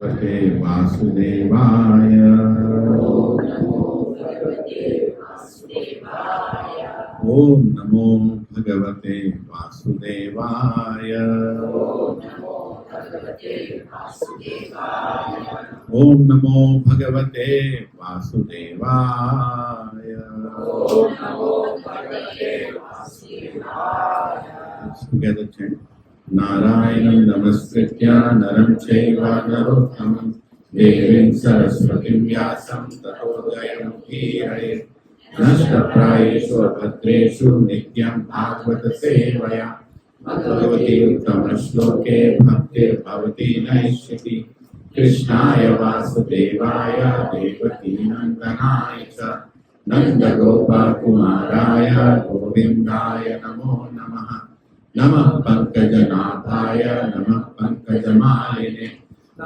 भगवते वासुदेवाय। ओम नमो भगवते वासुदेवाय। ओम नमो भगवते वासुदेवाय। Together chant. Narayanam namaskritya naram chaiva narottamam devim saraswatim vyasam tato jayam kirayet nashtaprayeshu abhadreshu nityam bhagavata sevaya bhagavati uttama shloke bhaktir bhavati naishyati krishnaya vasudevaya devaki nandanaya cha nanda gopa kumaraya govindaya namo namaha नमः पंकजनाथाय नमः पंकजमालिने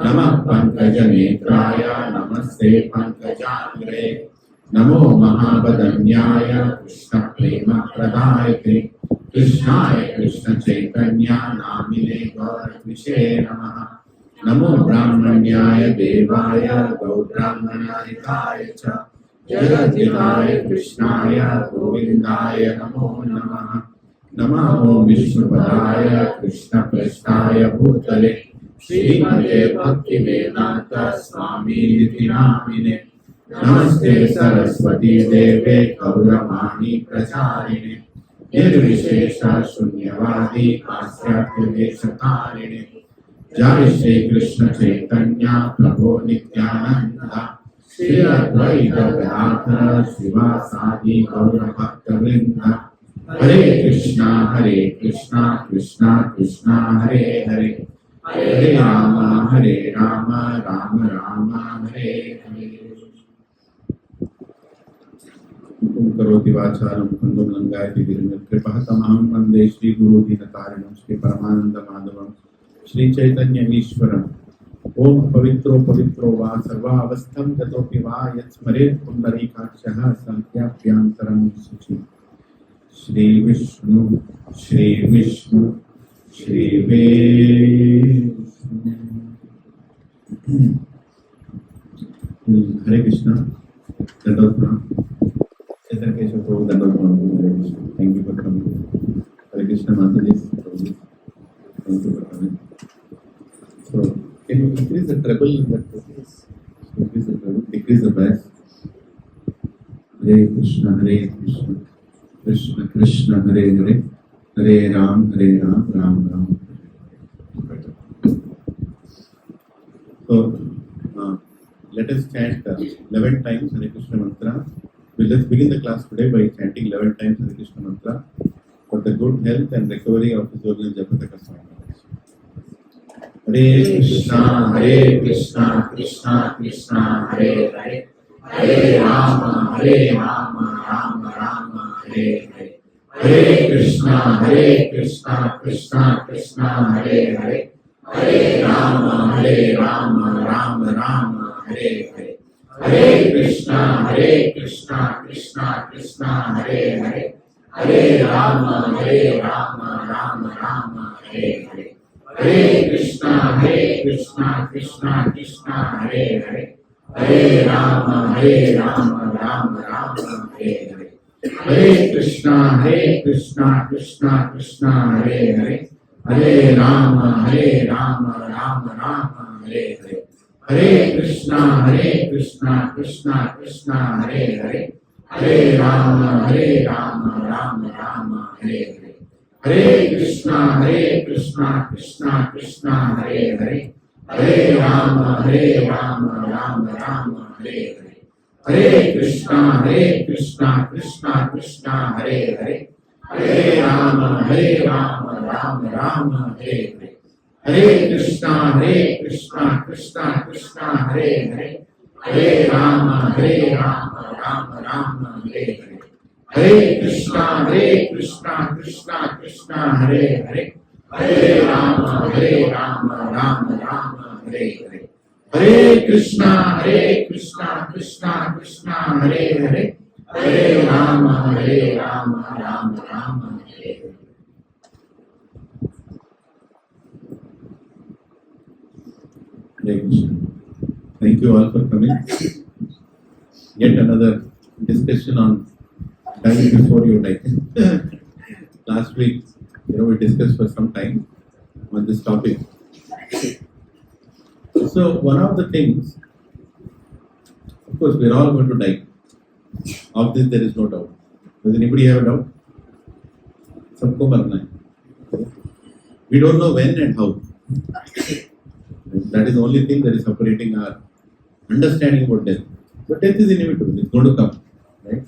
नमः पंकजनेत्राय नमस्ते पंकजाग्रे नमो महावदन्याय कृष्ण प्रेम प्रदायते कृष्णाय कृष्ण चैतन्य नामिने गौरविषे नमः नमो ब्राह्मण्याय देवाय गौब्राह्मणाय च जगद्धिताय कृष्णाय गोविन्दाय नमो नमः नमः ओम विष्णुपदाय कृष्ण कृष्णाय भूतले श्रीमते भक्ति वेदांत स्वामी नामिने नमस्ते सरस्वती देवे गौरवाणी प्रचारिणे निर्विशेष शून्यवादी पाश्चात्य वेशकारिणे जय श्री कृष्ण चैतन्य प्रभु नित्यानंद श्री अद्वैत गदाधर शिवासादि गौर भक्तवृंद हरे कृष्णा कृष्णा कृष्णा हरे हरे हरे राम राम राम हरे हरे करोति वाचालं कुन्दं लंगायति गिरिं कृपातमहं वन्दे श्री गुरुदीनतारिणं श्री परमानंद माधवं श्री चैतन्य ईश्वरम् ओम पवित्रो पवित्रो वा सर्वावस्थं गतोऽपि वा यत्स्मरेत् पुण्डरीकाक्षः संख्याभ्यन्तरं शुचि श्री विष्णु श्री विष्णु श्री विष्णु। हरे कृष्णा। दंडवत प्रणाम। चेतन केशव प्रभु दंडवत प्रणाम। Hare Krishna. Thank you for coming. Hare Krishna माता जी। Thank you for coming. So can you increase the treble in that place? Increase the treble, decrease the bass. Hare Krishna Krishna Krishna Hare Hare Hare Ram Ram Ram. So let us chant 11 times Hare Krishna mantra. Let's begin the class today by chanting 11 times Hare Krishna mantra for the good health and recovery of His Holiness Japataka Swami. Hare Krishna Krishna Krishna Hare Hare Hare Rama Rama Hare Hare Hare Krishna Krishna Krishna Hare Hare Hare Rama Rama Hare Hare Hare Krishna Krishna Krishna Hare Hare Hare Rama Rama Hare Hare Hare Krishna Krishna Krishna Hare Hare Hare Rama Rama Hare Hare Hare Krishna Krishna Krishna Hare Hare Hare Rama Rama Hare Hare Hare Krishna Krishna Krishna Hare Hare Hare Rama Rama Hare Hare Hare Krishna Krishna Krishna Hare Hare Hare Rama Rama Hare Hare Hare Krishna Krishna Krishna Hare Hare Hare Rama Rama Hare Hare Hare Krishna Krishna Krishna Hare Hare Hare Rama Rama Hare Hare Hare Krishna Krishna Krishna Hare Hare Hare Rama Rama Hare Hare Hare Krishna Krishna Krishna Hare Hare Hare Rama Rama Hare Hare. Hare Krishna. Thank you all for coming. Yet another discussion on dying before you die. Last week, we discussed for some time on this topic. So one of the things, of course, we're all going to die. Of this, there is no doubt. Does anybody have a doubt? Sabko marna hai. We don't know when and how. That is the only thing that is separating our understanding about death. But death is inevitable. It's going to come. Right?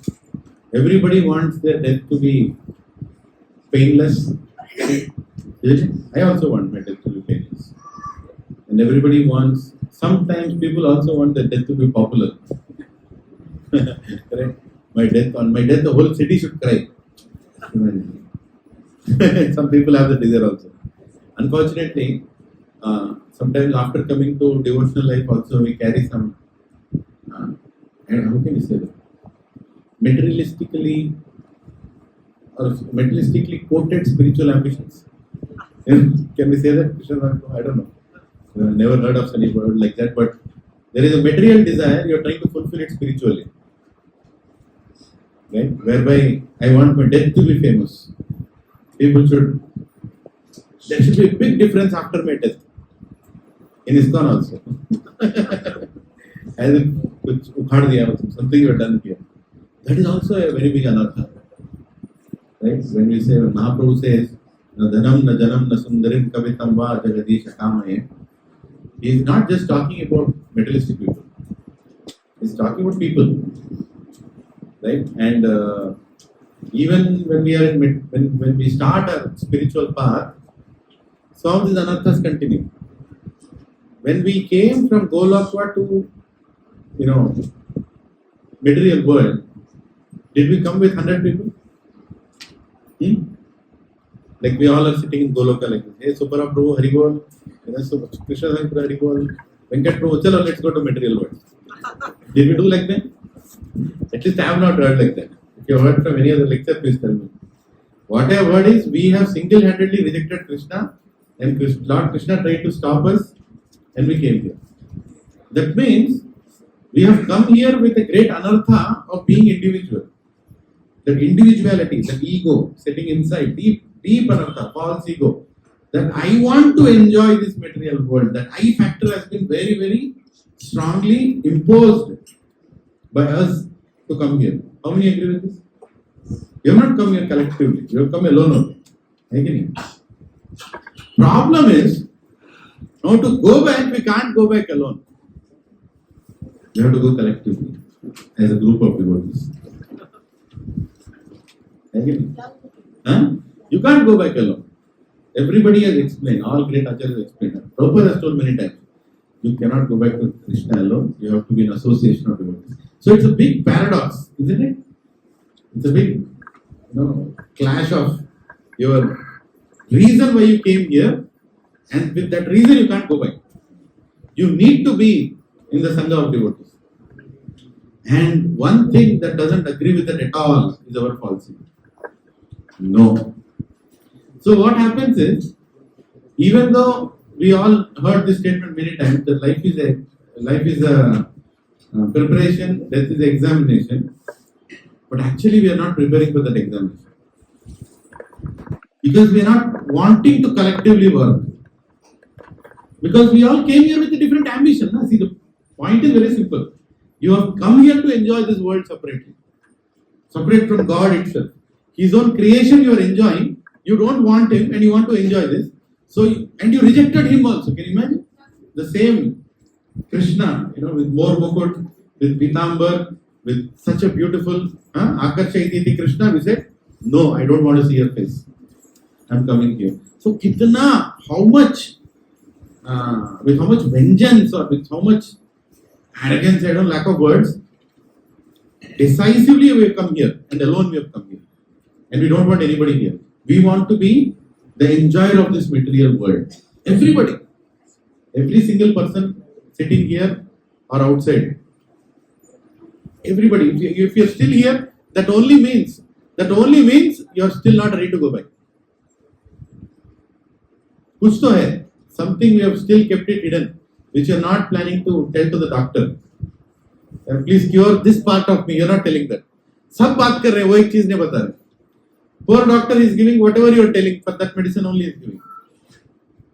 Everybody wants their death to be painless. I also want my death to be painless. And everybody wants, sometimes people also want their death to be popular. Correct? On my death, the whole city should cry. Some people have the desire also. Unfortunately, sometimes after coming to devotional life also we carry some, how can you say that? Materialistically quoted spiritual ambitions. Can we say that? I don't know. I've never heard of any word like that, but there is a material desire, you are trying to fulfill it spiritually. Right? Whereby I want my death to be famous. There should be a big difference after my death. In ISKCON also. As if something you have done here. That is also a very big anartha. Right? When we say, Mahaprabhu says, Na dhanam na janam na sundarim kavitam va jagadisha kamaye. He is not just talking about materialistic people. He is talking about people. Right? And even when we are when we start a spiritual path, some of these anarthas continue. When we came from Golokwa to, material world, did we come with 100 people? Like we all are sitting in Goloka like this. Hey, Subhara Prabhu, Haribol. Krishna Haribol. Venkat Prabhu, chalo, let's go to material world. Did we do like that? At least I have not heard like that. If you have heard from any other lecture, please tell me. What I have heard is, we have single-handedly rejected Krishna, and Lord Krishna tried to stop us, and we came here. That means, we have come here with a great anartha of being individual. That individuality, that ego sitting inside, deep anartha, false ego. That I want to enjoy this material world. That I factor has been very, very strongly imposed by us to come here. How many agree with this? You have not come here collectively. You have come alone only. Problem is, now to go back, we can't go back alone. We have to go collectively as a group of devotees. You can't go back alone. Everybody has explained, all great acharyas have explained. Prabhupada has told many times, you cannot go back to Krishna alone, you have to be in association of devotees. So it's a big paradox, isn't it? It's a big clash of your reason why you came here, and with that reason you can't go back. You need to be in the Sangha of devotees. And one thing that doesn't agree with that at all is our falsity. No. So what happens is, even though we all heard this statement many times, that life is a preparation, death is examination, but actually we are not preparing for that examination. Because we are not wanting to collectively work. Because we all came here with a different ambition. See, the point is very simple. You have come here to enjoy this world separately. Separate from God itself. His own creation you are enjoying. You don't want him and you want to enjoy this. And you rejected him also. Can you imagine? The same Krishna, with more mukut, with Pitambar, with such a beautiful Akarsha Iti Krishna, we said, no, I don't want to see your face. I'm coming here. So, with how much vengeance or with how much arrogance, lack of words, decisively we have come here and alone we have come here. And we don't want anybody here. We want to be the enjoyer of this material world. Everybody. Every single person sitting here or outside. Everybody. If you're still here, that only means you're still not ready to go back. Kuch to hai. Something we have still kept it hidden which you are not planning to tell to the doctor. Please cure this part of me. You are not telling that. सब बात कर रहे हैं, वो एक चीज नहीं बता रहे. Poor doctor is giving whatever you are telling, but that medicine only is giving.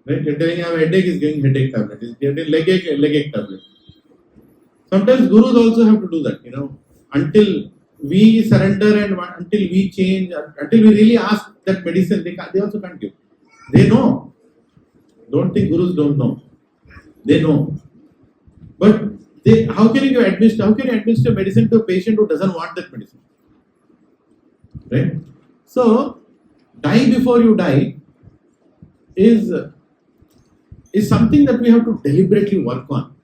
Right? You are telling I have a headache, is giving headache tablet. Is giving leg tablet. Sometimes gurus also have to do that. Until we surrender and until we change, until we really ask that medicine, they also can't give. They know. Don't think gurus don't know. They know. But how can you administer medicine to a patient who doesn't want that medicine? Right? So, die before you die is something that we have to deliberately work on.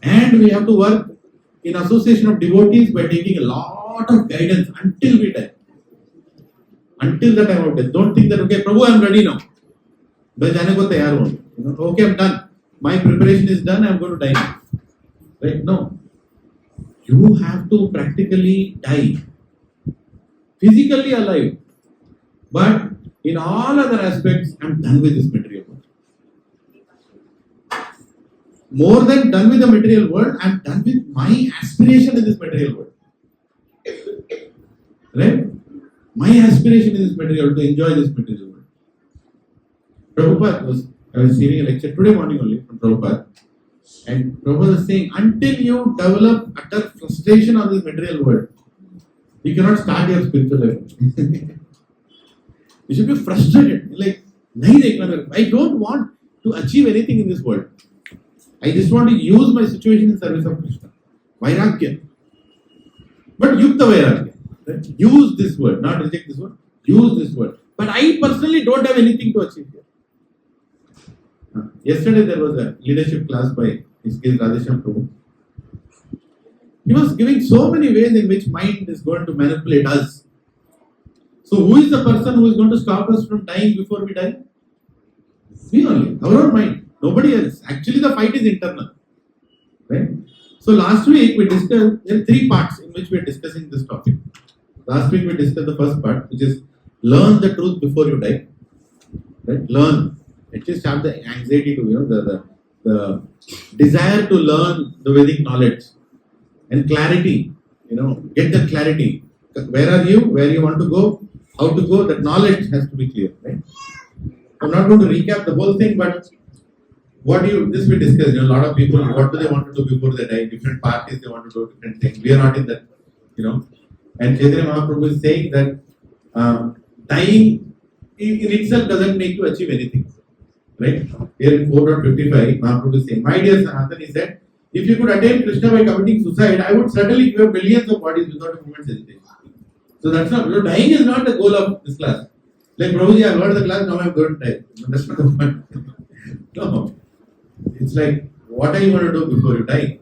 And we have to work in association of devotees by taking a lot of guidance until we die. Until the time of death. Don't think that, okay, Prabhu, I am ready now. Okay, I'm done. My preparation is done, I am going to die now. Right? No. You have to practically die. Physically alive. But in all other aspects, I am done with this material world. More than done with the material world, I am done with my aspiration in this material world. Right? My aspiration in this material world, to enjoy this material world. Prabhupada I was hearing a lecture today morning only from Prabhupada, and Prabhupada was saying, until you develop utter frustration on this material world, you cannot start your spiritual life. You should be frustrated. Like, I don't want to achieve anything in this world. I just want to use my situation in service of Krishna. Vairagya. But Yukta Vairagya. Right? Use this word, not reject this word. Use this word. But I personally don't have anything to achieve here. Yesterday there was a leadership class by his case Radhesham Prabhu. He was giving so many ways in which mind is going to manipulate us. So who is the person who is going to stop us from dying before we die? We only, our own mind, nobody else. Actually the fight is internal. Right? So last week we discussed, there are 3 parts in which we are discussing this topic. Last week we discussed the first part, which is learn the truth before you die. Right? Learn. At least have the anxiety to, the desire to learn the Vedic knowledge. And clarity, get the clarity. Where are you? Where you want to go? How to go? That knowledge has to be clear, right? I'm not going to recap the whole thing, but this we discussed. A lot of people, what do they want to do before they die? Different parties, they want to do different things. We are not in that, And Chaitanya Mahaprabhu is saying that dying in itself doesn't make you achieve anything. Right? Here in 4.55, Mahaprabhu is saying, my dear Sanatan, he said, if you could attain Krishna by committing suicide, I would certainly give millions of bodies without a moment's hesitation. So that's not, dying is not the goal of this class. Like Prabhuji, I heard the class, now I'm going to die. That's not the point. No. It's like, what are you going to do before you die?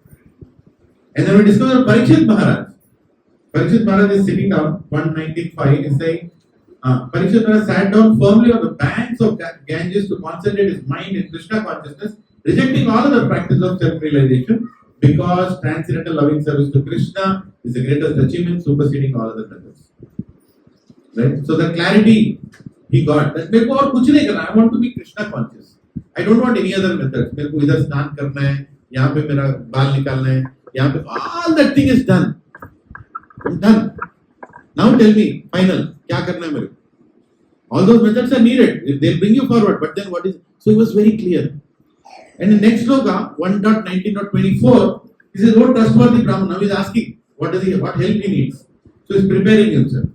And then we discover Parikshit Maharaj. Parikshit Maharaj is sitting down, 195, is saying, Parikshit Maharaj sat down firmly on the banks of Ganges to concentrate his mind in Krishna consciousness, rejecting all other practice of self-realization, because transcendental loving service to Krishna is the greatest achievement, superseding all other methods. Right? So the clarity he got, that I want to be Krishna conscious. I don't want any other methods. All that thing is done. I'm done. Now tell me, final, kya karna hai mere? All those methods are needed. They'll bring you forward. But then what is? So he was very clear. And the next sloka, 1.19.24, he says, "Oh, trustworthy Brahman." Now he's asking, what help he needs. So he's preparing himself.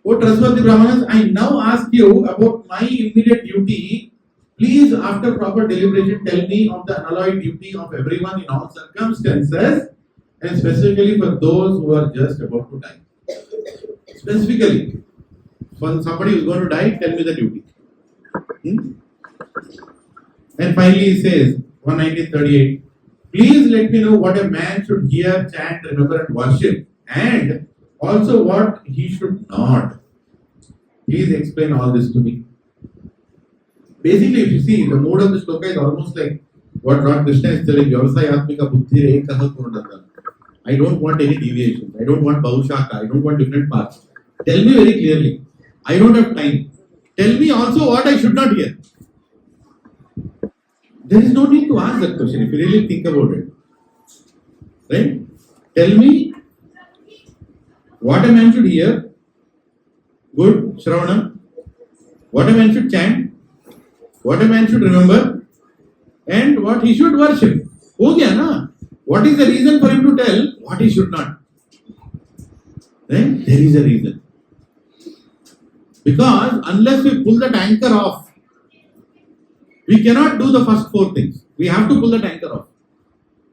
"Oh, trustworthy Brahmanas, I now ask you about my immediate duty. Please, after proper deliberation, tell me of the unalloyed duty of everyone in all circumstances, and specifically for those who are just about to die." Specifically, for somebody who is going to die, tell me the duty. And finally he says, 119.38, please let me know what a man should hear, chant, remember and worship, and also what he should not. Please explain all this to me. Basically, if you see, the mode of the sloka is almost like what Lord Krishna is telling, Vyavasayatmika buddhi ekaha purnadana. I don't want any deviations. I don't want Baushaka. I don't want different paths. Tell me very clearly. I don't have time. Tell me also what I should not hear. There is no need to ask that question if you really think about it. Right? Tell me what a man should hear, good, Shravanam, what a man should chant, what a man should remember, and what he should worship. Ho gaya na? What is the reason for him to tell what he should not? Right? There is a reason. Because unless we pull that anchor off, we cannot do the first four things. We have to pull that anchor off.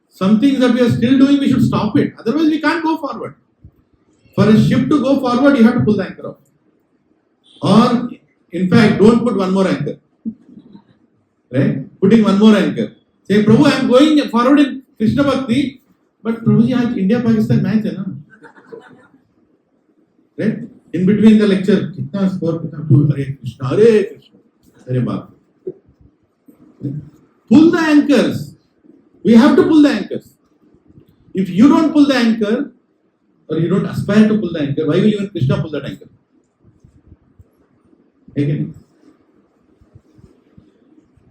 Some things that we are still doing, we should stop it. Otherwise, we can't go forward. For a ship to go forward, you have to pull the anchor off. Or, in fact, don't put one more anchor. Right? Putting one more anchor. Say, Prabhu, I am going forward in Krishna Bhakti, but Prabhuji, aaj India-Pakistan match hai na? Right? In between the lecture, kitna score, kitna pull, Hare Krishna, Hare Krishna, Hare Bhakti. Pull the anchors. We have to pull the anchors. If you don't pull the anchor, or you don't aspire to pull the anchor, why will even Krishna pull that anchor? Again.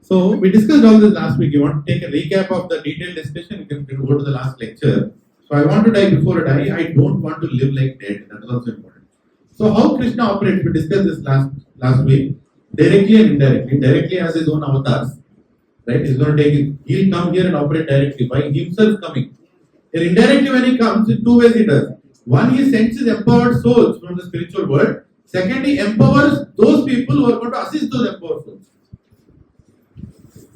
So, we discussed all this last week. You want to take a recap of the detailed discussion? You can go to the last lecture. So, I want to die before I die. I don't want to live like dead. That is also important. So, how Krishna operates? We discussed this last week. Directly and indirectly. Directly as his own avatars. Right? He's going to take it. He'll come here and operate directly by himself coming. And indirectly when he comes, in two ways he does. One, he sends his empowered souls from the spiritual world. Second, he empowers those people who are going to assist those empowered souls.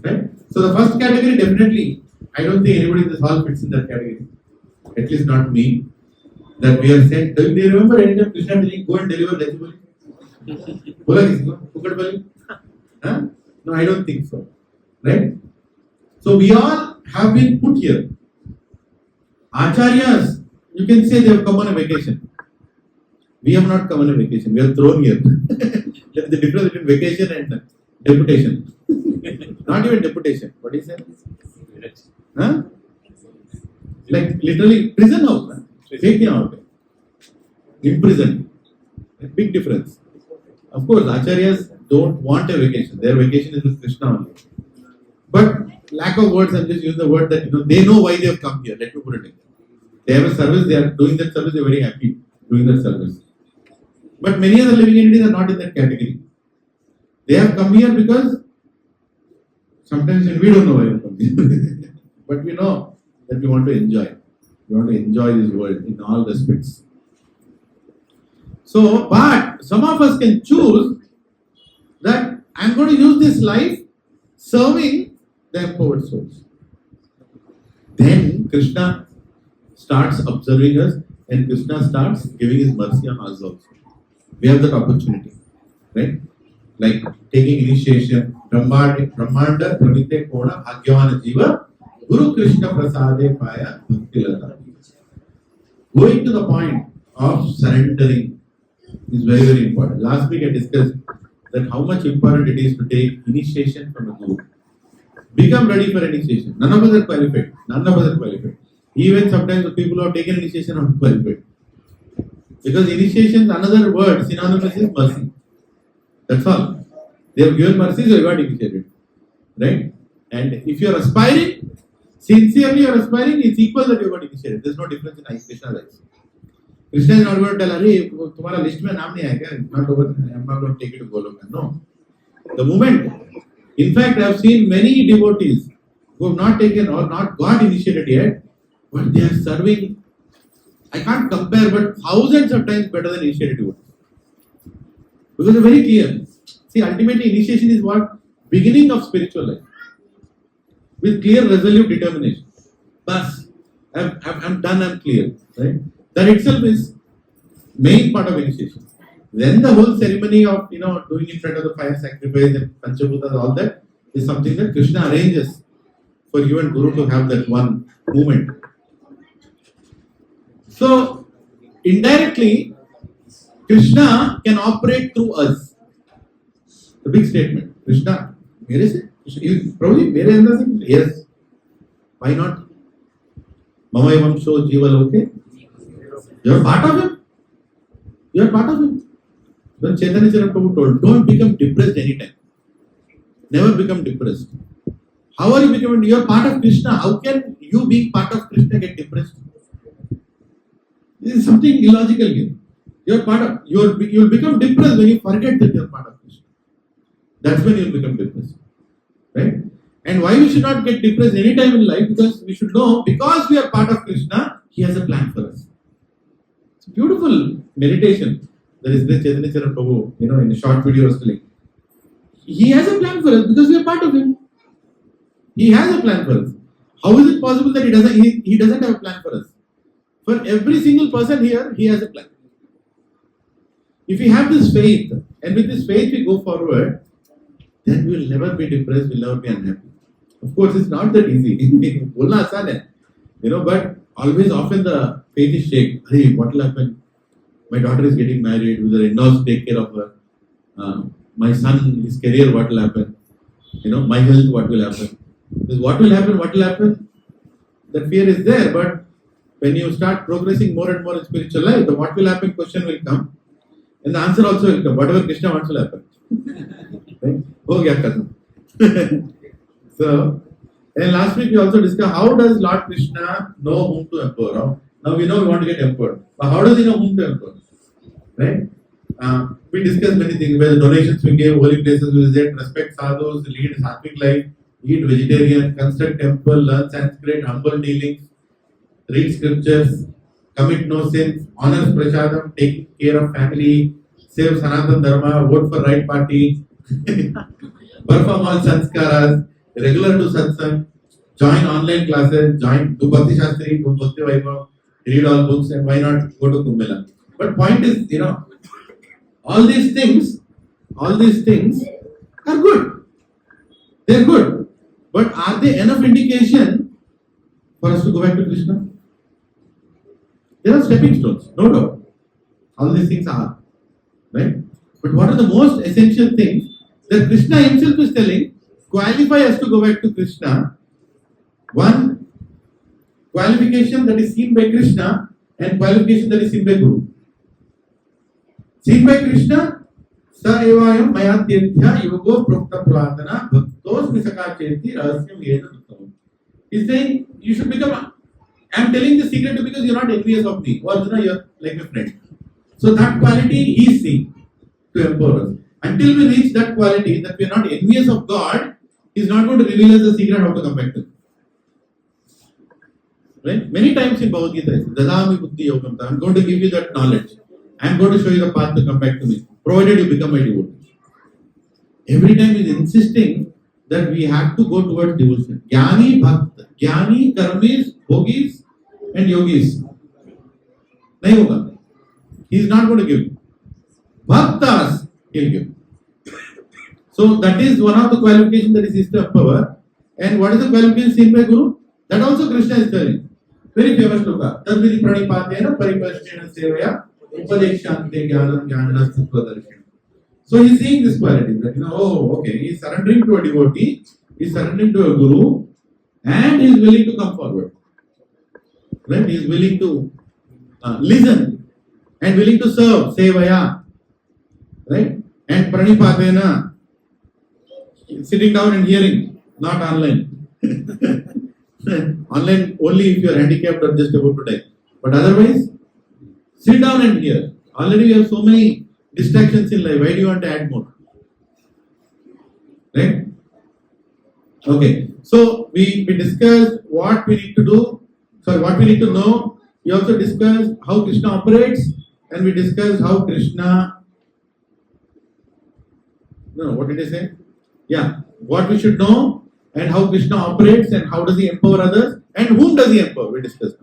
Right? So the first category, definitely, I don't think anybody in this hall fits in that category. At least not me. That we are sent. Do you remember anytime Krishna telling, go and deliver Rajabali? Bola kisko? Pukat bali? Huh? No, I don't think so. Right? So we all have been put here. Acharyas, you can say they have come on a vacation. We have not come on a vacation. We are thrown here. There is the difference between vacation and deputation. Not even deputation. What is that? Huh? Like literally prison house. In prison. A big difference. Of course, Acharyas don't want a vacation. Their vacation is with Krishna only. But lack of words, I'm just using the word that they know why they have come here. Let me put it like that. They have a service, they are doing that service, they are very happy doing that service. But many other living entities are not in that category. They have come here because sometimes we don't know why we have come here. But we know that we want to enjoy. We want to enjoy this world in all respects. So, but some of us can choose that I'm going to use this life serving the empowered souls. Then Krishna starts observing us and Krishna starts giving his mercy on us also. We have that opportunity, right? Like taking initiation, Brahmanda Pramite Kona Bhagyavana Jiva Guru Krishna Prasade Paya Bhaktilata. Going to the point of surrendering is very, very important. Last week I discussed that how much important it is to take initiation from a guru. Become ready for initiation. None of us are qualified. None of us are qualified. Even sometimes the people who have taken initiation are not qualified. Because initiation is another word, synonymous is mercy. That's all. They have given mercy, so you got initiated. Right? And if you are aspiring, sincerely you are aspiring, it's equal that you got initiated. There's no difference in Krishna's eyes. Krishna is not going to tell, Arey, tumhara list mein naam nahi hai kya? I'm not going to take you to Goloka. No. The moment, in fact, I have seen many devotees who have not taken or not got initiated yet, but they are serving, I can't compare, but thousands of times better than initiated devotees. Because they're very clear. See, ultimately initiation is what? Beginning of spiritual life. With clear, resolute determination. Bas, I'm done, I'm clear. Right? That itself is main part of initiation. Then the whole ceremony of doing in front of the fire sacrifice and Panchabhutas, all that is something that Krishna arranges for you and Guru to have that one moment. So indirectly, Krishna can operate through us. The big statement. Krishna, where is it? Probably, mere andar se? Yes. Why not? Mamayavam sho jiva loke. You are part of him. You are part of him. When Chaitanya Prabhu told, don't become depressed anytime. Never become depressed. How are you becoming? You are part of Krishna. How can you being part of Krishna get depressed? This is something illogical here. You are part of. You will become depressed when you forget that you are part of Krishna. That's when you will become depressed, right? And why we should not get depressed anytime in life? Because we should know, because we are part of Krishna, He has a plan for us. It's a beautiful meditation. There is this Chaitanya Prabhu, in a short video was telling. He has a plan for us because we are part of Him. He has a plan for us. How is it possible that He doesn't have a plan for us? For every single person here, He has a plan. If we have this faith, and with this faith we go forward, then we will never be depressed, we will never be unhappy. Of course, it's not that easy. But always often the faith is shaken. Hey, what will happen? My daughter is getting married, will the in-laws take care of her? My son, his career, what will happen? My health, what will happen? Because what will happen? That fear is there, but when you start progressing more and more in spiritual life, the what will happen question will come. And the answer also will come. Whatever Krishna wants will happen. Right? So, and last week we also discussed how does Lord Krishna know whom to empower. Now we know we want to get empowered. But how does He know whom to empower? Right? We discussed many things, where the donations we give, holy places we visit, respect sadhus, lead sattvic life, eat vegetarian, construct temple, learn Sanskrit, humble dealings, read scriptures, commit no sins, honors prasadam, take care of family, save Sanatana Dharma, vote for right party, perform all sanskaras, regular to satsang, join online classes, do Bhakti Shastri, do Bhakti Vaibhav, read all books, and why not go to Kumbh Mela? But point is, all these things are good. They're good. But are they enough indication for us to go back to Krishna? There are stepping stones, no doubt. All these things are. Right? But what are the most essential things that Krishna Himself is telling qualify us to go back to Krishna? One, qualification that is seen by Krishna and qualification that is seen by Guru. Seen by Krishna, sa evayam mayatyadhya yogo prokta pradana bhaktos misakacheti rahasyam yena duttam. He's saying you should become. I'm telling the secret because you're not envious of me. Or you're like a friend. So that quality He's seeing to empower us. Until we reach that quality that we are not envious of God, He's not going to reveal us the secret how to come back to Him. Right? Many times in Bhagavad Gita, Dadami Buddhi Yogam, I'm going to give you that knowledge. I'm going to show you the path to come back to me, provided you become my devotee. Every time He's insisting that we have to go towards devotion. Jnani, Bhakta, Jnani, Karmis, Bhogis, and Yogis. Nahi hoga. He's not going to give. Bhaktas, He'll give. So that is one of the qualifications that is His to empower. And what is the qualification seen by Guru? That also Krishna is telling. Very famous sloka. Tadvidi pranipatena paripashena sevaya upadekshante jnanam jnana sattvadarshana. So he's seeing this quality that he's surrendering to a devotee, he's surrendering to a Guru, and he's willing to come forward. Right? He's willing to listen and willing to serve, sevaya. Right? And pranipatena, sitting down and hearing, not online. Online only if you are handicapped or just about to die. But otherwise, sit down and hear. Already we have so many distractions in life. Why do you want to add more? Right? Okay. So we discussed what we need to do. What we need to know. We also discussed how Krishna operates, and we discussed how Krishna. No, what did I say? Yeah, what we should know and how Krishna operates and how does He empower others and whom does He empower. We discussed,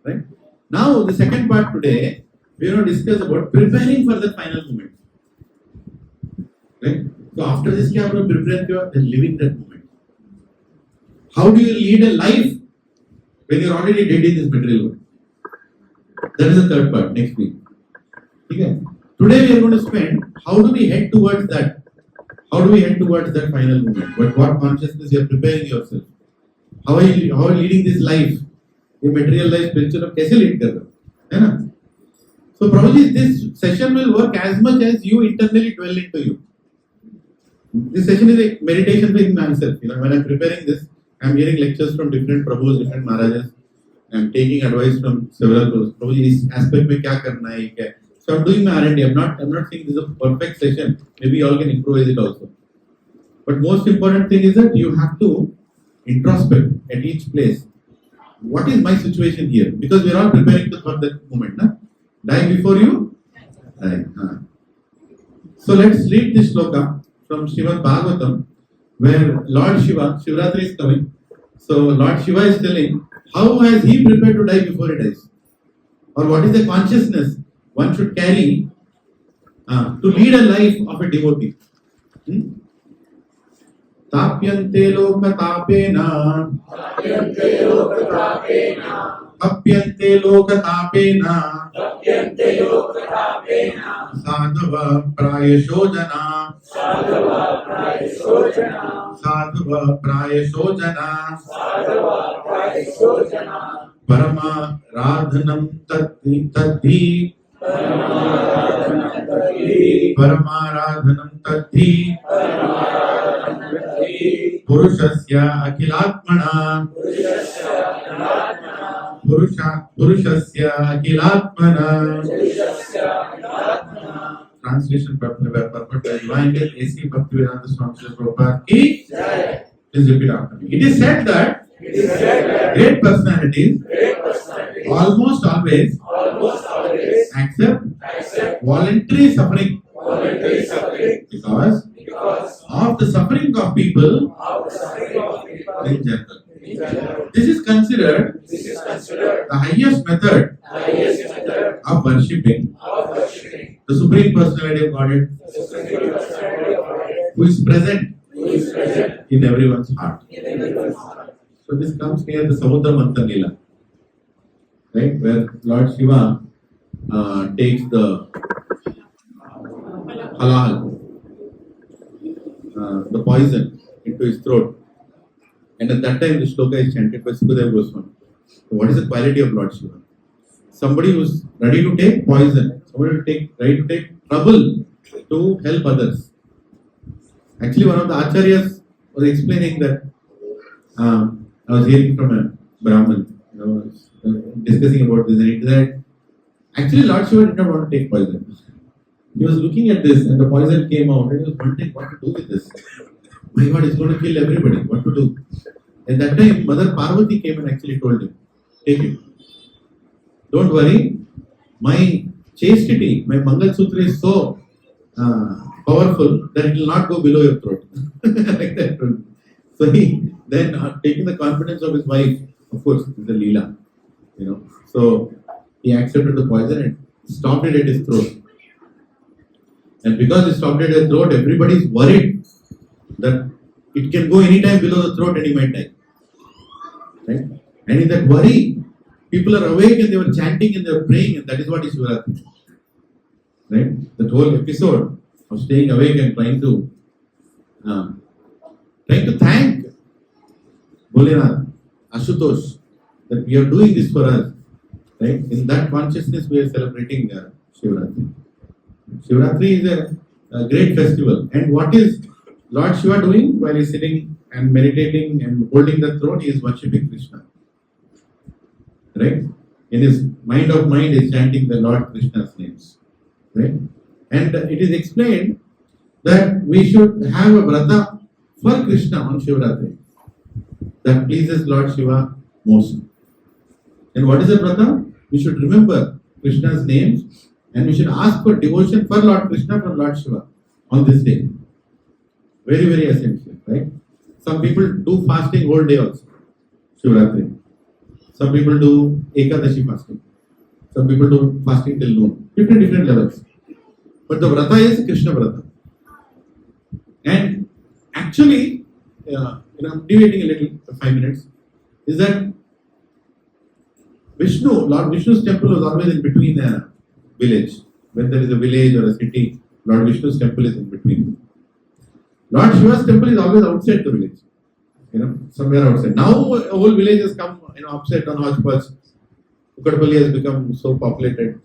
right? Now the second part today, we are going to discuss about preparing for the final moment. Right? So after this, you have to prepare for living that moment. How do you lead a life when you are already dead in this material world? That is the third part next week. Okay. Today we are going to spend how do we head towards that? How do we head towards that final moment? What consciousness you are preparing yourself? How are you leading this life? A material life, spiritual life, कैसे lead कर रहे हो? So Prabhuji, this session will work as much as you internally dwell into you. This session is a meditation with myself. When I'm preparing this, I'm hearing lectures from different Prabhus, different Maharajas. I'm taking advice from several Prabhus. Prabhuji, is aspect mein kya karna hai? Kya? So I'm doing my R&D. I'm not saying this is a perfect session. Maybe you all can improvise it also. But most important thing is that you have to introspect at each place. What is my situation here? Because we are all preparing for that moment. Na? Die before you die. So let's read this sloka from Srimad Bhagavatam, where Lord Shiva, Shivratri is coming. So Lord Shiva is telling, how has he prepared to die before he dies? Or what is the consciousness one should carry to lead a life of a devotee? Tapyante loka tapena. Tapyante loka tapena. Sadhava prayashojana. Sadhava prayashojana. Parama radhanam tadhi. Paramaradhanam tadhi. Purushasya akhilatmana. Purushasya akhilatmana. Translation purport by Divine A.C. Bhaktivedanta Swami Prabhupada ki. Please repeat after me. It is said that great personalities almost always accept voluntary suffering because of the suffering of people in general. This is considered the highest method of worshipping the Supreme Personality of Godhead who is present in everyone's heart. So this comes near the Samudra Manthan Lila, right, where Lord Shiva takes the halal, the poison into his throat. And at that time, the shloka is chanted by Sukadeva Goswami. So what is the quality of Lord Shiva? Somebody who is ready to take poison, somebody ready to take trouble to help others. Actually, one of the acharyas was explaining that I was hearing from a Brahmin, discussing about this, and it said, actually, Lord Shiva did not want to take poison. He was looking at this, and the poison came out, and he was wondering what to do with this. My God, it's going to kill everybody. What to do? At that time, Mother Parvati came and actually told him, take it. Don't worry, my chastity, my Mangal Sutra is so powerful that it will not go below your throat. Like that. So he then, taking the confidence of his wife, of course, is the Leela, So he accepted the poison and stopped it at his throat. And because he stopped it at his throat, everybody is worried that it can go anytime below the throat and he might die. Right? And in that worry, people are awake and they were chanting and they were praying, and that is what is Shivaratri. Right? That whole episode of staying awake and trying to thank Bholenath, Ashutosh, that we are doing this for us. Right? In that consciousness, we are celebrating Shivaratri. Shivaratri is a great festival. And what is Lord Shiva doing while he is sitting and meditating and holding the throne? He is worshipping Krishna. Right? In his mind of mind, he is chanting the Lord Krishna's names. Right? And it is explained that we should have a vrata for Krishna on Shivaratri that pleases Lord Shiva most. And what is a vrata? We should remember Krishna's names and we should ask for devotion for Lord Krishna from Lord Shiva on this day. Very, very essential, right? Some people do fasting whole day also, Shivaratri. Some people do Ekadashi fasting. Some people do fasting till noon. Different levels. But the vrata is Krishna vrata. And actually, I'm deviating a little for 5 minutes, is that Lord Vishnu's temple was always in between a village. When there is a village or a city, Lord Vishnu's temple is in between. Lord Shiva's temple is always outside the village. Somewhere outside. Now a whole village has come, upside down hodgepodge. Kukatpalli has become so populated.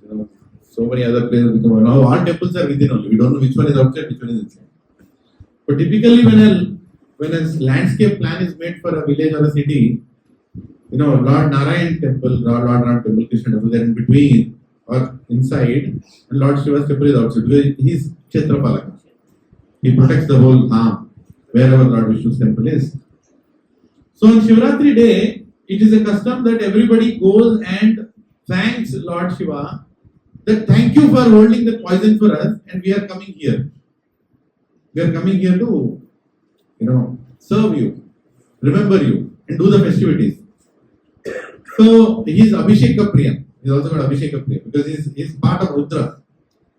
So many other places have become. Now all temples are within only. We don't know which one is outside, which one is inside. But typically when a when a landscape plan is made for a village or a city, Lord Narayan temple, Lord Ram temple, Krishna temple, they're in between or inside, and Lord Shiva's temple is outside because he's Kshetrapalaka. He protects the whole Dham, wherever Lord Vishnu's temple is. So on Shivratri day, it is a custom that everybody goes and thanks Lord Shiva that thank you for holding the poison for us and we are coming here. We are coming here to, serve you, remember you, and do the festivities. So he is Abhisheka Priya. He is also called Abhisheka Priya because he is part of Rudra.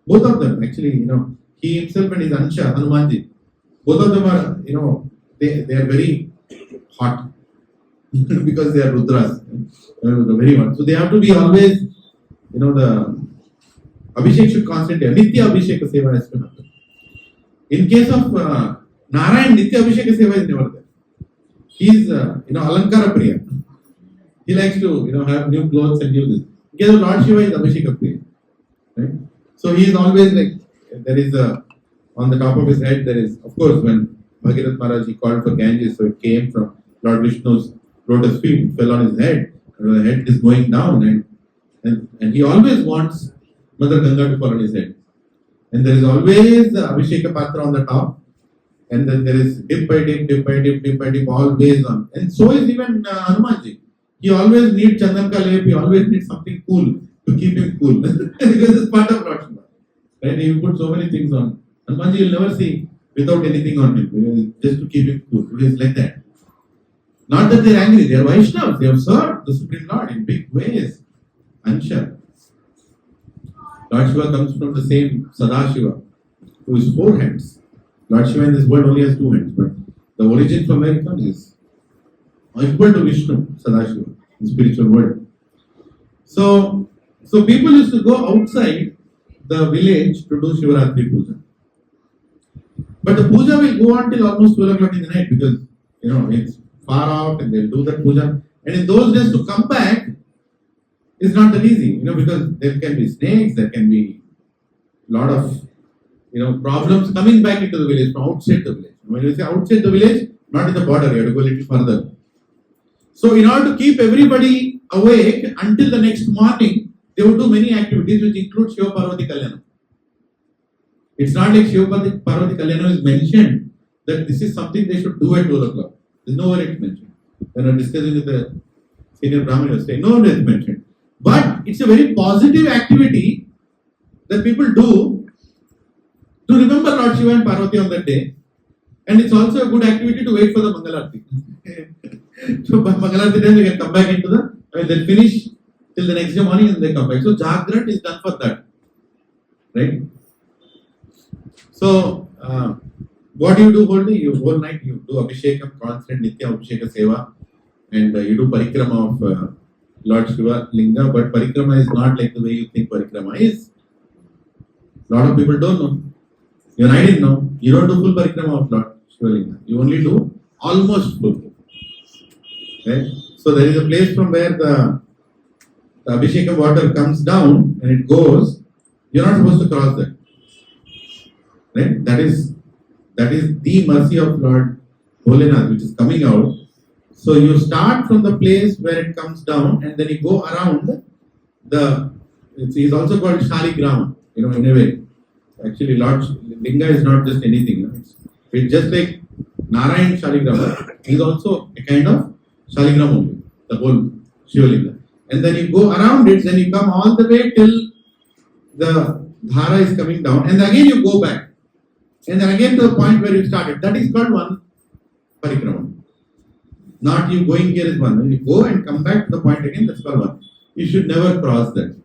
Both of them actually, he himself and his Ansha, Hanumanji, both of them are, they are very hot because they are Rudras, the very one. So they have to be always, the Abhishek should constantly, Nitya Abhisheka Seva has to happen. In case of Narayan, Nitya Abhisheka Seva is never there. He is, Alankara Priya. He likes to, have new clothes and new this. In case of Lord Shiva is Abhisheka Priya. Right? So he is always like, there is on the top of his head, there is, of course, when Bhagirath Maharaj, he called for Ganges, so it came from Lord Vishnu's lotus feet, fell on his head, and the head is going down, and he always wants Mother Ganga to fall on his head. And there is always the Abhisheka Patra on the top, and then there is dip by dip, dip by dip, dip by dip, always on. And so is even Hanumanji. He always needs Chandan Ka Lep, he always needs something cool to keep him cool. Because it's part of Lord Shiva. Right? He will put so many things on. Hanumanji you'll never see without anything on him, just to keep him cool. It is like that. Not that they are angry, they are Vaishnavas, they have served the Supreme Lord in big ways. Ansha. Lord Shiva comes from the same Sadashiva, who is 4 hands. Lord Shiva in this world only has 2 hands, but the origin from where it comes is equal to Vishnu, Sadashiva, in spiritual world. So people used to go outside the village to do Shivaratri Puja. But the puja will go on till almost 12 o'clock in the night because, it's far off and they'll do that puja. And in those days to come back is not that easy, because there can be snakes, there can be a lot of, problems coming back into the village from outside the village. When you say outside the village, not in the border, you have to go a little further. So in order to keep everybody awake until the next morning, they would do many activities which include Shiva Parvati Kalyana. It's not like Shiva Parvati Kalyana is mentioned that this is something they should do at 12 o'clock. There's nowhere it's mentioned. When I'm discussing with the senior Brahmin, I was saying, nowhere it's mentioned. But it's a very positive activity that people do to remember Lord Shiva and Parvati on that day. And it's also a good activity to wait for the Mangalarti. So by Mangalarti time they can come back into they'll finish till the next day morning and they come back. So Jagrat is done for that. Right? So what do you do whole day? Whole night you do Abhishekam, constant Nitya Abhisheka Seva, and you do Parikrama of Lord Shiva Linga, but Parikrama is not like the way you think Parikrama is. A lot of people don't know. Even I didn't know. You don't do full Parikrama of Lord Shiva Linga. You only do almost full. Okay? So there is a place from where the Abhisheka water comes down and it goes. You're not supposed to cross that. Right? That is the mercy of Lord Bholenath which is coming out. So you start from the place where it comes down and then you go around it's also called Shaligram, in a way. Actually Lord Linga is not just anything. It's just like Narayan Shaligram. He is also a kind of Shaligram only, the whole Shiva Linga. And then you go around it, then you come all the way till the Dhara is coming down and again you go back. And then again to the point where you started. That is called one Parikrama. Not you going here is one. When you go and come back to the point again, that's called one. You should never cross that.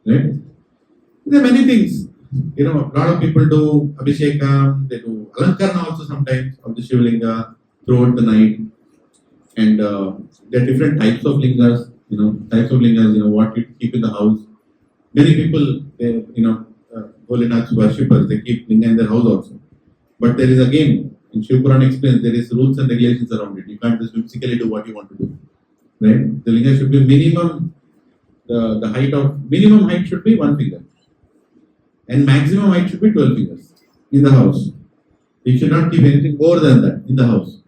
Right? There are many things. A lot of people do Abhishekam, they do Alankarna also sometimes of the Shivalinga throughout the night. And there are different types of lingas, what you keep in the house. Many people, Bholenath's worshippers, they keep linga in their house also. But there is again, in Shiv Puran explains, there is rules and regulations around it. You can't just whimsically do what you want to do. Right? The linga should be minimum, minimum height should be 1 finger. And maximum height should be 12 fingers in the house. You should not keep anything more than that in the house.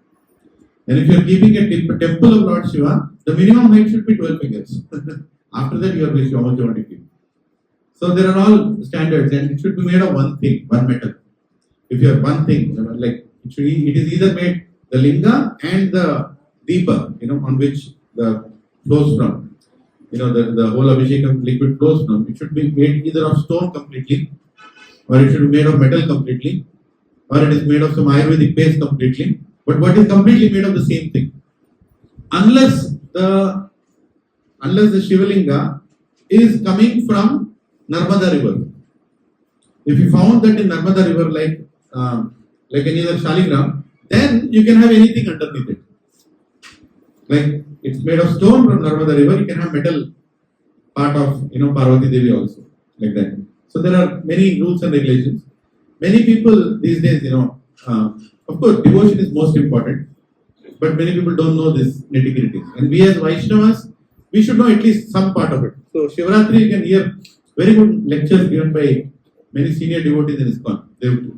And if you are keeping a temple of Lord Shiva, the minimum height should be 12 fingers. After that, you are rich, how much you want to keep. So there are all standards, and it should be made of one thing, one metal. If you have one thing, like it is either made the linga and the deepa, on which the flows from. The whole Abhishekam liquid flows from. It should be made either of stone completely, or it should be made of metal completely, or it is made of some Ayurvedic paste completely. But what is completely made of the same thing? Unless the Shivalinga is coming from Narmada river. If you found that in Narmada river, like any other Shaligram, then you can have anything underneath it. Like it's made of stone from Narmada river, you can have metal part of Parvati Devi also, like that. So there are many rules and regulations. Many people these days, of course, devotion is most important, but many people don't know this nitty-gritty. And we as Vaishnavas, we should know at least some part of it. So Shivaratri, you can hear very good lectures given by many senior devotees in ISKCON.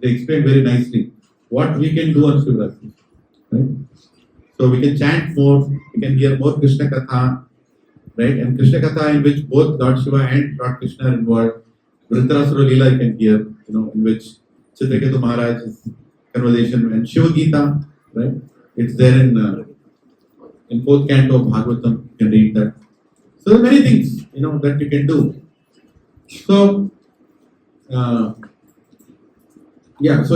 They explain very nicely what we can do on Shivaratri. Right? So we can chant more, we can hear more Krishna Katha, right? And Krishna Katha in which both Lord Shiva and Lord Krishna are involved. Vritarasura Leela you can hear, in which Chitraketu Maharaj's conversation, and Shiva Gita, right? It's there in fourth canto of Bhagavatam, you can read that. So there are many things, that you can do. So, so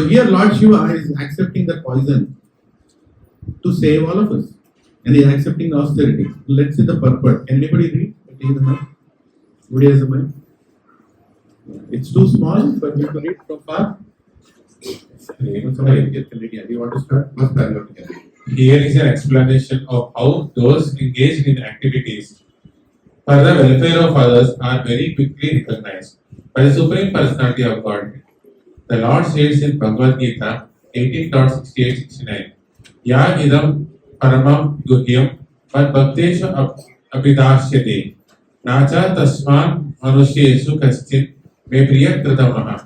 here Lord Shiva is accepting the poison to save all of us. And he is accepting the austerity. Let's see the purport. Can anybody read? Anybody has a mic? It's too small, but you can read from far. Somebody can read. Do you want to start? Here is an explanation of how those engaged in activities for the welfare of others are very quickly recognized by the Supreme Personality of Godhead. The Lord says in Bhagavad Gita 18.68-69, Ya idam paramam guhyam par bhakteshu abhidasyate nacha tasman manushyesu kaschit me priya kritamaha.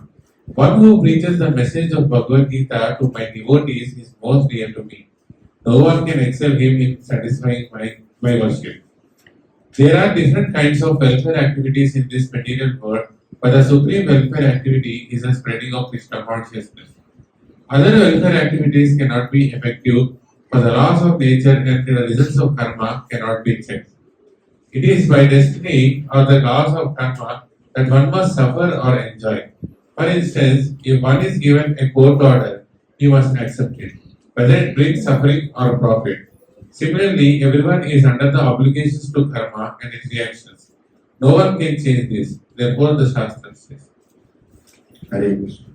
One who preaches the message of Bhagavad Gita to my devotees is most dear to me. No one can excel him in satisfying my worship. There are different kinds of welfare activities in this material world, but the supreme welfare activity is the spreading of Krishna consciousness. Other welfare activities cannot be effective, for the laws of nature and the results of karma cannot be checked. It is by destiny or the laws of karma that one must suffer or enjoy. For instance, if one is given a court order, he must accept it, whether it brings suffering or profit. Similarly, everyone is under the obligations to karma and its reactions. No one can change this. Therefore, the Shastra says. Hare Krishna.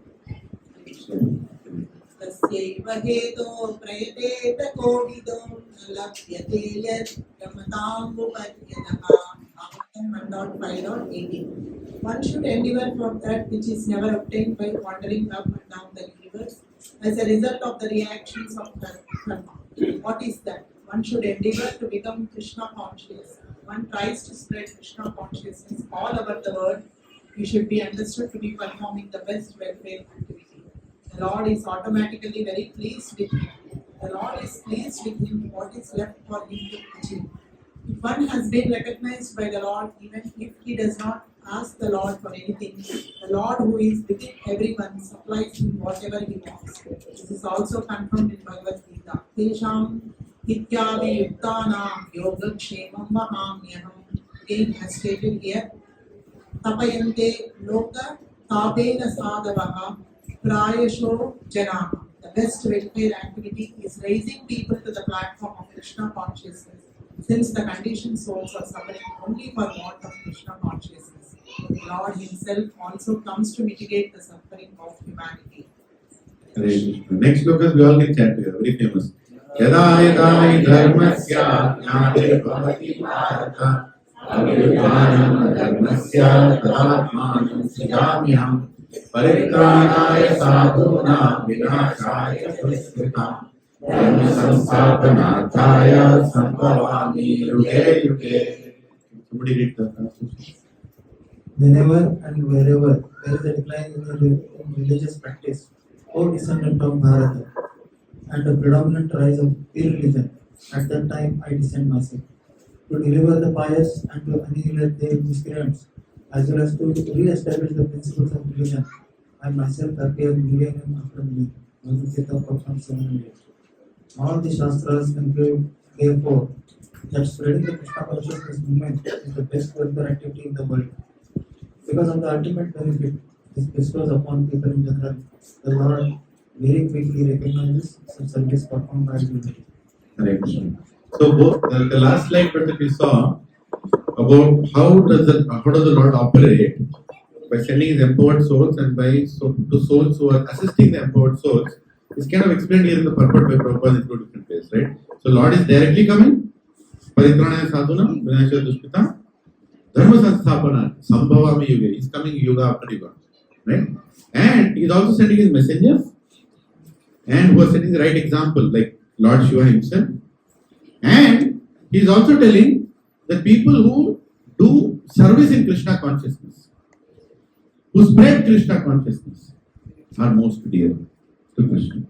तस्यैव हेतो प्रयतेत कोविदो न लभ्यते यत् रमताम्बुपर्यतः. 1.5.18. One should endeavor for that which is never obtained by wandering up and down the universe as a result of the reactions of karma. What is that? One should endeavor to become Krishna conscious. One tries to spread Krishna consciousness all over the world. You should be understood to be performing the best welfare activity. The Lord is automatically very pleased with him. The Lord is pleased with him. What is left for him to achieve? If one has been recognized by the Lord, even if he does not ask the Lord for anything, the Lord who is within everyone supplies him whatever he wants. This is also confirmed in Bhagavad Gita. Tesham Ityavi Yuktanam Yogakshemam Mahamyaham. Again, as stated here, Tapayante Loka Tabena Sadavaha Prayasho Janama. The best welfare activity is raising people to the platform of Krishna consciousness, since the conditioned souls are suffering only for want of Krishna consciousness. The Lord himself also comes to mitigate the suffering of humanity. Next focus we all can chant here, very famous. Yada yada dharmasya jnane bhavati bharata abhyutanam dharmasya tadatmanam srijamyam paritranaya sadhunam vinashaya tushritam dharma samsthapanarthaya sambhavami yuge yuge. Somebody read the Whenever and wherever there is a decline in religious practice, O descendant of Bharata, and the predominant rise of pure religion. At that time I descend myself, to deliver the pious and to annihilate their miscreants, as well as to re-establish the principles of religion. I myself appear millennium after millennium. Bhagavad Gita 4.7. All the Shastras conclude, therefore, that spreading the Krishna consciousness movement is the best welfare activity in the world. Because of the ultimate benefit this bestows upon people in general, the Lord very quickly recognizes such service performed by humanity. Hare Krishna. So both the last slide that we saw about how does the Lord operate by sending his empowered souls and to souls who are assisting the empowered souls is kind of explained here in the purport by Prabhupada in two different ways, right? So Lord is directly coming, Paritranaya Sadhuna, Vinashya Dushpita, Dharma Sansthapanam, Sambhavami Yuga. He's coming Yuga after Yuga, right? And he's also sending his messengers and who are setting the right example, like Lord Shiva himself. And he's also telling the people who do service in Krishna consciousness, who spread Krishna consciousness, are most dear to Krishna.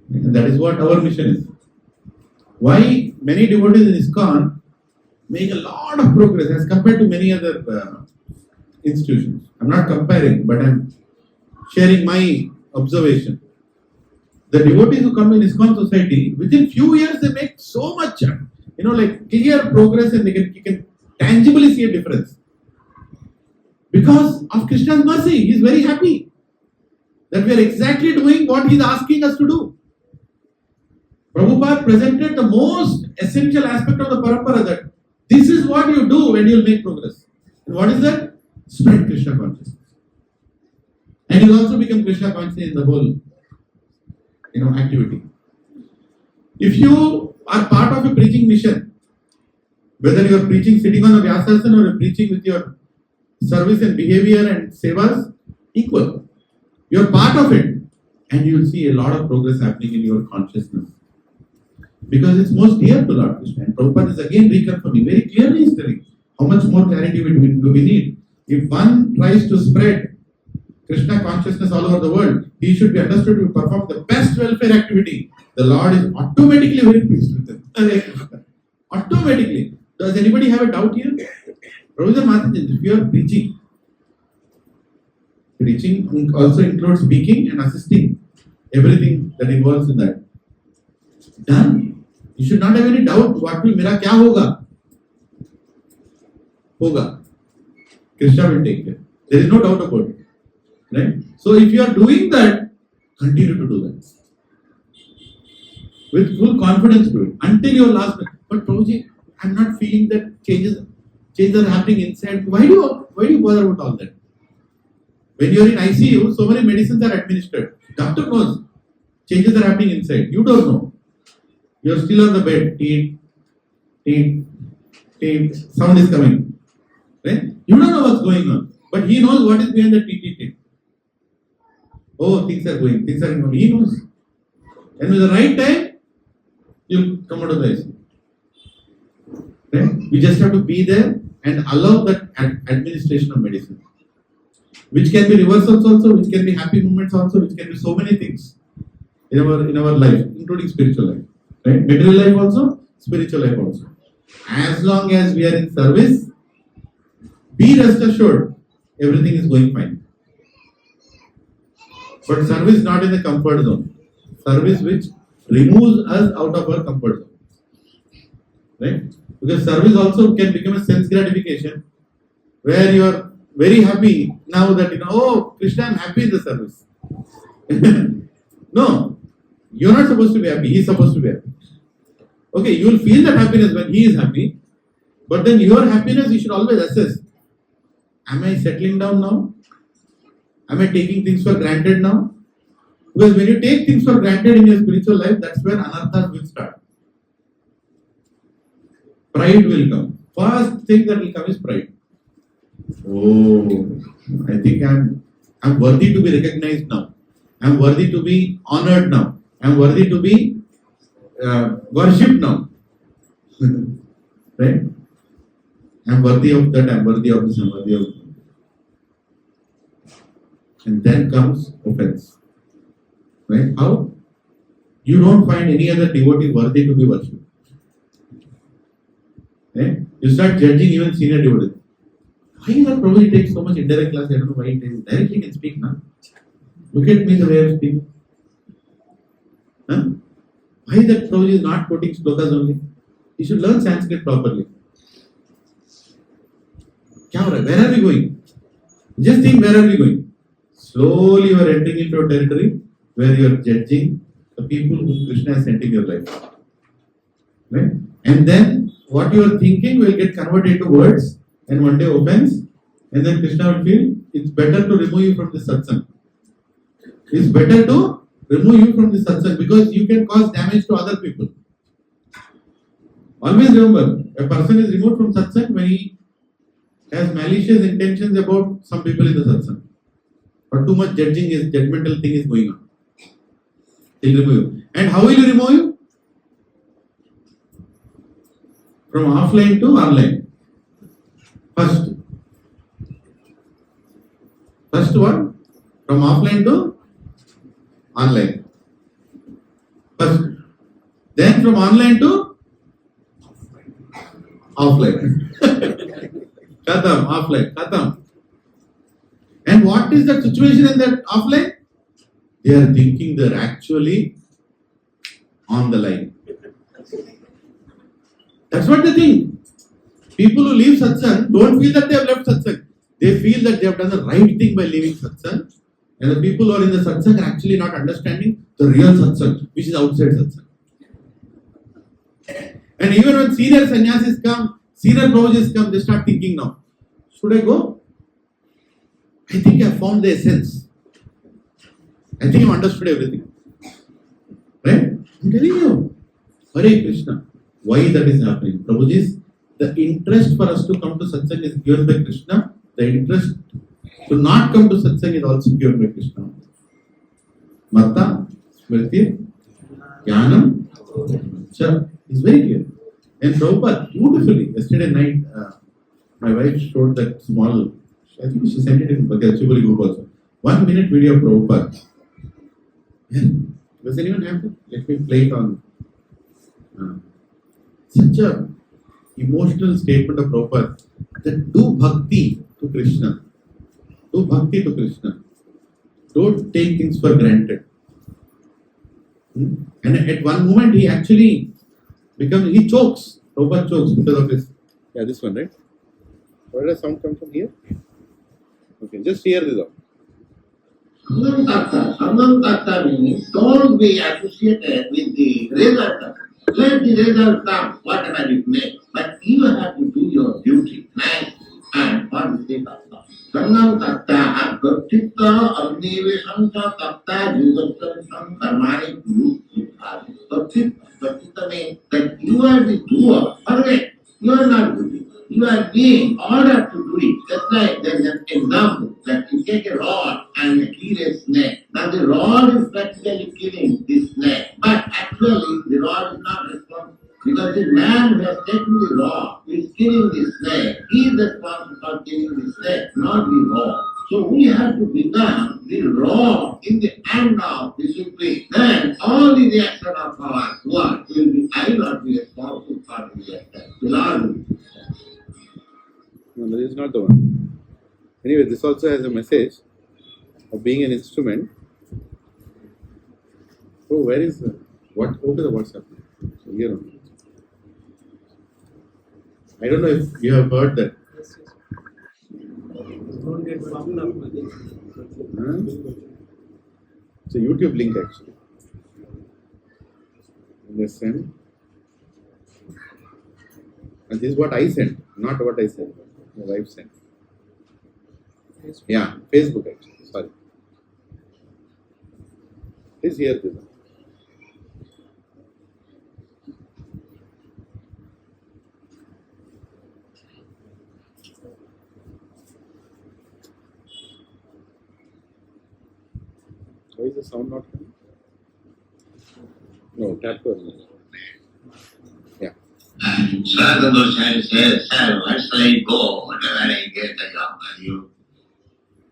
And that is what our mission is. Why many devotees in ISKCON make a lot of progress as compared to many other institutions. I'm not comparing, but I'm sharing my observation. The devotees who come in ISKCON society, within few years they make so much, like clear progress, and you can tangibly see a difference. Because of Krishna's mercy, he is very happy that we are exactly doing what he is asking us to do. Prabhupada presented the most essential aspect of the parampara, that this is what you do when you will make progress. And what is that? Spread Krishna consciousness. And you will also become Krishna conscious in the whole activity. If you are part of a preaching mission, whether you are preaching sitting on a Vyasasana or you are preaching with your service and behavior and sevas, equal. You are part of it, and you will see a lot of progress happening in your consciousness. Because it's most dear to Lord Krishna. And Prabhupada is again reconfirming, very clearly is telling how much more clarity do we need. If one tries to spread Krishna consciousness all over the world, he should be understood to perform the best welfare activity. The Lord is automatically very pleased with him. Automatically. Does anybody have a doubt here? Prabhupada Mataji, if you are preaching also includes speaking and assisting, everything that involves in that. Done. You should not have any doubt. What will mera kya hoga? Hoga. Krishna will take care. There is no doubt about it. Right? So if you are doing that, continue to do that. With full confidence do it. Until your last breath. But Prabhuji, I'm not feeling that changes are happening inside. Why do you bother about all that? When you are in ICU, so many medicines are administered. Doctor knows changes are happening inside. You don't know. You are still on the bed. Teet, sound is coming. Right? You don't know what's going on. But he knows what is behind the teet. Oh, things are going. He knows. And with the right time, you'll come out of the ICU. Right? We just have to be there and allow that administration of medicine. Which can be reversals also, which can be happy moments also, which can be so many things in our life, including spiritual life. Right? Material life also, spiritual life also. As long as we are in service, be rest assured, everything is going fine. But service not in the comfort zone. Service which removes us out of our comfort zone. Right? Because service also can become a sense gratification where you are very happy now that oh, Krishna, I'm happy in the service. No, you're not supposed to be happy, he's supposed to be happy. Okay, you will feel that happiness when he is happy, but then your happiness you should always assess. Am I settling down now? Am I taking things for granted now? Because when you take things for granted in your spiritual life, that's where anarthas will start. Pride will come. First thing that will come is pride. Oh, I think I'm worthy to be recognized now. I'm worthy to be honored now. I'm worthy to be worshipped now. Right? I'm worthy of that, I'm worthy of this, I'm worthy of that. And then comes offense. Right? How? You don't find any other devotee worthy to be worshipped. Right? You start judging even senior devotees. Why that Prabhuji takes so much indirect class? I don't know why he takes. Directly can speak now. Look at me the way I'm speaking. Huh? Why that Prabhuji is not quoting slokas only? He should learn Sanskrit properly. Where are we going? Just think, where are we going? Slowly you are entering into a territory where you are judging the people whom Krishna has sent in your life. Right? And then what you are thinking will get converted into words and one day offense, and then Krishna will feel it's better to remove you from the satsang. It's better to remove you from the satsang because you can cause damage to other people. Always remember, a person is removed from satsang when he has malicious intentions about some people in the satsang. Or too much judgmental thing is going on. He'll remove you. And how will you remove you? From offline to online. First one, from offline to online. First. Then from online to offline. Khatam, offline, khatam. And what is the situation in that offline? They are thinking they are actually on the line. That's what they think. People who leave satsang don't feel that they have left satsang. They feel that they have done the right thing by leaving satsang. And the people who are in the satsang are actually not understanding the real satsang, which is outside satsang. And even when senior sannyasis come, senior Prabhujis come, they start thinking now, should I go? I think I found the essence. I think I understood everything. Right? I'm telling you. Hare Krishna. Why that is happening? Prabhujis, the interest for us to come to satsang is given by Krishna. The interest to not come to satsang is also given by Krishna. Mata, Smriti, Jnanam, Cha. It's very clear. And Prabhupada, beautifully, yesterday night, my wife showed that small, I think she sent it in Bhakti group also. 1 minute video of Prabhupada. Yeah. Does anyone have it? Let me play it on. Such a emotional statement of Prabhupada that do bhakti to Krishna. Do bhakti to Krishna. Don't take things for granted. And at one moment he actually he chokes. Prabhupada chokes because of his. Yeah, this one, right? Where does sound come from here? Okay, just hear this out. Samam means don't be associated with the result. Let the result come, whatever it may. But you have to do your duty nicely and for the sake of God. Samam tatta kartita avniveshamsa tatta yugasam karmani guru sutari. Kartita means that you are the doer. Correct. You are not doing. You are being ordered to do it. Just like there is an example that you take a rod and you kill a snake. Now the rod is practically killing the snake, but actually the rod is not responsible. Because the man who has taken the rod is killing the snake. He is responsible for killing the snake, not the rod. So we have to become the rod in the hand of the Supreme. Then all the reaction of our work will be, I will not be responsible for the reaction. The Lord will be. No, this is not the one. Anyway, this also has a message of being an instrument. Oh, where is the what? Okay, the WhatsApp. So here only. I don't know if you have heard that. It's a YouTube link actually. Just send. And this is what I sent, not what I sent. My wife sent. Yeah, Facebook actually. Sorry. Please hear this. Why is the sound not coming? No, tap to. Yeah. Sadhana Goswami says, sir, where shall I go? Whatever I get, I offer you.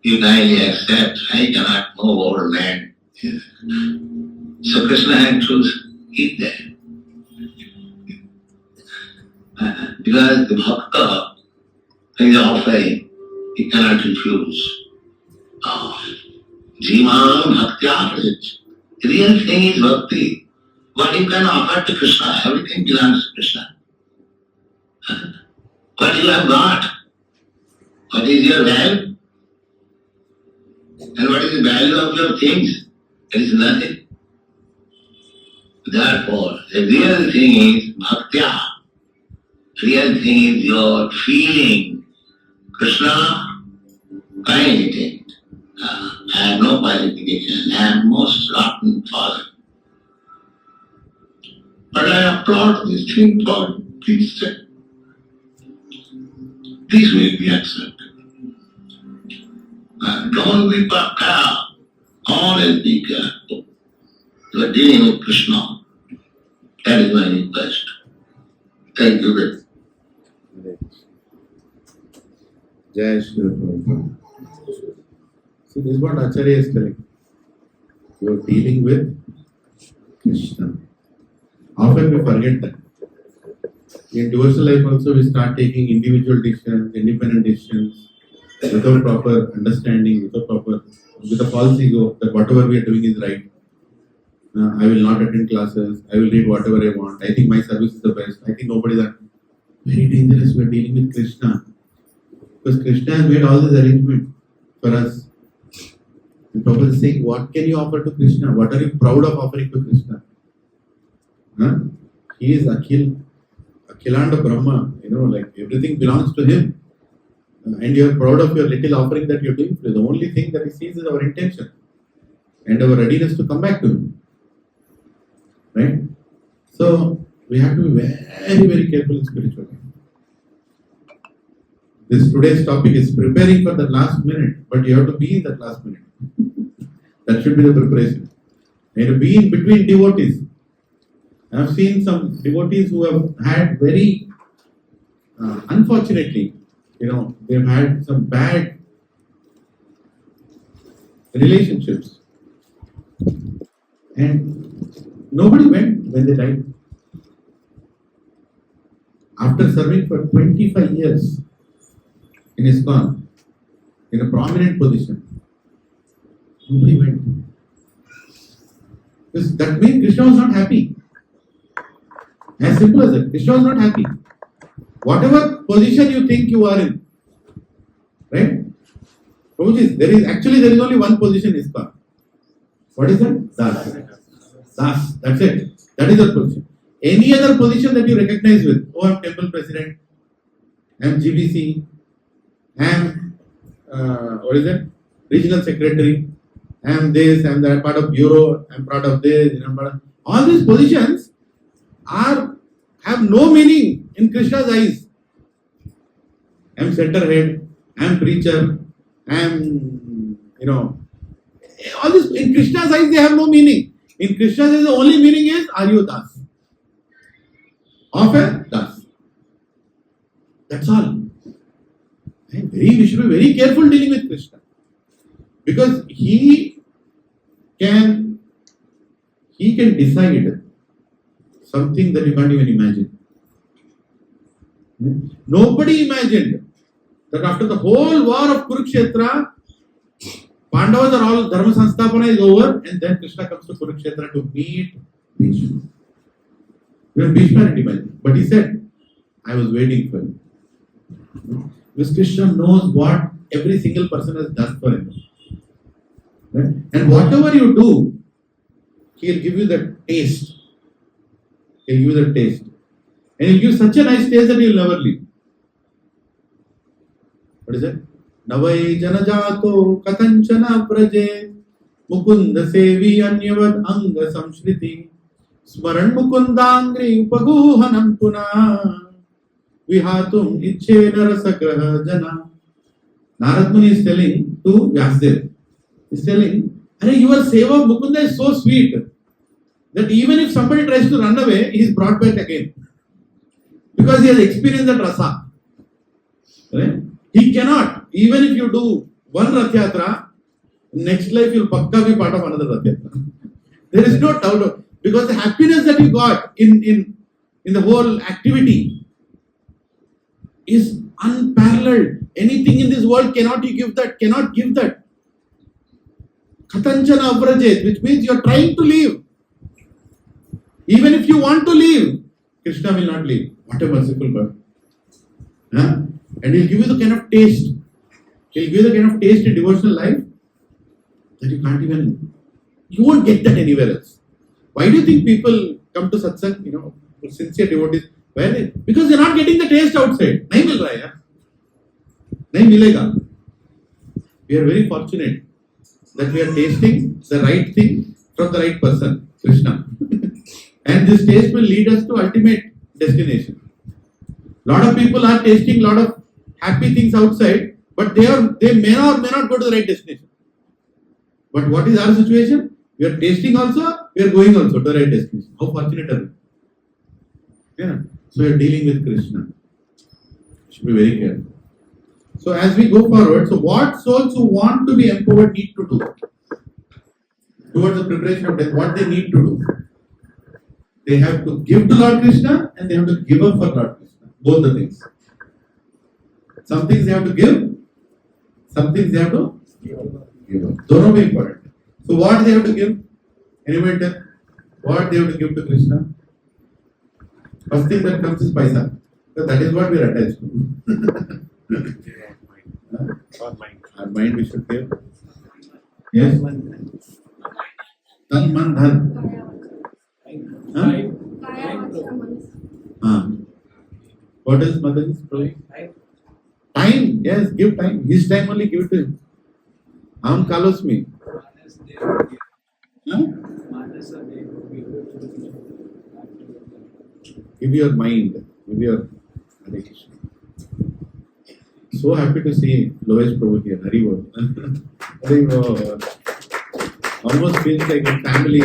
You kindly accept. I cannot move old man. Yes. So Krishna had to eat there. Because the bhakta is offering, he cannot refuse. Jima bhaktya prasit. The real thing is bhakti. What you can offer to Krishna, everything belongs to Krishna. What you have got, what is your value, and what is the value of your things? It is nothing. Therefore, the real thing is bhaktya. Real thing is your feeling. Krishna, anything. I have no qualification. I am most rotten father. But I applaud this thing, God. Please say. This will be accepted. Don't be bhakta. Always be careful. You are dealing with Krishna. That is my request. Thank you very much. Jai Shri Prabhupada. See, this is what Acharya is telling. You are dealing with Krishna. Often we forget that. In devotional life also we start taking individual decisions, independent decisions, without proper understanding, with a false ego that whatever we are doing is right. I will not attend classes, I will read whatever I want, I think my service is the best, I think nobody is that. Very dangerous, we are dealing with Krishna. Because Krishna has made all this arrangement for us. And Prabhupada is saying, what can you offer to Krishna? What are you proud of offering to Krishna? He is Akhilanda Brahma, like everything belongs to him. And you are proud of your little offering that you are doing. The only thing that he sees is our intention and our readiness to come back to him. Right? So, we have to be very, very careful in spiritual life. This today's topic is preparing for the last minute, but you have to be in that last minute. That should be the preparation. And to be in between devotees. I have seen some devotees who have had very, unfortunately, they've had some bad relationships. And nobody went when they died. After serving for 25 years in ISKCON, in a prominent position, nobody went. Because that means Krishna was not happy. As simple as that. Krishna was not happy. Whatever position you think you are in, right? Prabhuji, there is only one position in ISKCON. What is that? Das. Das. That's it. That is the position. Any other position that you recognize with, oh, I'm temple president, I'm GBC, I'm regional secretary, I'm this, I'm that, part of bureau, I'm part of this, all these positions have no meaning in Krishna's eyes. I'm center head, I'm preacher, I'm, all this, in Krishna's eyes they have no meaning. In Krishna's eyes the only meaning is, are you Das? Of a Das. That's all. We should be very careful dealing with Krishna. Because he can decide something that you can't even imagine. Nobody imagined that after the whole war of Kurukshetra, Pandavas are all, Dharma Sanstapana is over, and then Krishna comes to Kurukshetra to meet Bhishma. Even Bhishma didn't imagine. But he said, I was waiting for you. Because Krishna knows what every single person has done for him. Right? And whatever you do, he will give you the taste. He'll give you the taste. And he'll give such a nice taste that you'll never leave. What is it? Navai janajato katanchana praje mukunda sevi anyavad anga samshriti smaran mukundangri upaguhanam puna vihatum ichche narasagraha jana. Narad Muni is telling to Vyasdev, he's telling, your seva of Mukunda is so sweet that even if somebody tries to run away, he is brought back again. Because he has experienced that rasa. Right? He cannot, even if you do one Rath Yatra, Next life you'll pakka be part of another Rath Yatra. There is no doubt. Because the happiness that you got in the whole activity is unparalleled. Anything in this world cannot give that. Khatanchana avrajet, which means you are trying to live. Even if you want to leave, Krishna will not leave. What a merciful God. Huh? And he'll give you the kind of taste. He'll give you the kind of taste in devotional life that you won't get that anywhere else. Why do you think people come to satsang, sincere devotees? Why? Because they're not getting the taste outside. Nahi mil raha hai. Nahi milega. We are very fortunate that we are tasting the right thing from the right person, Krishna. And this taste will lead us to ultimate destination. Lot of people are tasting lot of happy things outside, but they may or may not go to the right destination. But what is our situation? We are tasting also, we are going also to the right destination. How fortunate are we? Yeah. So we are dealing with Krishna. Should be very careful. So as we go forward, so what souls who want to be empowered need to do towards the preparation of death? What they need to do? They have to give to Lord Krishna and they have to give up for Lord Krishna. Both the things. Some things they have to give, some things they have to give up. Dono very important. So what they have to give? Anybody tell? What they have to give to Krishna? First thing that comes is paisa. So that is what we are attached to. Our mind we should give. Yes? Tan, man, dhan. What else mother is doing? Time. Yes, give time. His time only give to him. Am kalos me. Give your mind. Give your Hare Krishna. So happy to see Lois Prabhu here. Hari Bol. Hari Bol. Almost feels like a family.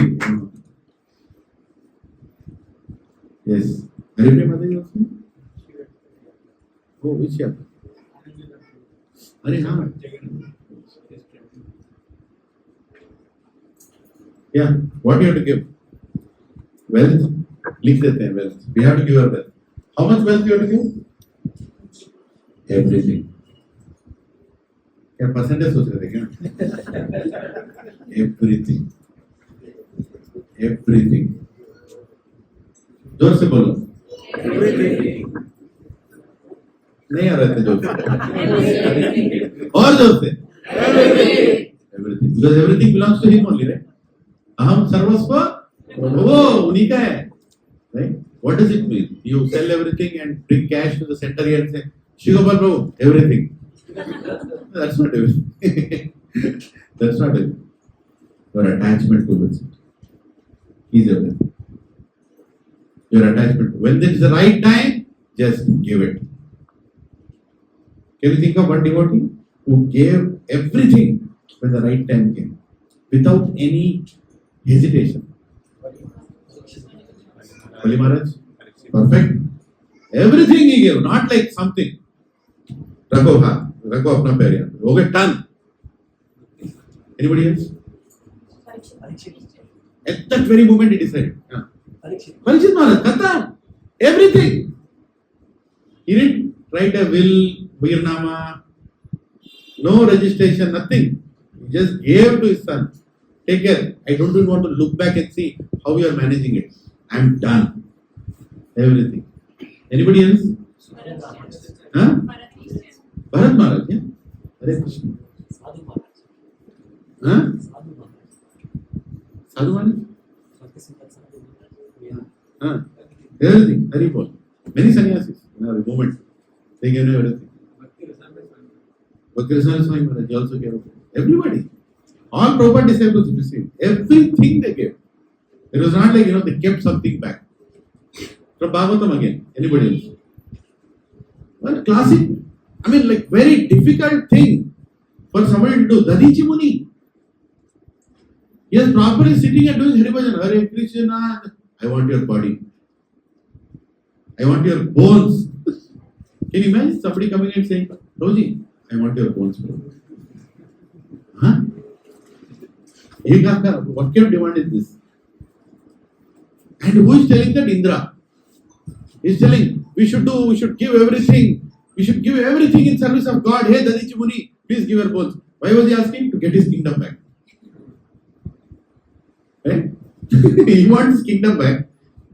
Yes. Hari Mother is also? Oh, which year? Hari Haan. Yeah. What do you have to give? Wealth. Liख देते हैं wealth. We have to give our wealth. How much wealth you have to give? Everything. क्या percentage सोच रहे थे क्या? Everything. Everything. जोर से बोलो. Everything. नहीं आ रहे थे जोर से. और जोर से. Everything. Everything. Because everything belongs to him only, right? अहम सर्वस्व वो उन्हीं का है. Right? What does it mean? You sell everything and bring cash to the center here and say, Shigopal Prabhu, everything. That's not everything. That's not it. Your attachment towards it is everything. Your attachment. When there is the right time, just give it. Can you think of one devotee who gave everything when the right time came, without any hesitation? Bali Maharaj, perfect. Everything he gave, not like something. Rakho apna pair yahan. Okay, done. Anybody else? At that very moment he decided. Parikshit Maharaj, Khatam. Everything. He didn't write a will, Virnama, no registration, nothing. He just gave to his son. Take care. I don't even want to look back and see how you are managing it. I'm done. Everything. Anybody else? Huh? Bharat Maharaj, yeah? Hare Krishna. Huh? Sadhu Maharaj? Huh? Everything. Hari Bol. Many sannyasis in our movement. They gave everything. Bhakti Rasamrita Swami Maharaj also gave everybody. All Prabhupada disciples received. Everything they gave. It was not like, they kept something back. From Bhagavatam again. Anybody else? Well, classic, very difficult thing for somebody to do. Dadichi Muni. He is properly sitting and doing Hari Bhajan. Hare Krishna. I want your body. I want your bones. Can you imagine somebody coming and saying, Prabhuji, I want your bones. Huh? What kind of demand is this? And who is telling that? Indra. He is telling, we should give everything. We should give everything in service of God. Hey, Dadichi Muni, please give your bones. Why was he asking? To get his kingdom back. Right? He wants his kingdom back.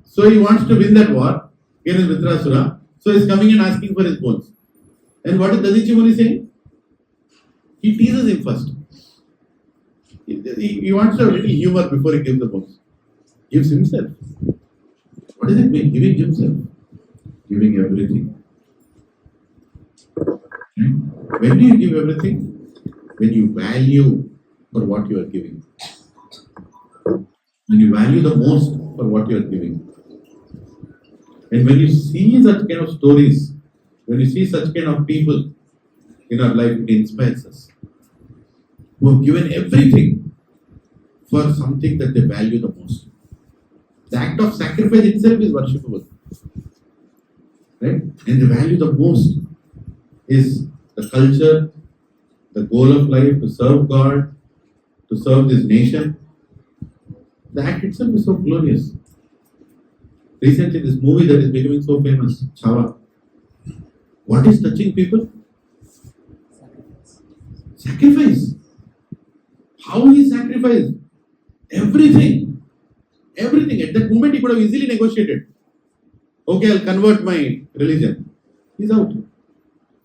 So he wants to win that war against Vritrasura. So he is coming and asking for his bones. And what is Dadichi Muni saying? He teases him first. He wants to have a little humor before he gives the bones. Gives himself. What does it mean? Giving himself. Giving everything. When do you give everything? When you value for what you are giving. When you value the most for what you are giving. And when you see such kind of stories, when you see such kind of people in our life, it inspires us. Who have given everything for something that they value the most. The act of sacrifice itself is worshipable. Right? And they value the most is the culture, the goal of life, to serve God, to serve this nation. The act itself is so glorious. Recently, this movie that is becoming so famous, Chava. What is touching people? Sacrifice. How he sacrificed? Everything. Everything. At that moment, he could have easily negotiated. Okay, I'll convert my religion. He's out.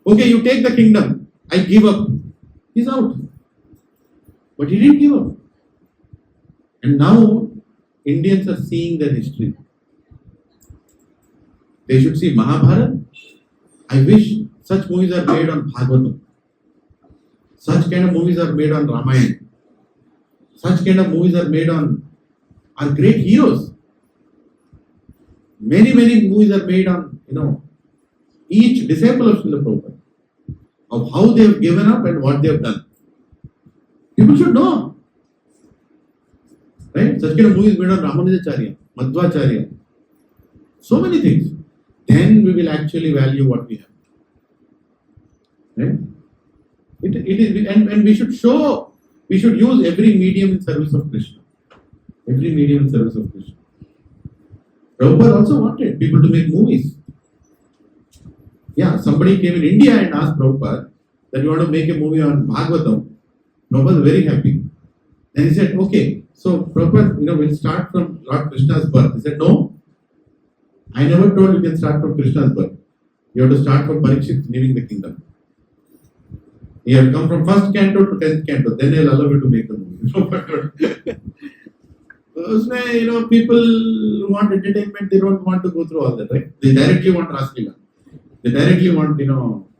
Okay, you take the kingdom. I give up. He's out. But he didn't give up. And now, Indians are seeing their history. They should see Mahabharata. I wish such movies are made on Bhagavatam. Such kind of movies are made on Ramayana. Such kind of movies are made on our great heroes. Many movies are made on, each disciple of Srila Prabhupada. Of how they have given up and what they have done. People should know. Right? Such kind of movies made on Ramanujacharya, Madhvacharya. So many things. Then we will actually value what we have. Right? It is, and we should use every medium in service of Krishna. Every medium in service of Krishna. Prabhupada also wanted people to make movies. Yeah, somebody came in India and asked Prabhupada that you want to make a movie on Bhagavatam. Prabhupada was very happy. Then he said, okay, so Prabhupada, we'll start from Lord Krishna's birth. He said, no, I never told you can start from Krishna's birth. You have to start from Parikshit leaving the kingdom. You have come from first canto to 10th canto, then I'll allow you to make the movie. People who want entertainment, they don't want to go through all that, right? They directly want Raslila. They directly want,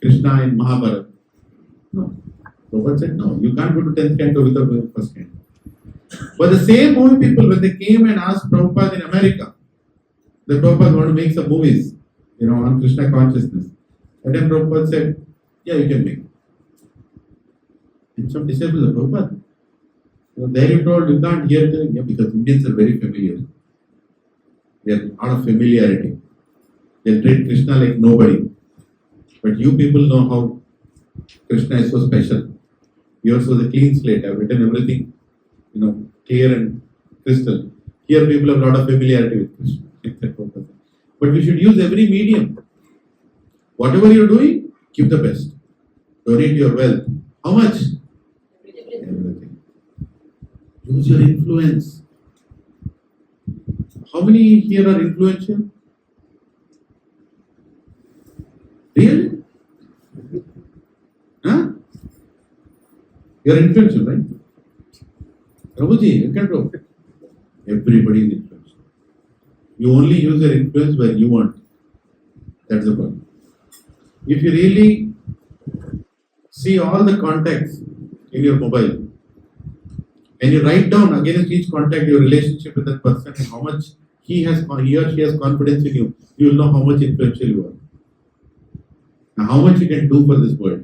Krishna in Mahabharata. No. Prabhupada said, no, you can't go to 10th canto without going first canto. But the same movie people, when they came and asked Prabhupada in America, the Prabhupada want to make some movies, on Krishna-consciousness. And then Prabhupada said, yeah, you can make. And some disciples of Prabhupada, there you told you can't hear them, because Indians are very familiar. They have a lot of familiarity. They treat Krishna like nobody. But you people know how Krishna is so special. Yours was a clean slate. I've written everything, clear and crystal. Here people have a lot of familiarity with Krishna. But we should use every medium. Whatever you're doing, give the best. Donate your wealth. How much? Everything. Use your influence. How many here are influential? Really? Huh? You're influential, right? Prabhuji, you can go. Everybody is influential. You only use your influence where you want. That's the point. If you really see all the contacts in your mobile and you write down against each contact your relationship with that person and how much he or she has confidence in you, you will know how much influential you are. Now, how much you can do for this world.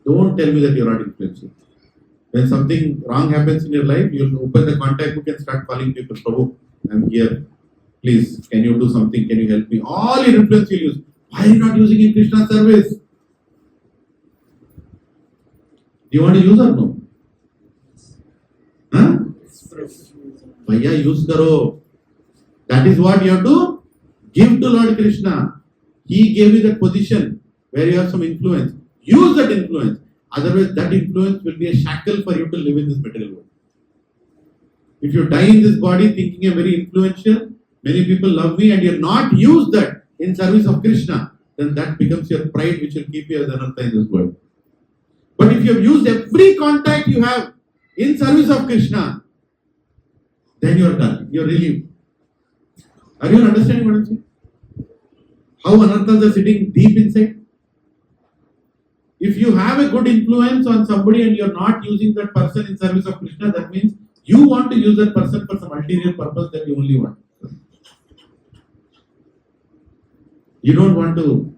Don't tell me that you're not influential. When something wrong happens in your life, you'll open the contact book and start calling people, Prabhu, I'm here. Please, can you do something? Can you help me? All your influence you'll use. Why are you not using in Krishna service? Do you want to use or no? Huh? भैया use करो. That is what you have to give to Lord Krishna. He gave you that position where you have some influence. Use that influence. Otherwise, that influence will be a shackle for you to live in this material world. If you die in this body thinking I'm very influential, many people love me, and you have not used that in service of Krishna, then that becomes your pride which will keep you as anartha in this world. But if you have used every contact you have in service of Krishna, then you are done. You are relieved. Are you understanding what I am saying? How anarthas are sitting deep inside? If you have a good influence on somebody and you are not using that person in service of Krishna, that means you want to use that person for some ulterior purpose that you only want. You don't want to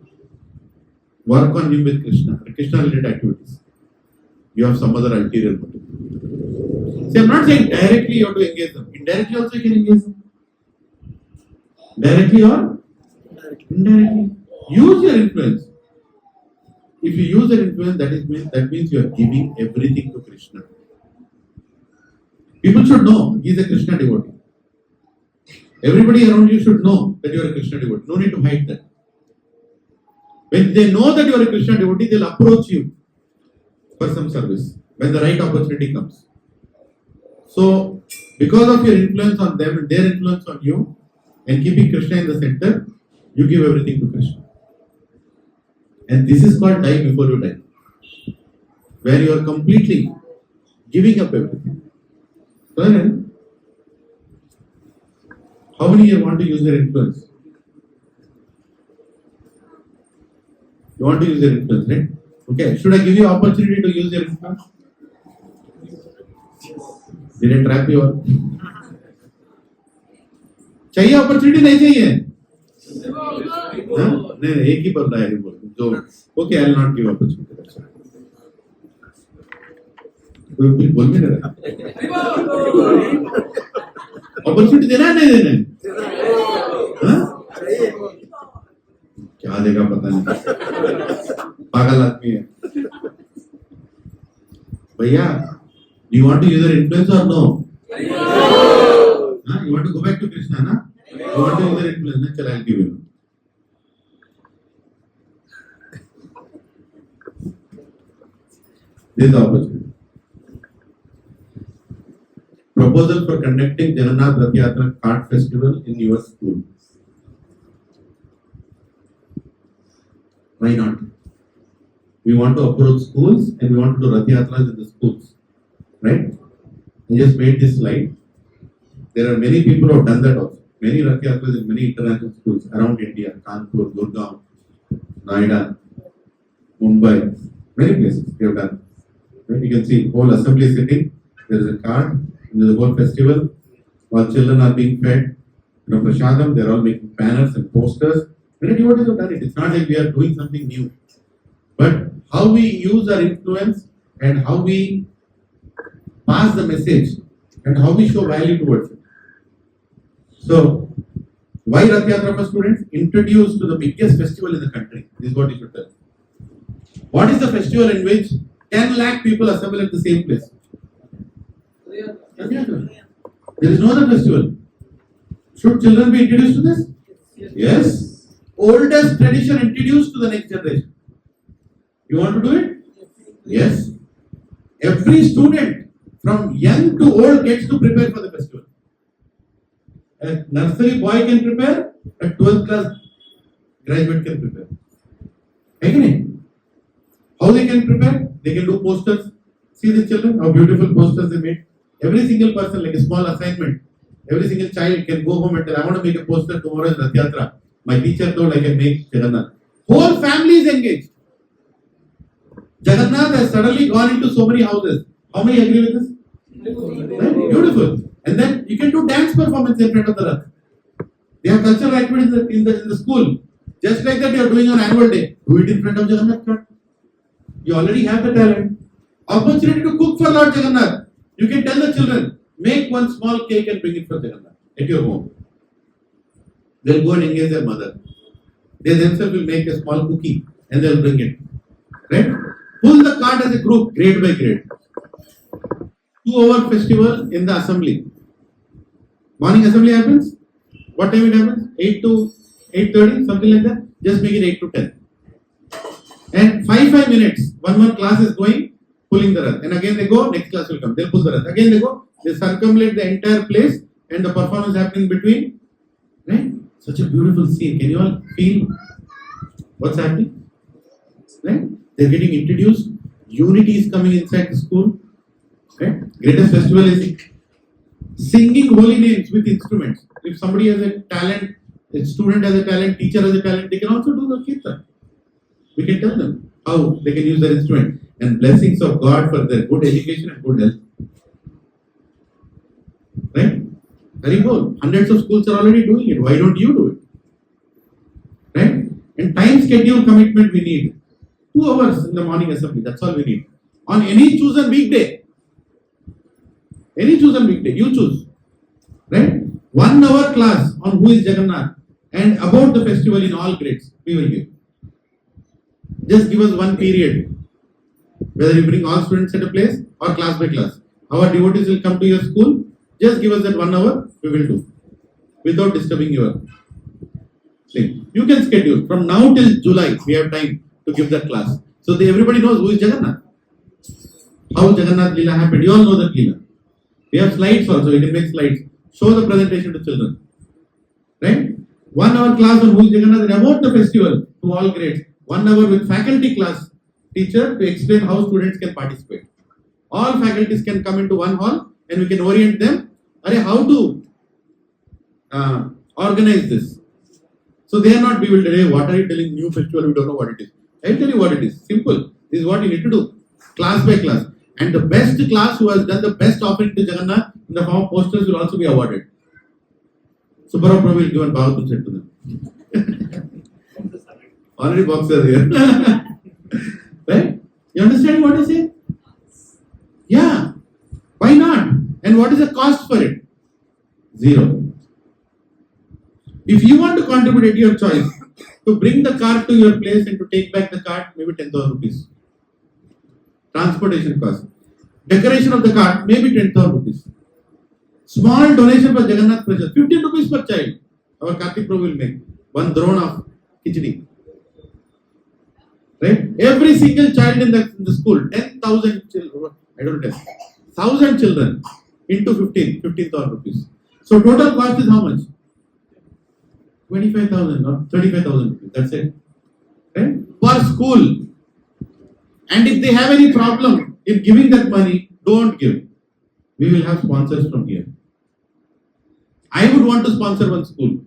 work on him with Krishna related activities. You have some other ulterior motive. See, I'm not saying directly you have to engage them. Indirectly also you can engage them. Directly or indirectly. Use your influence. If you use your influence, that means you are giving everything to Krishna. People should know he is a Krishna devotee. Everybody around you should know that you are a Krishna devotee. No need to hide that. When they know that you are a Krishna devotee, they'll approach you for some service when the right opportunity comes. So, because of your influence on them and their influence on you, and keeping Krishna in the center, you give everything to Krishna. And this is called die before you die, where you are completely giving up everything. So then, how many here want to use their influence? You want to use their influence, right? Okay, should I give you opportunity to use your influence? Did I trap you all? चाहिए opportunity नहीं चाहिए? नहीं एक ही बंदा है जो okay, I'll not give opportunity. कोई बोल भी नहीं रहा. Opportunity देना है नहीं देना है? क्या देगा पता नहीं. पागल आदमी है. भैया, do you want to use your influence or no? You want to go back to Krishna, na? You want to use your influence, I'll give you. This is the opportunity. Proposal for conducting Jagannath Rath Yatra Cart Festival in your school. Why not? We want to approach schools and we want to do Rath Yatras in the schools. Right? I just made this slide. There are many people who have done that also. Many Rath Yatras in many international schools around India, Kanpur, Gurgaon, Noida, Mumbai, many places they have done. Right? You can see whole assembly sitting, there is a cart, and there is a whole festival, while children are being fed, prasadam, they are all making banners and posters. Many devotees have done it. It's not like we are doing something new. But how we use our influence and how we pass the message and how we show value towards it. So, why Rath Yatra for students? Introduced to the biggest festival in the country. This is what you should tell. What is the festival in which 10 lakh people assemble at the same place? Rath Yatra. There is no other festival. Should children be introduced to this? Yes. Oldest tradition introduced to the next generation. You want to do it? Yes. Every student from young to old gets to prepare for the festival. A nursery boy can prepare, a 12th class graduate can prepare. Again, how they can prepare? They can do posters. See the children, how beautiful posters they made. Every single person, like a small assignment, every single child can go home and tell, I want to make a poster tomorrow in Rath Yatra. My teacher told I can make Jagannath. Whole family is engaged. Jagannath has suddenly gone into so many houses. How many agree with this? Right? Beautiful. And then you can do dance performance in front of the Rath. They have cultural activities in the school. Just like that you are doing on annual day. Do it in front of Jagannath. You already have the talent. Opportunity to cook for Lord Jagannath. You can tell the children, make one small cake and bring it for Jagannath at your home. They'll go and engage their mother. They themselves will make a small cookie and they'll bring it. Right? Pull the cart as a group, grade by grade. 2-hour festival in the assembly. Morning assembly happens. What time it happens? 8 to 8:30, something like that. Just make it 8 to 10. And 5 minutes, one class is going, pulling the rath. And again they go, next class will come. They'll pull the rath. Again they go, they circumambulate the entire place and the performance happening between. Right? Such a beautiful scene. Can you all feel what's happening? Right? They're getting introduced. Unity is coming inside the school. Right? Greatest festival is singing holy names with instruments. If somebody has a talent, a student has a talent, teacher has a talent, they can also do the kirtan. We can tell them how they can use their instrument. And blessings of God for their good education and good health. Right? Very good. Hundreds of schools are already doing it. Why don't you do it? Right? And time schedule commitment we need. 2 hours in the morning assembly. That's all we need. On any chosen weekday. Any chosen weekday. You choose. Right? 1 hour class on who is Jagannath and about the festival in all grades. We will give. Just give us one period. Whether you bring all students at a place or class by class. Our devotees will come to your school. Just give us that 1 hour, we will do. Without disturbing your thing. You can schedule. From now till July, we have time to give that class. So everybody knows who is Jagannath. How Jagannath Leela happened. You all know that Leela. We have slides also. You can make slides. Show the presentation to children. Right? 1 hour class on who is Jagannath and about the festival to all grades. 1 hour with faculty class teacher to explain how students can participate. All faculties can come into one hall and we can orient them how to organize this. So they are not bewildered. Hey, what are you telling? New festival, we don't know what it is. I will tell you what it is. Simple. This is what you need to do. Class by class. And the best class who has done the best offering to Jagannath in the form of posters will also be awarded. Subbarao Prabhu will give a Bhagavatam set to them. Already boxers here. Right? You understand what I say? Yeah. Why not? And what is the cost for it? 0. If you want to contribute at your choice, to bring the cart to your place and to take back the cart, maybe 10,000 rupees. Transportation cost. Decoration of the cart, maybe 10,000 rupees. Small donation for Jagannath Prasad, 15 rupees per child. Our Kartik Prabhu will make 1 drone of khichdi. Right? Every single child in the school, 10,000 children, I don't know, 1,000 children into 15,000 rupees. So total cost is how much? 25,000 or 35,000 rupees. That's it. Right? Per school. And if they have any problem in giving that money, don't give. We will have sponsors from here. I would want to sponsor one school.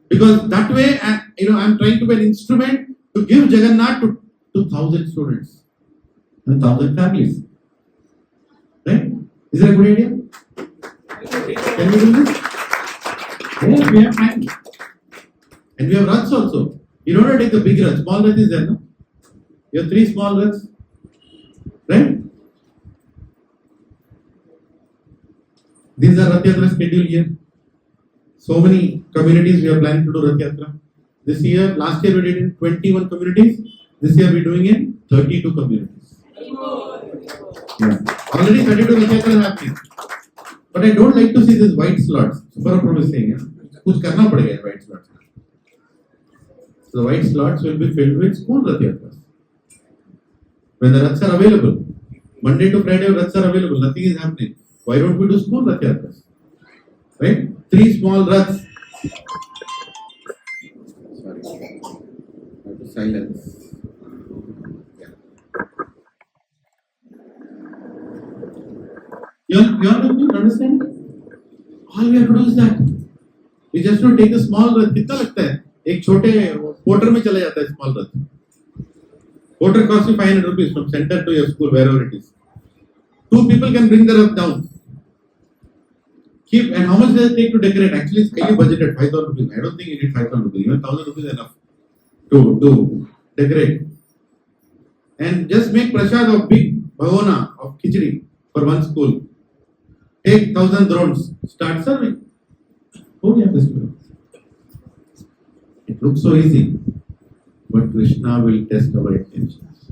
Because that way, I'm trying to be an instrument to give Jagannath to 1,000 students and 1,000 families. Right? Is that a good idea? Can we do this? Yes, we have time. And we have ruts also. You don't have to take the big rut. Small rut is there, no? You have 3 small ruts. Right? These are Rath Yatra schedule here. So many communities we are planning to do Rath Yatra. This year, last year we did in 21 communities. This year we are doing in 32 communities. Yeah. Already 32 Rath Yatra is happening. But I don't like to see these white slots. Subbarao Prabhu is saying, kuch karna padega white slots. So the white slots will be filled with school Rath Yatras. When the Raths are available, Monday to Friday Raths are available, nothing is happening. Why don't we do school Rath Yatras? Right? 3 small Raths. Sorry. I have to silence. Yeah. You understand? All we have to do is that. We just don't take a small Rath. कितना लगता है? एक छोटे porter में चला जाता है small Rath. Porter costs you 500 rupees from center to your school, wherever it is. 2 people can bring the Rath down. And how much does it take to decorate? Actually, it's highly budgeted, 5,000 rupees. I don't think you need 5,000 rupees. Even 1,000 rupees is enough to decorate. And just make prasad of big bhagona of khichdi for one school. Take 1,000 drones. Start serving. Festival. It looks so easy. But Krishna will test our intentions.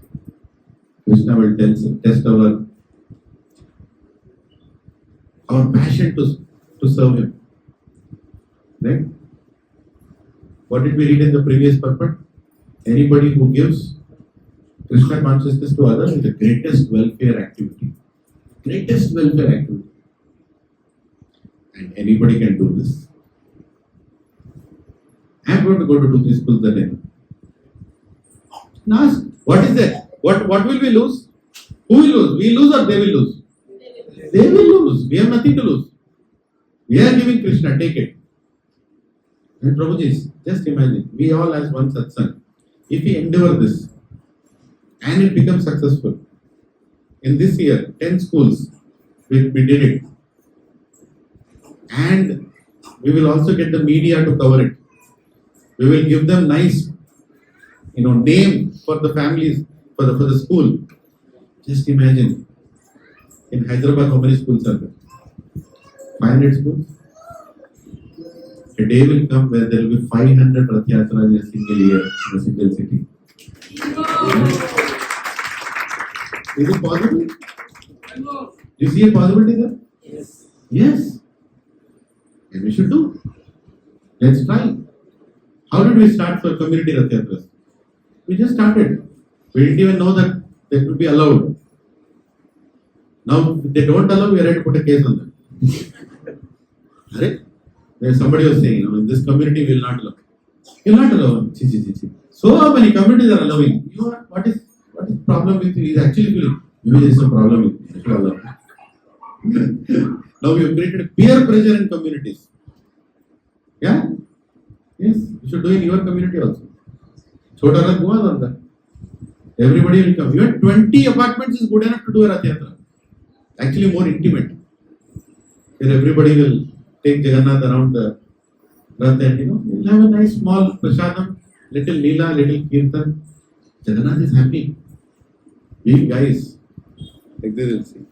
Krishna will test our our passion to serve Him. Right? What did we read in the previous purport? Anybody who gives Krishna consciousness to others is the greatest welfare activity. Greatest welfare activity. And anybody can do this. I am going to go to 2-3 schools a day. Now ask, what is that? What will we lose? Who will lose? We lose or they will lose? They will lose. We have nothing to lose. We are giving Krishna, take it. And Prabhuji, just imagine, we all as one satsang, if we endeavor this and it becomes successful, in this year, 10 schools, we did it. And we will also get the media to cover it. We will give them nice, name for the families, for the school. Just imagine, in Hyderabad, how many schools are there? 500 schools? A day will come where there will be 500 Rath Yatras in a single year, in a single city. Is it possible? Do you see a possibility there? Yes. Yes. And we should do. Let's try. How did we start for community Rath Yatras? We just started. We didn't even know that they could be allowed. Now, if they don't allow, we are ready to put a case on them. Right? Somebody was saying, in this community we will not allow. You will not allow. So many communities are allowing. What is problem with you? He is actually feeling, maybe there is a problem with you. Now we have created peer pressure in communities. Yeah? Yes, you should do in your community also. Chota Rath hua tha andar. Everybody will come. Even 20 apartments is good enough to do a Rath Yatra. Actually more intimate. Where everybody will take Jagannath around the Rath and we'll have a nice small prasadam, little Leela, little Kirtan. Jagannath is happy. We guys, like this will see.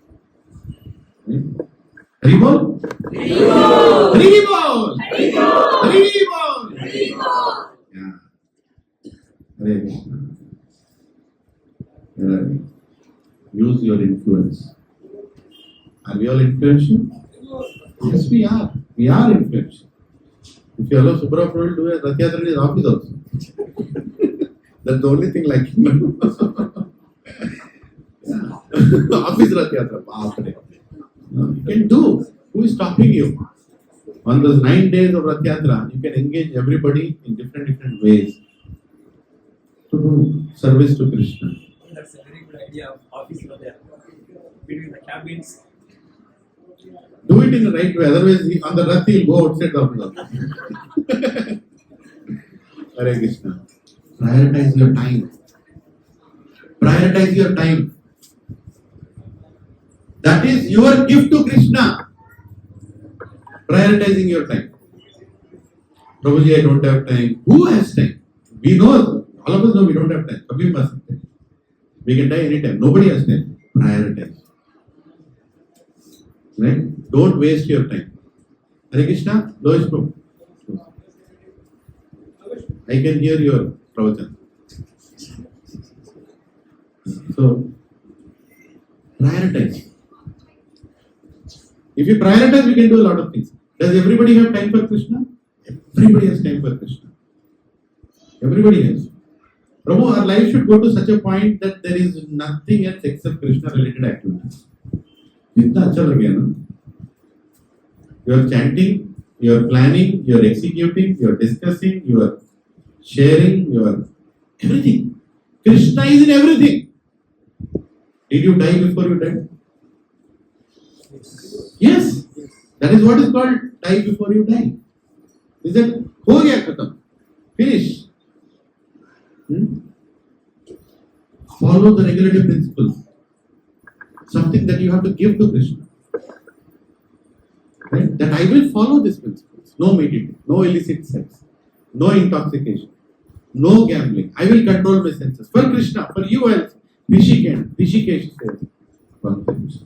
Right? Haribol? Haribol! Haribol! Haribol! Haribol! Yeah. Hare Krishna. Where are we? Use your influence. Are we all influential? Yes, we are. We are influential. If you allow Subra Prabhu to do a Rath Yatra in his office also. That's the only thing like him. Office Rath Yatra. You can do. Who is stopping you? On those 9 days of Rath Yatra, you can engage everybody in different ways to do service to Krishna. That's a very good idea of office there. Between the cabins. Do it in the right way, otherwise on the Rath he will go outside the office. Hare Krishna. Prioritize your time. Prioritize your time. That is your gift to Krishna. Prioritizing your time. Prabhuji, I don't have time. Who has time? We know, all of us know we don't have time. Kabhi must have time. We can die anytime. Nobody has time. Prioritize. Right? Don't waste your time. Hare Krishna, Lois Prabhu. I can hear your pravachan. So, prioritize. If you prioritize, we can do a lot of things. Does everybody have time for Krishna? Everybody has time for Krishna. Everybody has. Prabhu, our life should go to such a point that there is nothing else except Krishna related activities. Kitna acha lage na? You are chanting, you are planning, you are executing, you are discussing, you are sharing, you are everything. Krishna is in everything. Did you die before you died? Yes. That is what is called die before you die. Is that ho gaya khatam? Finish. Follow the regulative principles. Something that you have to give to Krishna. Right? That I will follow these principles. No meditating, no illicit sex, no intoxication, no gambling. I will control my senses. For Krishna, for you else, Rishikesh says, for Krishna.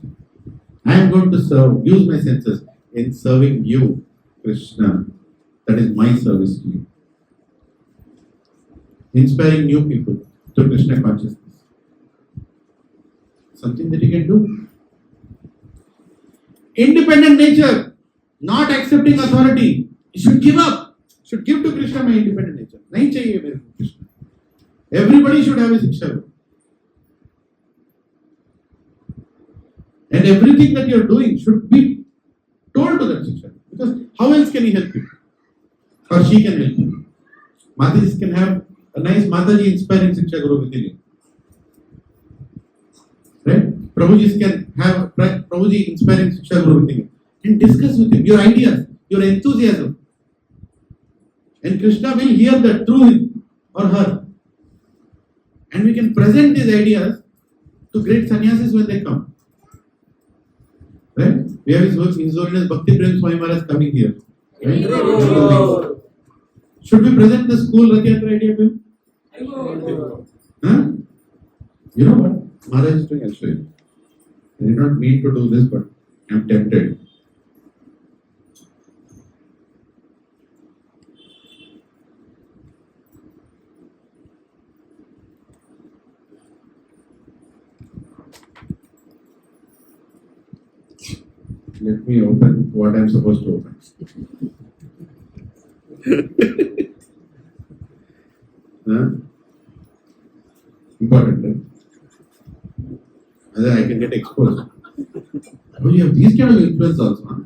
I am going to serve, use my senses in serving you, Krishna. That is my service to you. Inspiring new people to Krishna consciousness. Something that you can do. independent nature, not accepting authority. You should give up. Should give to Krishna my independent nature. Nahi chahiye mere ko Krishna. Everybody should have a Shiksha Guru. And everything that you are doing should be told to that Shiksha Guru. Because how else can he help you? Or she can help you. Mataji can have a nice Mataji inspiring Shiksha Guru within you. Right? Prabhuji can have Prabhuji inspiring Shiksha Guru within you. And discuss with him your ideas, your enthusiasm. And Krishna will hear that through him or her. And we can present these ideas to great sannyasis when they come. Right? We have His Holiness Bhakti Prem Swami Maharaj coming here. Right? Should we present the school Rath Yatra idea to him? Huh? You know what Maharaj is doing? I'll show you. I did not mean to do this, but I am tempted. Let me open what I am supposed to open. Huh? Important, right? Otherwise I can get exposed. Oh, you have these kind of influence also, huh?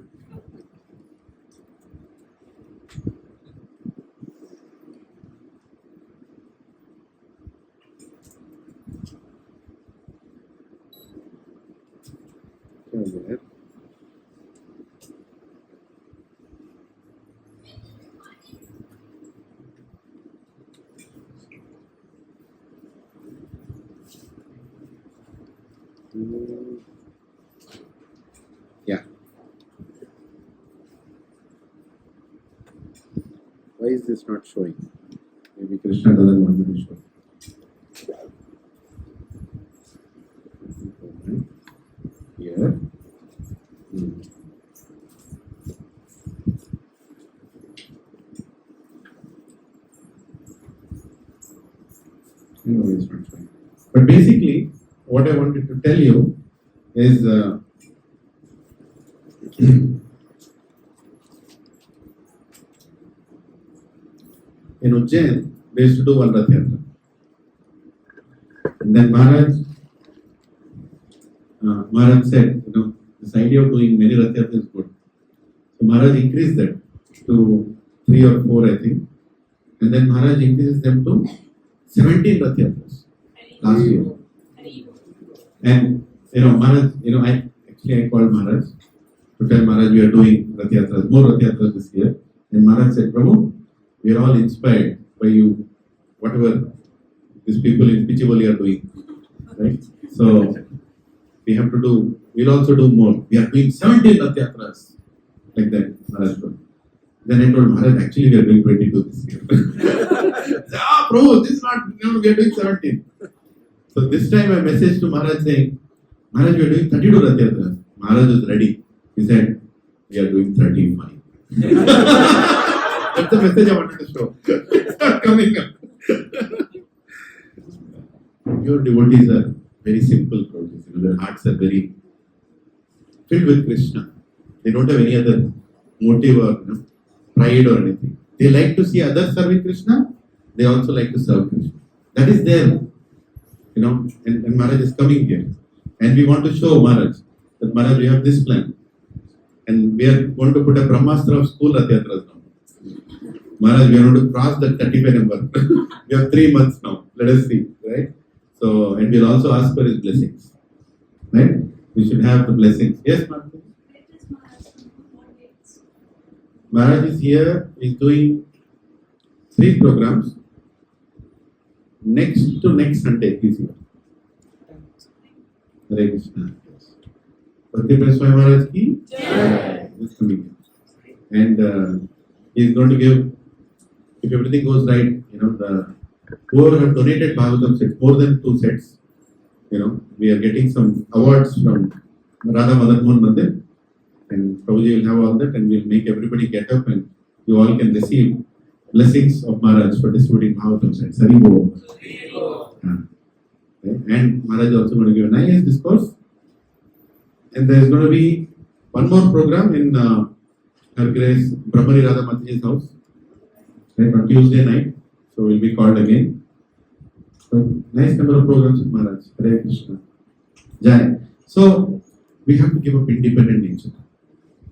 Okay. Yeah. Why is this not showing? Maybe Krishna doesn't want me to show. Here. No, it's not showing. But basically, what I wanted to tell you is in Ujjain, they used to do one Rath Yatra. And then Maharaj said, this idea of doing many Rath Yatras is good. So Maharaj increased that to 3 or 4, I think. And then Maharaj increases them to 17 Rath Yatras last year. And Maharaj, I called Maharaj to tell Maharaj we are doing Rath Yatras, more Rath Yatras this year. And Maharaj said, Prabhu, we are all inspired by you, whatever these people in Pichivoli are doing. Right? So we have to do, we'll also do more. We are doing 17 Rath Yatras. Like that, Maharaj told. Then I told Maharaj, actually we are doing 22 this year. Prabhu, this is not, we are doing 17. So this time I messaged to Maharaj saying, Maharaj, we are doing 32 Rath Yatras. Maharaj was ready. He said, we are doing 35. That's the message I wanted to show. It's not coming up. Your devotees are very simple devotees. Their hearts are very filled with Krishna. They don't have any other motive or pride or anything. They like to see others serving Krishna. They also like to serve Krishna. That is there. And Maharaj is coming here. And we want to show Maharaj that Maharaj, we have this plan. And we are going to put a Brahmastra of school Rath Yatras now. Maharaj, we are going to cross the 35 number. We have 3 months now. Let us see. Right? So, and we'll also ask for his blessings. Right? We should have the blessings. Yes, Maharaj? Maharaj is here. He is doing 3 programs. Next to next Sunday, he is here. Hare Krishna. Bhakti Prem Swami Maharaj ki Jai. He is coming here. And he is going to give, if everything goes right, whoever have donated Bhagavatam sets, more than 2 sets, we are getting some awards from Radha Madan Mohan Mandir. And Prabhuji will have all that, and we will make everybody get up, and you all can receive blessings of Maharaj for distributing Bhagavatam sets. Hari Bol. And Maharaj is also going to give a nice discourse. And there is going to be one more program in Her Grace Brahmani Radha Mataji's house, right, on Tuesday night. So we'll be called again. So nice number of programs with Maharaj. Hare Krishna. Jai. So we have to give up independent nature.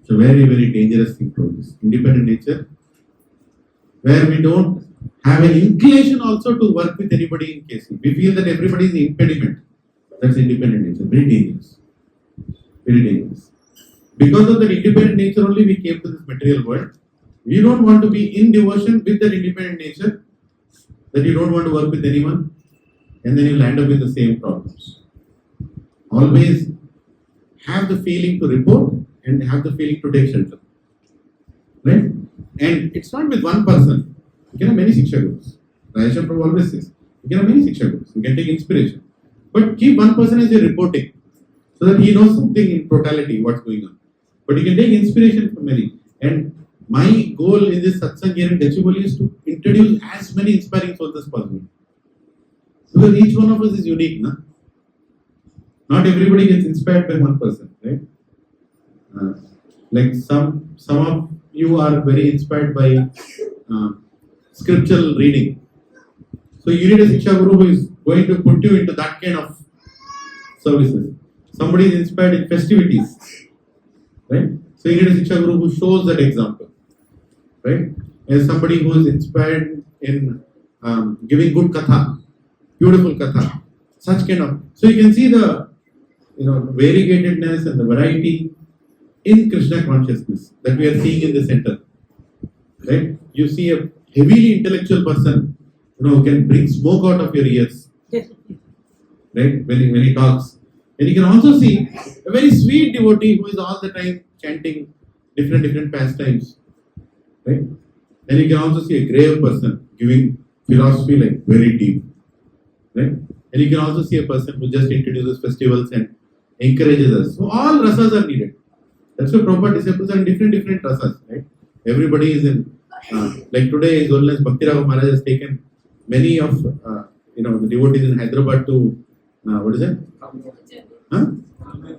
It's a very, very dangerous thing to this. Independent nature, where we don't have an inclination also to work with anybody in case. We feel that everybody is an impediment. That's independent nature. Very dangerous. Very dangerous. Because of that independent nature only we came to this material world. You don't want to be in devotion with that independent nature, that you don't want to work with anyone, and then you'll end up with the same problems. Always have the feeling to report and have the feeling to take shelter. Right? And it's not with one person. You can have many Shiksha Gurus. Rajesh Prabhu always says, you can have many Shiksha Gurus. You can take inspiration. But keep one person as your reporting, so that he knows something in totality, what's going on. But you can take inspiration from many. And my goal in this satsang here in Gachibowli is to introduce as many inspiring souls as possible. Because each one of us is unique, na? Not everybody gets inspired by one person, right? Like some of you are very inspired by scriptural reading. So you need a Shiksha Guru who is going to put you into that kind of services. Somebody is inspired in festivities, right? So you need a Shiksha Guru who shows that example, right? And somebody who is inspired in giving good katha, beautiful katha, such kind of. So you can see the variegatedness and the variety in Krishna consciousness that we are seeing in the center, right? You see a heavily intellectual person, who can bring smoke out of your ears, right? When he talks. And you can also see a very sweet devotee who is all the time chanting different pastimes, right? And you can also see a grave person giving philosophy like very deep, right? And you can also see a person who just introduces festivals and encourages us. So all rasas are needed. That's why proper disciples are in different rasas, right? Everybody is in, like today, His Holiness Bhakti Maharaj has taken many of the devotees in Hyderabad to what is it? Huh?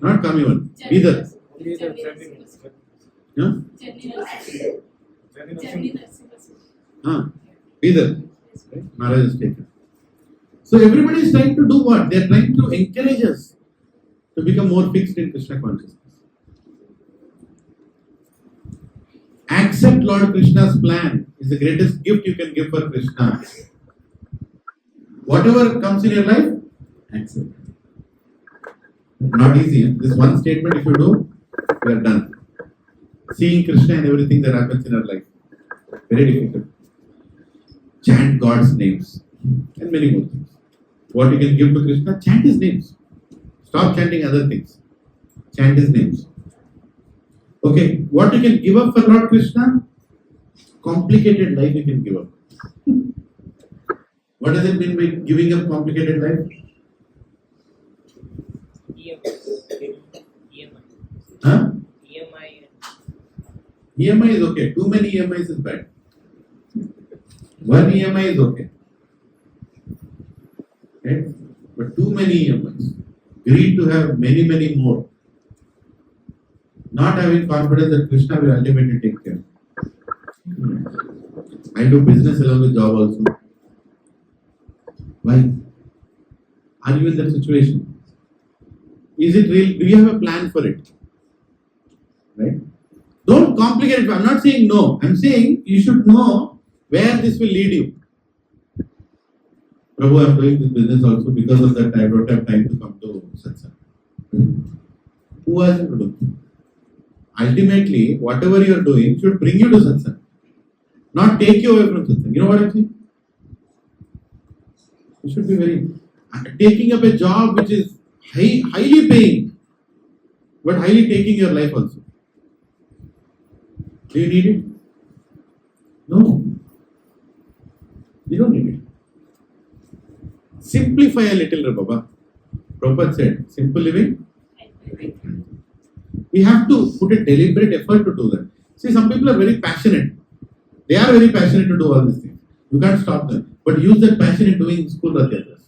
Not Kamivan. Bidar. Huh? Bidar. Right? Maharaj has taken. So everybody is trying to do what? They are trying to encourage us to become more fixed in Krishna consciousness. Accept Lord Krishna's plan is the greatest gift you can give for Krishna. Whatever comes in your life, accept. Not easy. This one statement, if you do, we are done. Seeing Krishna and everything that happens in our life. Very difficult. Chant God's names and many more things. What you can give to Krishna, chant His names. Stop chanting other things. Chant His names. Okay, what you can give up for Lord Krishna? Complicated life you can give up. What does it mean by giving up complicated life? Huh? EMI is okay. Too many EMIs is bad. One EMI is okay. Okay? But too many EMIs. Greed to have many more. Not having confidence that Krishna will ultimately take care. I do business along with job also. Why? Are you in that situation? Is it real? Do you have a plan for it? Right? Don't complicate it. I'm not saying no. I'm saying you should know where this will lead you. Prabhu, I'm doing this business also because of that I don't have time to come to satsang. Who has to do? Ultimately, whatever you are doing should bring you to satsang, not take you away from satsang. You know what I'm saying? You should be very taking up a job which is highly paying, but highly taking your life also. Do you need it? No. You don't need it. Simplify a little, Baba. Prabhupada said, simple living. We have to put a deliberate effort to do that. See, some people are very passionate. They are very passionate to do all these things. You can't stop them. But use that passion in doing school Rath Yatras.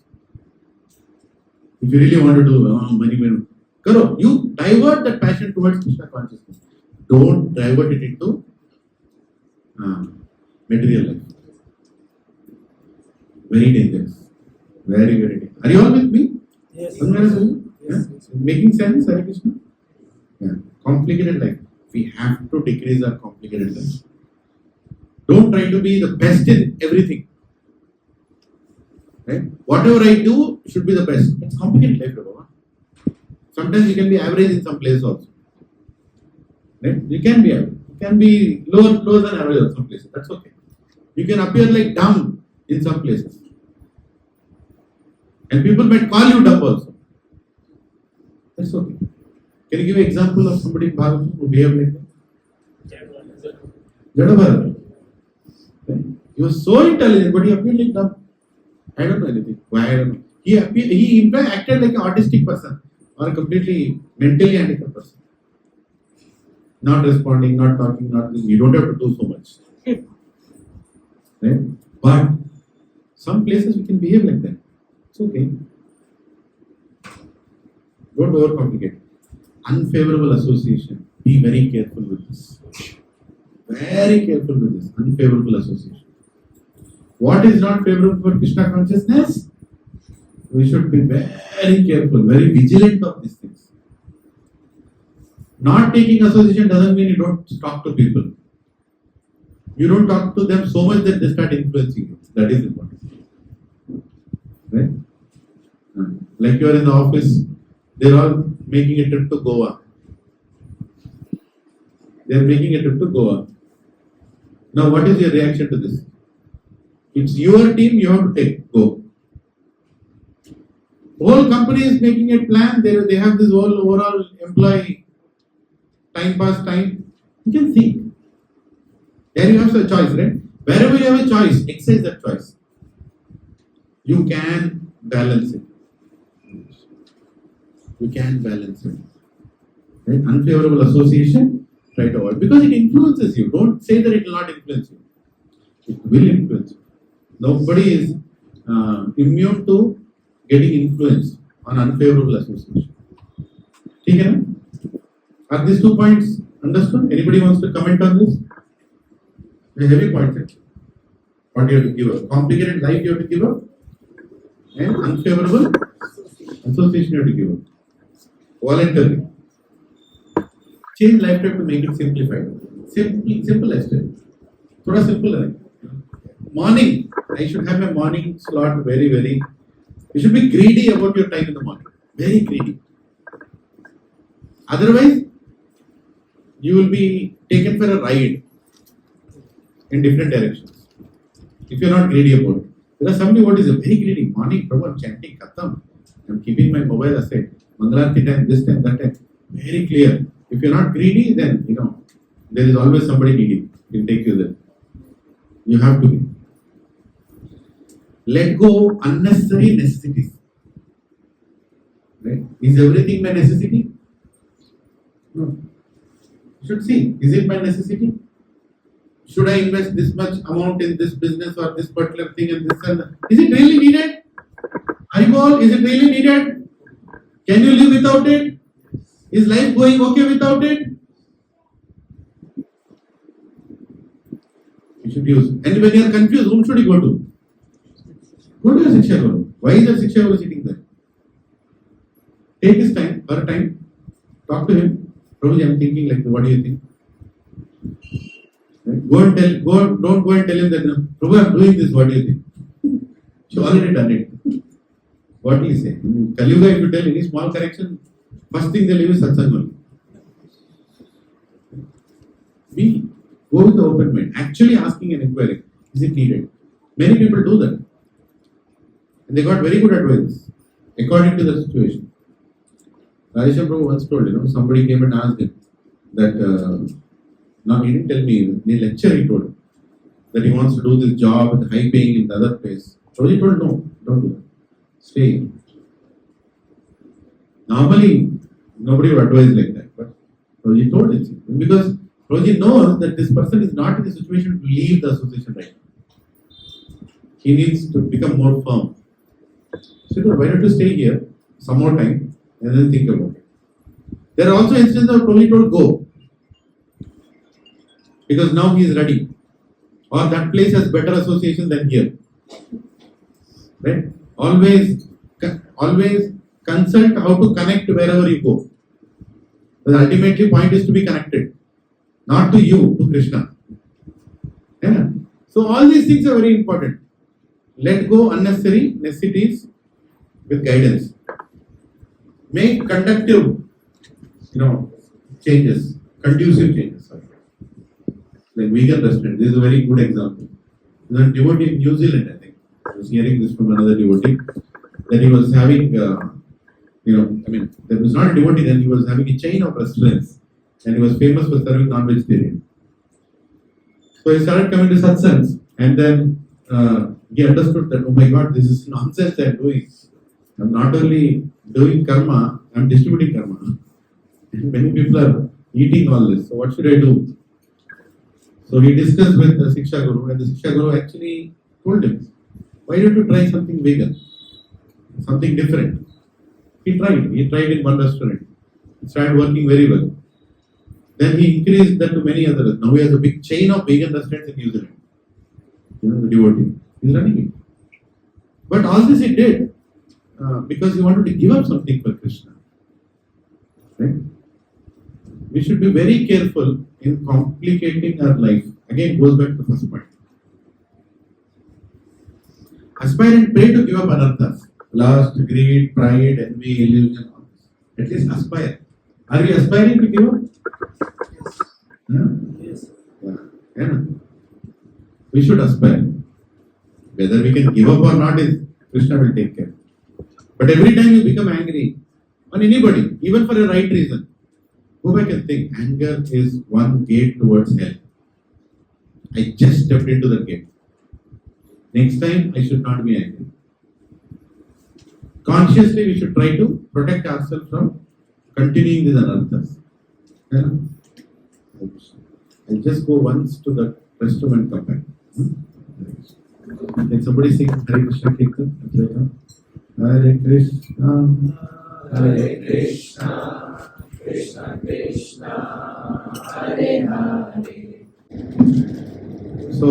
If you really want to do many, Karo, you divert that passion towards Krishna consciousness. Don't divert it into material life. Very dangerous. Very, very dangerous. Are you all with me? Yes. Yeah? Making sense, Hare Krishna? Yeah. Complicated life. We have to decrease our complicated life. Don't try to be the best in everything. Right? Whatever I do should be the best. It's complicated life, Baba. Sometimes you can be average in some place also. Right? You can be average. You can be lower than average in some places. That's okay. You can appear like dumb in some places. And people might call you dumb also. That's okay. Can you give an example of somebody in Bhagavad who behaved like that? Jadabharat. Right? He was so intelligent, but he appeared like dumb. I don't know anything. Why I don't know. He in fact acted like an autistic person or a completely mentally handicapped person. Not responding, not talking, not doing. You don't have to do so much. Right? But some places we can behave like that. It's okay. Don't overcomplicate. Unfavorable association. Be very careful with this. Very careful with this. Unfavorable association. What is not favorable for Krishna consciousness? We should be very careful, very vigilant of these things. Not taking association doesn't mean you don't talk to people. You don't talk to them so much that they start influencing you. That is important. Right? Like you are in the office, they're all making a trip to Goa. They're making a trip to Goa. Now, what is your reaction to this? It's your team, you have to take, go. Whole company is making a plan, they have this whole overall employee time pass time. You can think. There you have a choice, right? Wherever you have a choice, exercise that choice. You can balance it. You can balance it. Right? Unfavorable association, try to avoid. Because it influences you. Don't say that it will not influence you. It will influence you. Nobody is immune to getting influenced on unfavorable association. Okay? Are these 2 points understood? Anybody wants to comment on this? A heavy point. What you have to give up? Complicated life you have to give up, and unfavorable association you have to give up. Voluntarily. Change lifestyle to make it simplified. Simple lifestyle. Thoda simple hai. Morning. I should have a morning slot very. You should be greedy about your time in the morning. Very greedy. Otherwise, you will be taken for a ride in different directions. If you are not greedy about it. There are somebody what is a very greedy. Morning, Prabhu, I'm chanting Katham. I'm keeping my mobile aside. Mangalarti time, this time, that time. Very clear. If you are not greedy, then, there is always somebody needy. Will take you there. You have to be. Let go of unnecessary necessities. Right? Is everything my necessity? No. You should see, is it my necessity? Should I invest this much amount in this business or this particular thing and this and that? Is it really needed? Haribol, is it really needed? Can you live without it? Is life going okay without it? You should use. And when you are confused, whom should you go to? Go to your Shiksha Guru. Why is your Shiksha Guru sitting there? Take his time, her time, talk to him. Prabhuji, I'm thinking like, what do you think? Right? Don't go and tell him that, Prabhu, I'm doing this, what do you think? You already done it. What do you say? In Kali Yuga, if you tell any small correction, first thing they'll leave is satsang only. Go with the open mind. Actually asking and inquiring, is it needed? Many people do that. And they got very good advice according to the situation. Radhesham Prabhu once told, somebody came and asked him that, now he didn't tell me, in the lecture he told that he wants to do this job with high paying in the other place. So he told, no, don't do that. Stay. Normally, nobody would advise like that, but Prabhuji told it. Because Prabhuji knows that this person is not in a situation to leave the association right now. He needs to become more firm. So why don't you stay here some more time and then think about it. There are also instances of Prabhuji told go. Because now he is ready. Or that place has better association than here. Right? Always consult how to connect wherever you go. But ultimately point is to be connected. Not to you, to Krishna. Yeah. So all these things are very important. Let go unnecessary necessities with guidance. Make conductive, changes, conducive changes. Sorry. Like vegan restaurant. This is a very good example. There was a devotee in New Zealand, I think. I was hearing this from another devotee. That he was having, there was not a devotee then, he was having a chain of restaurants. And he was famous for serving non-vegetarian. So he started coming to satsangs. And then he understood that, oh my God, this is nonsense I am doing. I'm not only doing karma, I'm distributing karma. And many people are eating all this. So what should I do? So he discussed with the Siksha Guru, and the Siksha Guru actually told him, why don't you try something vegan? Something different. He tried in one restaurant. It started working very well. Then he increased that to many others. Now he has a big chain of vegan restaurants in New Zealand. The devotee. He's running it. But all this he did because he wanted to give up something for Krishna. Right? We should be very careful in complicating our life. Again, goes back to the first point. Aspire and pray to give up anarthas. Lust, greed, pride, envy, illusion. At least aspire. Are we aspiring to give up? Yes. Yeah. We should aspire. Whether we can give up or not is Krishna will take care. But every time you become angry on anybody, even for a right reason, go back and think, anger is one gate towards hell. I just stepped into the gate. Next time, I should not be angry. Consciously, we should try to protect ourselves from continuing these anarthas. Yeah? I'll just go once to the restroom and come back. Can somebody sing Hare Krishna Kirtan? Hare Krishna, Hare Krishna, Krishna Krishna, Hare Hare. So,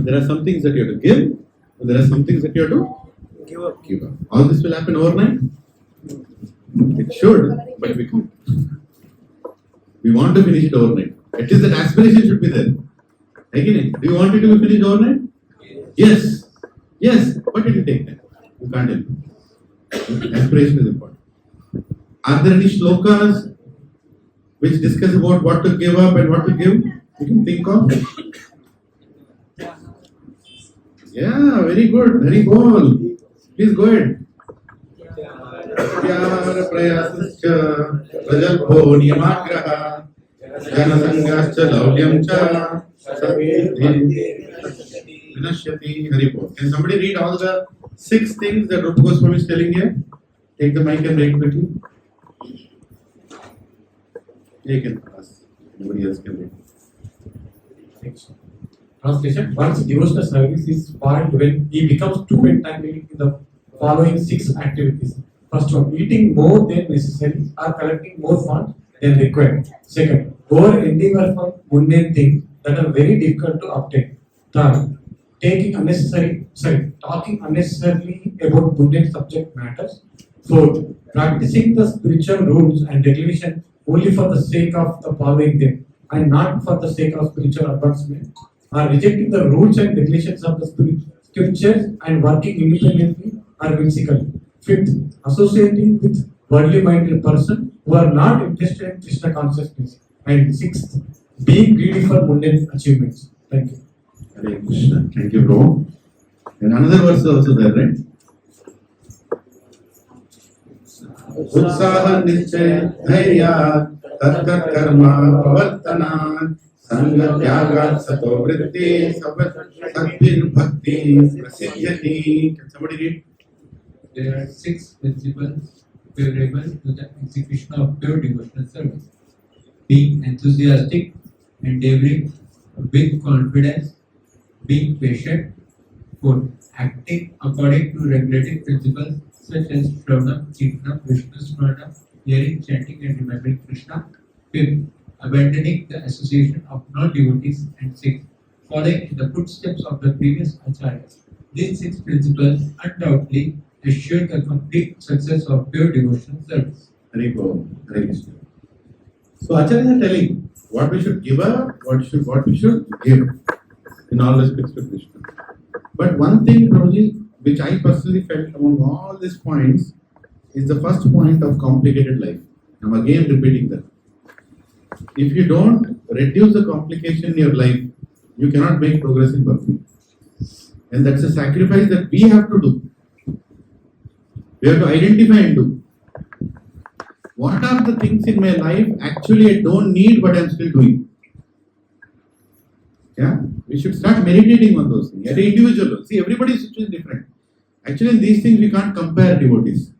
there are some things that you have to give, and there are some things that you have to give up. All this will happen overnight? It should, but we can't. We want to finish it overnight. At least that aspiration should be there. Again, do you want it to be finished overnight? Yes. Yes, but it will take time. You can't help it. Aspiration is important. Are there any shlokas which discuss about what to give up and what to give? You can think of. Yeah, very good. Very cool. Please go ahead. Pyar prayasascha prajalpo niyamagraha janasangascha laulyamcha vinashyati haripur. Can somebody read all the 6 things that Rupa Goswami is telling here? Take the mic and read quickly. You can ask. Nobody else can read. Translation: One's devotional service is spoiled when he becomes too entangled in the following 6 activities. First one, eating more than necessary or collecting more funds than required. Second, over endeavor for mundane things that are very difficult to obtain. Third, talking unnecessarily about mundane subject matters. Fourth, practicing the spiritual rules and regulations only for the sake of the following them and not for the sake of spiritual advancement. Or rejecting the rules and regulations of the scriptures and working independently or whimsically. Fifth, associating with worldly minded person who are not interested in Krishna consciousness. And sixth, being greedy for mundane achievements. Thank you. Hare Krishna. Thank you, bro. And another verse also there, right? Utsaha nischay dhairya tat karma pavartana sanga tyagat sato vritti sabhir bhakti prasiddhyati. Can somebody read? There are 6 principles favorable to the execution of pure devotional service. Being enthusiastic, endeavoring with confidence, being patient, 4. Acting according to regulating principles such as Shravana, Kirtana, Vishnu Smarana, hearing, chanting, and remembering Krishna. 5th, abandoning the association of non-devotees. And 6th, following in the footsteps of the previous acharyas. These 6 principles undoubtedly assure the complete success of pure devotional service. Hare Krishna. So Acharya is telling what we should give up, what we should give in all respects to Krishna. But one thing, Prabhuji, which I personally felt among all these points is the first point of complicated life. I'm again repeating that. If you don't reduce the complication in your life, you cannot make progress in Bhakti. And that's a sacrifice that we have to do. We have to identify and do. What are the things in my life actually I don't need but I'm still doing? Yeah, we should start meditating on those things at an individual level. See, everybody's situation is different. Actually, in these things we can't compare devotees.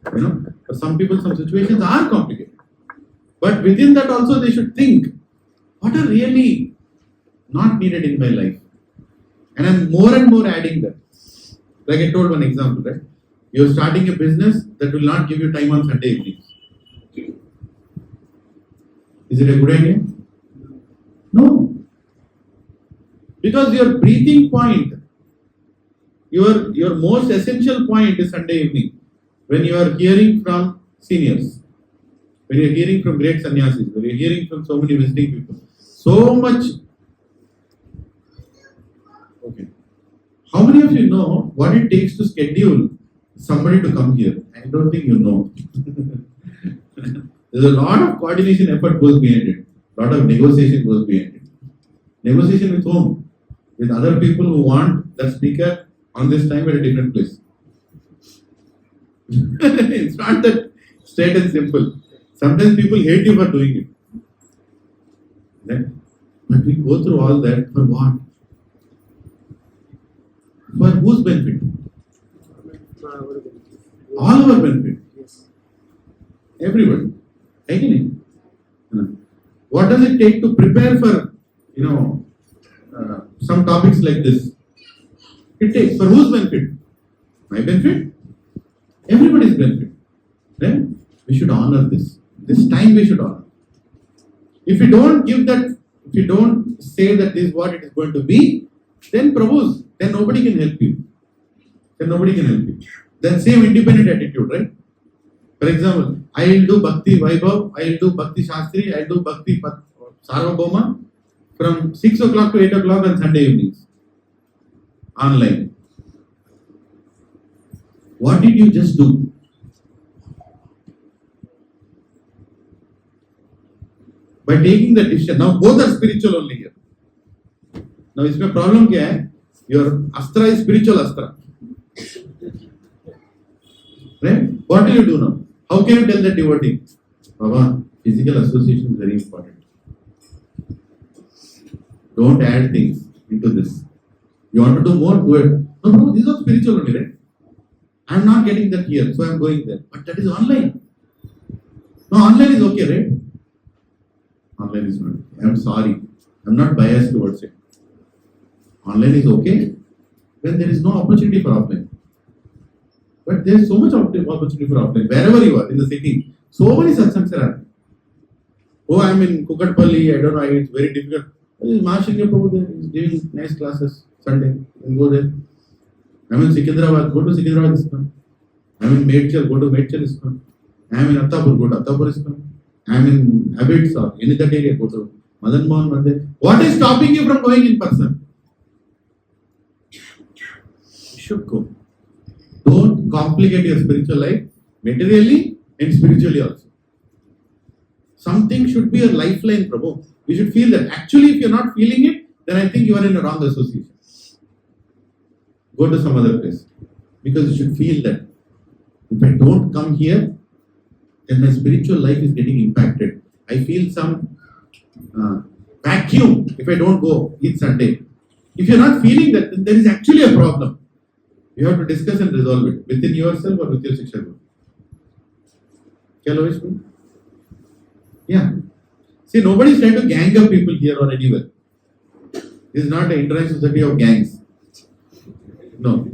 For some people, some situations are complicated. But within that also they should think, what are really not needed in my life? And I'm more and more adding that. Like I told one example, right? You're starting a business that will not give you time on Sunday evenings. Is it a good idea? No. Because your breathing point, your most essential point is Sunday evening. When you are hearing from seniors, when you are hearing from great sannyasis, when you are hearing from so many visiting people, so much. Okay. How many of you know what it takes to schedule somebody to come here? I don't think you know. There's a lot of coordination effort goes behind it. A lot of negotiation goes behind it. Negotiation with whom? With other people who want that speaker on this time at a different place. It's not that straight and simple. Sometimes people hate you for doing it. Right? But we go through all that for what? For whose benefit? All our benefit. Everybody. Again. What does it take to prepare for, some topics like this? It takes for whose benefit? My benefit? Everybody's benefit. Then we should honor this. This time we should honor. If you don't give that, if you don't say that this is what it is going to be, then Prabhu's, then nobody can help you. Then same independent attitude, right? For example, I will do Bhakti Vaibhav, I will do Bhakti Shastri, I will do Bhakti Sarvabhauma from 6 o'clock to 8 o'clock on Sunday evenings. Online. What did you just do? By taking the decision. Now both are spiritual only here. Now इसमें problem क्या है? Your astra is spiritual astra. Right? What do you do now? How can you tell the devotee? Baba, physical association is very important. Don't add things into this. You want to do more? Do it. No, these are spiritual only, right? I am not getting that here, so I am going there. But that is online. No, online is okay, right? Online is not. I am sorry. I am not biased towards it. Online is okay when there is no opportunity for offline. But there is so much opportunity for offline. Wherever you are in the city, so many satsangs are happening. Oh, I am in Kukatpalli, I don't know, it's very difficult. Mahashinga Prabhu there is giving nice classes Sunday. You can go there. I am in Sikandrabad, go to Sikandrabad ISKCON. I am in Medchal, go to Medchal ISKCON. I am in Attapur, go to Attapur ISKCON. I am in Abbots or any other area, go to Madan Mohan Mandir. What is stopping you from going in person? You should go. Don't complicate your spiritual life materially and spiritually also. Something should be a lifeline, Prabhu. You should feel that. Actually, if you are not feeling it, then I think you are in a wrong association. Go to some other place. Because you should feel that. If I don't come here, then my spiritual life is getting impacted. I feel some vacuum if I don't go each Sunday. If you are not feeling that, then there is actually a problem. You have to discuss and resolve it within yourself or with your Shiksha Guru. Yeah. See, nobody is trying to gang up people here or anywhere. This is not an international society of gangs. No.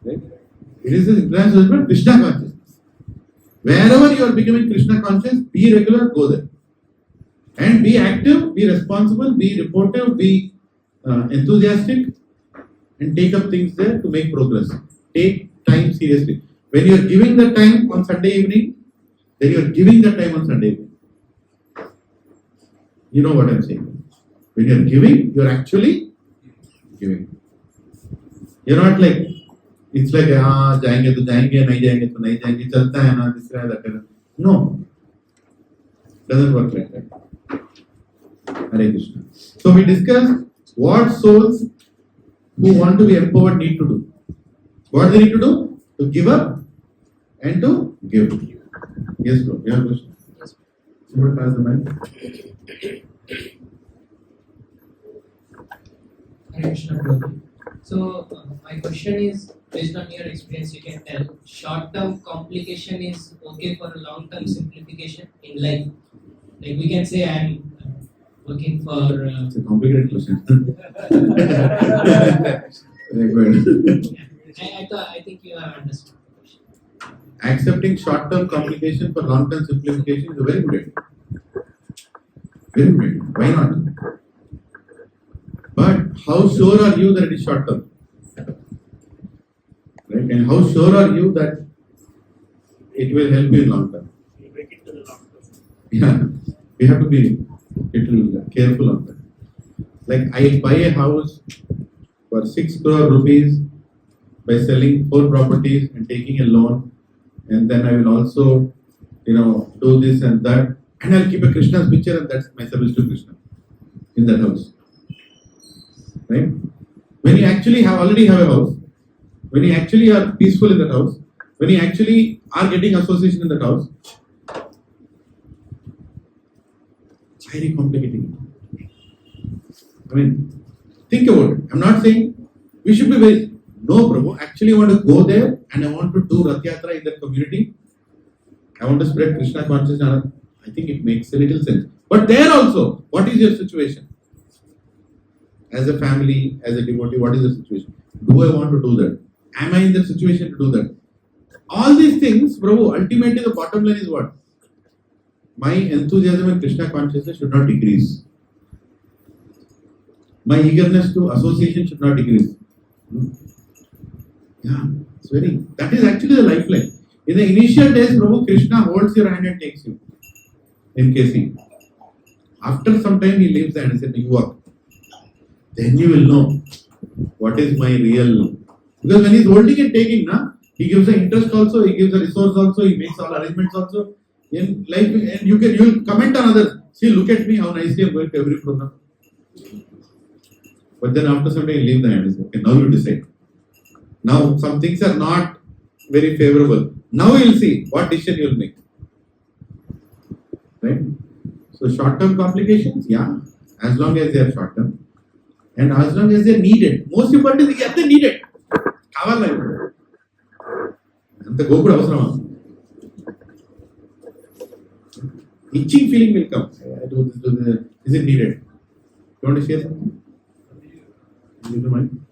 Right? It is an international society of Krishna-consciousness. Wherever you are becoming Krishna conscious, be regular, go there. And be active, be responsible, be reportive, be enthusiastic, and take up things there to make progress. Take time seriously. When you are giving the time on Sunday evening, then you are giving the time on Sunday evening. You know what I am saying. When you are giving, you are actually giving. You are not like, it's like, जाएंगे तो जाएंगे, नहीं जाएंगे तो नहीं जाएंगे, चलता है ना, this है, that है. No. Doesn't work like that. Hare Krishna. So we discussed what souls who want to be empowered need to do. What they need to do? To give up and to give. Yes, bro. You have a question? Somebody pass the mic. Hare Krishna Prabhuji. So my question is, based on your experience, you can tell short-term complication is okay for a long-term simplification in life. Like we can say, I'm working for. It's a complicated question. I think you have understood the question. Accepting short-term complication for long-term simplification is a very good idea. Very good idea. Why not? But how sure are you that it is short-term? Right? And how sure are you that it will help you in long-term? Yeah, we have to be little careful on that. Like I buy a house for 6 crore rupees by selling 4 properties and taking a loan, and then I will also, do this and that, and I'll keep a Krishna's picture, and that's my service to Krishna in that house. Right? When you actually already have a house, when you actually are peaceful in that house, when you actually are getting association in that house, very complicating. I mean, think about it. I'm not saying we should be very. No, Prabhu. Actually, I want to go there and I want to do Rath Yatra in that community. I want to spread Krishna consciousness. I think it makes a little sense. But there also, what is your situation? As a family, as a devotee, what is the situation? Do I want to do that? Am I in the situation to do that? All these things, Prabhu, ultimately the bottom line is what? My enthusiasm in Krishna consciousness should not decrease. My eagerness to association should not decrease. Yeah, that is actually the lifeline. In the initial days, Prabhu, Krishna holds your hand and takes you in casing. After some time, he leaves the hand and says, you walk. Then you will know what is my real. Because when he is holding and taking, he gives the interest also, he gives the resource also, he makes all arrangements also. In life, and you will comment on others. See, look at me, how nicely I'm going to every program. But then after some time, you leave the hand and say, okay, now you decide. Now, some things are not very favorable. Now you will see what decision you will make. Right? So, short-term complications, yeah, as long as they are short-term. And as long as they are needed. Most important is they are needed. Kavala. And the Gokuda Avasrama. Itching feeling will come. I do this. Is it needed? You want to share something? You don't mind?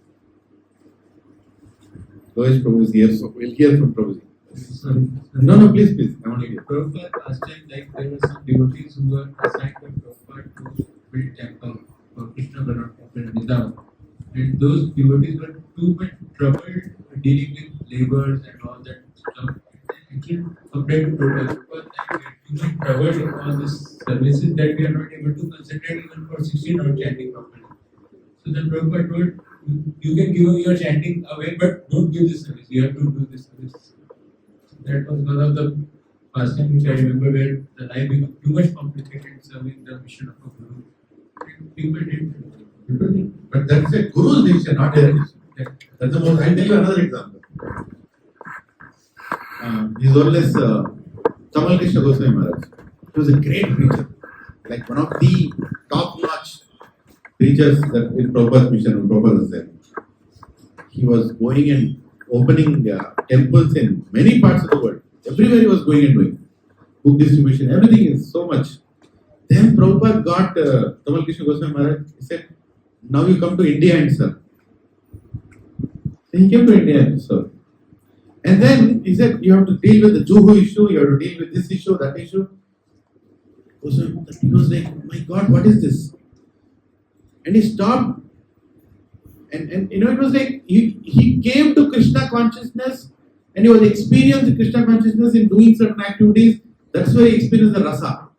Lois Prabhu is here, so we'll hear from Prabhuji. Sorry. No, please. I want to hear. Prabhupada last time, there were some devotees who were assigned by Prabhupada to build temple for Krishna Balaram temple in Vrindavan. And those devotees were too much troubled dealing with labors and all that stuff. Actually, compared to Prabhupada, we are too much troubled in all these services that we are not able to concentrate even for 16 hours chanting properly. So then Prabhupada told, you can give your chanting away, but don't give this service. You have to do this service. That was one of the past time which I remember where the life became too much complicated serving the mission of a guru. And people did. But that's a guru's decision, not their decision. That's the most. I'll tell you another example. He's always Tamal Krishna Goswami Maharaj. He was a great preacher, like one of the top-notch preachers that in Prabhupada's mission, when Prabhupada was there. He was going and opening temples in many parts of the world. Everywhere he was going and doing. Book distribution, everything is so much. Then Prabhupada got Tamal Krishna Goswami Maharaj. He said, now you come to India and serve. So he came to India and serve. And then he said, you have to deal with the Juhu issue, you have to deal with this issue, that issue. So he was like, my God, what is this? And he stopped. And you know, it was like he came to Krishna consciousness and he was experiencing Krishna consciousness in doing certain activities. That's why he experienced the rasa,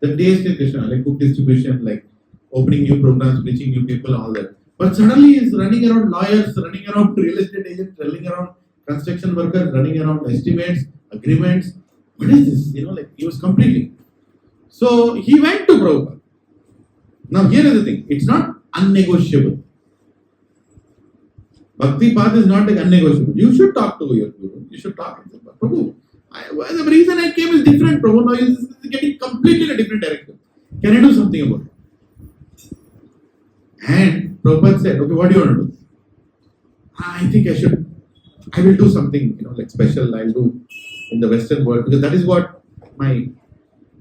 the taste in Krishna, like book distribution, like opening new programs, reaching new people, all that. But suddenly he's running around lawyers, running around real estate agents, running around construction workers, running around estimates, agreements. What is this? You know, like he was completely. So he went to Prabhupada. Now here is the thing, it's not unnegotiable. Bhakti path is not like unnegotiable. You should talk to your guru. You should talk to him. Prabhu, the reason I came is different. Prabhu, now this is getting completely in a different direction. Can I do something about it? And Prabhupada said, okay, what do you want to do? I think I will do something, you know, like special I'll do in the Western world because that is what my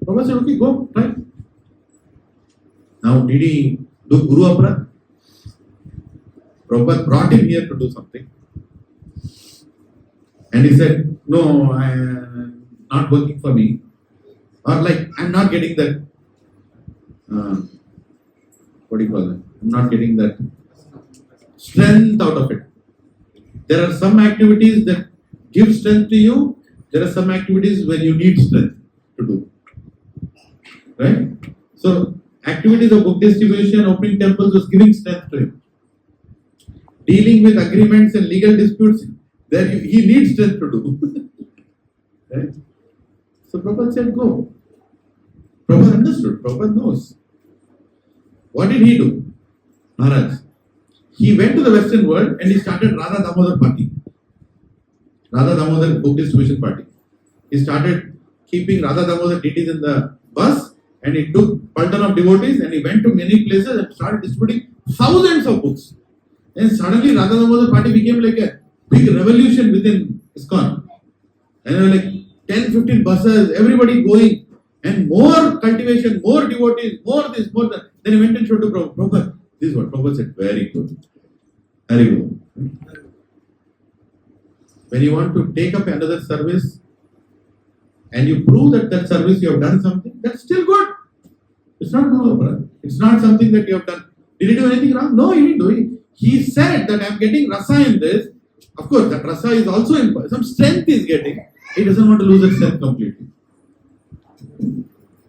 Prabhupada said, okay, go, try. Now, did he do Guru Aparadh? Prabhupada brought him here to do something. And he said, no, I am not working for me. Or like, I'm not getting that, what do you call it? I'm not getting that strength out of it. There are some activities that give strength to you. There are some activities where you need strength to do. Right? So, activities of book distribution, opening temples was giving strength to him. Dealing with agreements and legal disputes, there he needs strength to do. Right? So Prabhupada said, go. Prabhupada understood. Prabhupada knows. What did he do? Maharaj. He went to the Western world and he started Radha Damodar party. Radha Damodar book distribution party. He started keeping Radha Damodar deities in the bus and he took a ton of devotees and he went to many places and started distributing thousands of books. And suddenly Radha Damodar party became like a big revolution within ISKCON. And there were like 10, 15 buses, everybody going, and more cultivation, more devotees, more this, more that. Then he went and showed to Prabhupada. This is what Prabhupada said, very good. Very good. When you want to take up another service and you prove that that service you have done something, that's still good. It's not wrong, brother. It's not something that you have done. Did he do anything wrong? No, he didn't do it. He said that I am getting rasa in this. Of course, that rasa is also in some strength he is getting. He doesn't want to lose that strength completely.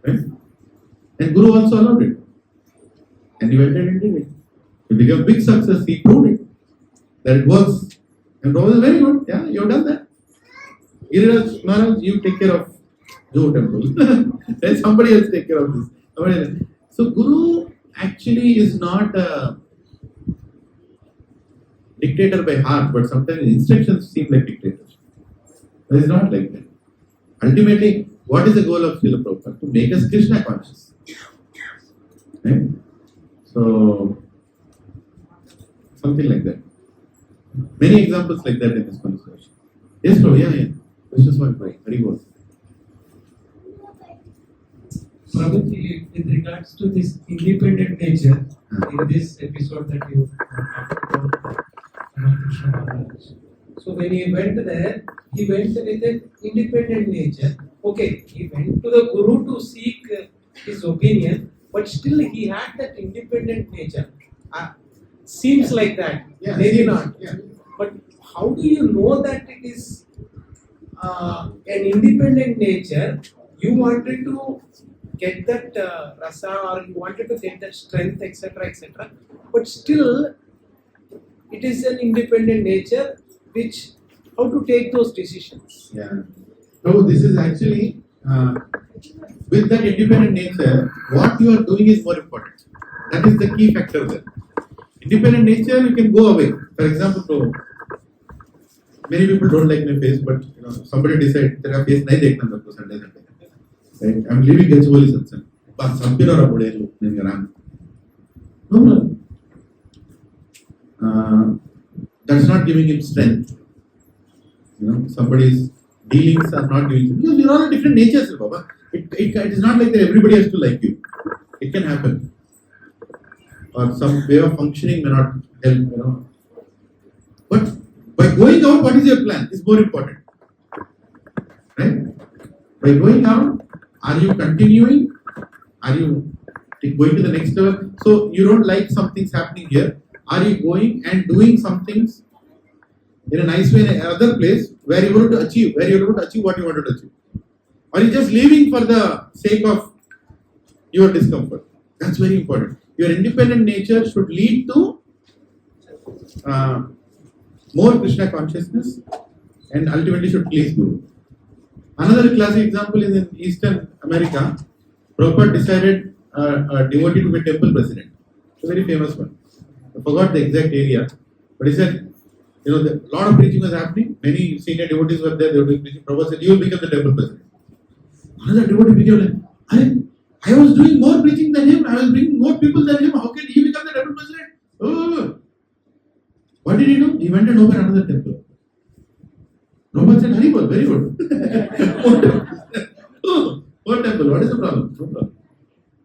Right? And Guru also allowed it. And he went ahead and did it. It became a big success. He proved it. That it works. And Prabhupada is very good. Yeah, you have done that. Giriraj Maharaj, you take care of Juhu temple. Let somebody else take care of this. So Guru actually is not a dictator by heart, but sometimes instructions seem like dictators. But it's not like that. Ultimately, what is the goal of Srila Prabhupada? To make us Krishna conscious. Right? So, something like that. Many examples like that in this conversation. Yes, Prabhu, yeah. Krishna Swami, very good. Prabhuji, with regards to this independent nature, in this episode that you talked about, Krishna Maharaj. So when he went there, he went with an independent nature. Okay, he went to the Guru to seek his opinion, but still he had that independent nature. Seems like that, maybe not. Yeah. But how do you know that it is an independent nature? You wanted to get that rasa or you wanted to get that strength, etc., etc. But still, it is an independent nature which, how to take those decisions. Yeah. So this is actually, with that independent nature, what you are doing is more important. That is the key factor there. Independent nature, you can go away. For example, many people don't like my face, but you know, somebody decides that face nahi dekhna mere ko Sunday. Right? I'm leaving Gachibowli satsang. But sampir aur abode nenu no. That's not giving him strength. You know, somebody's dealings are not giving him, because you're all different natures, Baba. It is not like that everybody has to like you. It can happen. Or some way of functioning may not help, you know. But By going out, what is your plan? Is more important. Right? By going out, are you continuing? Are you going to the next level? So you don't like some things happening here. Are you going and doing some things in a nice way in another place where you're able to achieve, what you wanted to achieve? Or are you just leaving for the sake of your discomfort? That's very important. Your independent nature should lead to more Krishna consciousness and ultimately should please Guru. Another classic example is in Eastern America. Prabhupada decided a devotee to be temple president. It's a very famous one. I forgot the exact area, but he said, a lot of preaching was happening. Many senior devotees were there. They were doing preaching. Prabhupada said, "You will become the temple president." Another devotee became like, I was doing more preaching than him. I was bringing more people than him. How can he become the temple president? Oh. What did he do? He went and opened another temple. Prabhupada said, "Haribol, very good." What temple? What is the problem? No problem.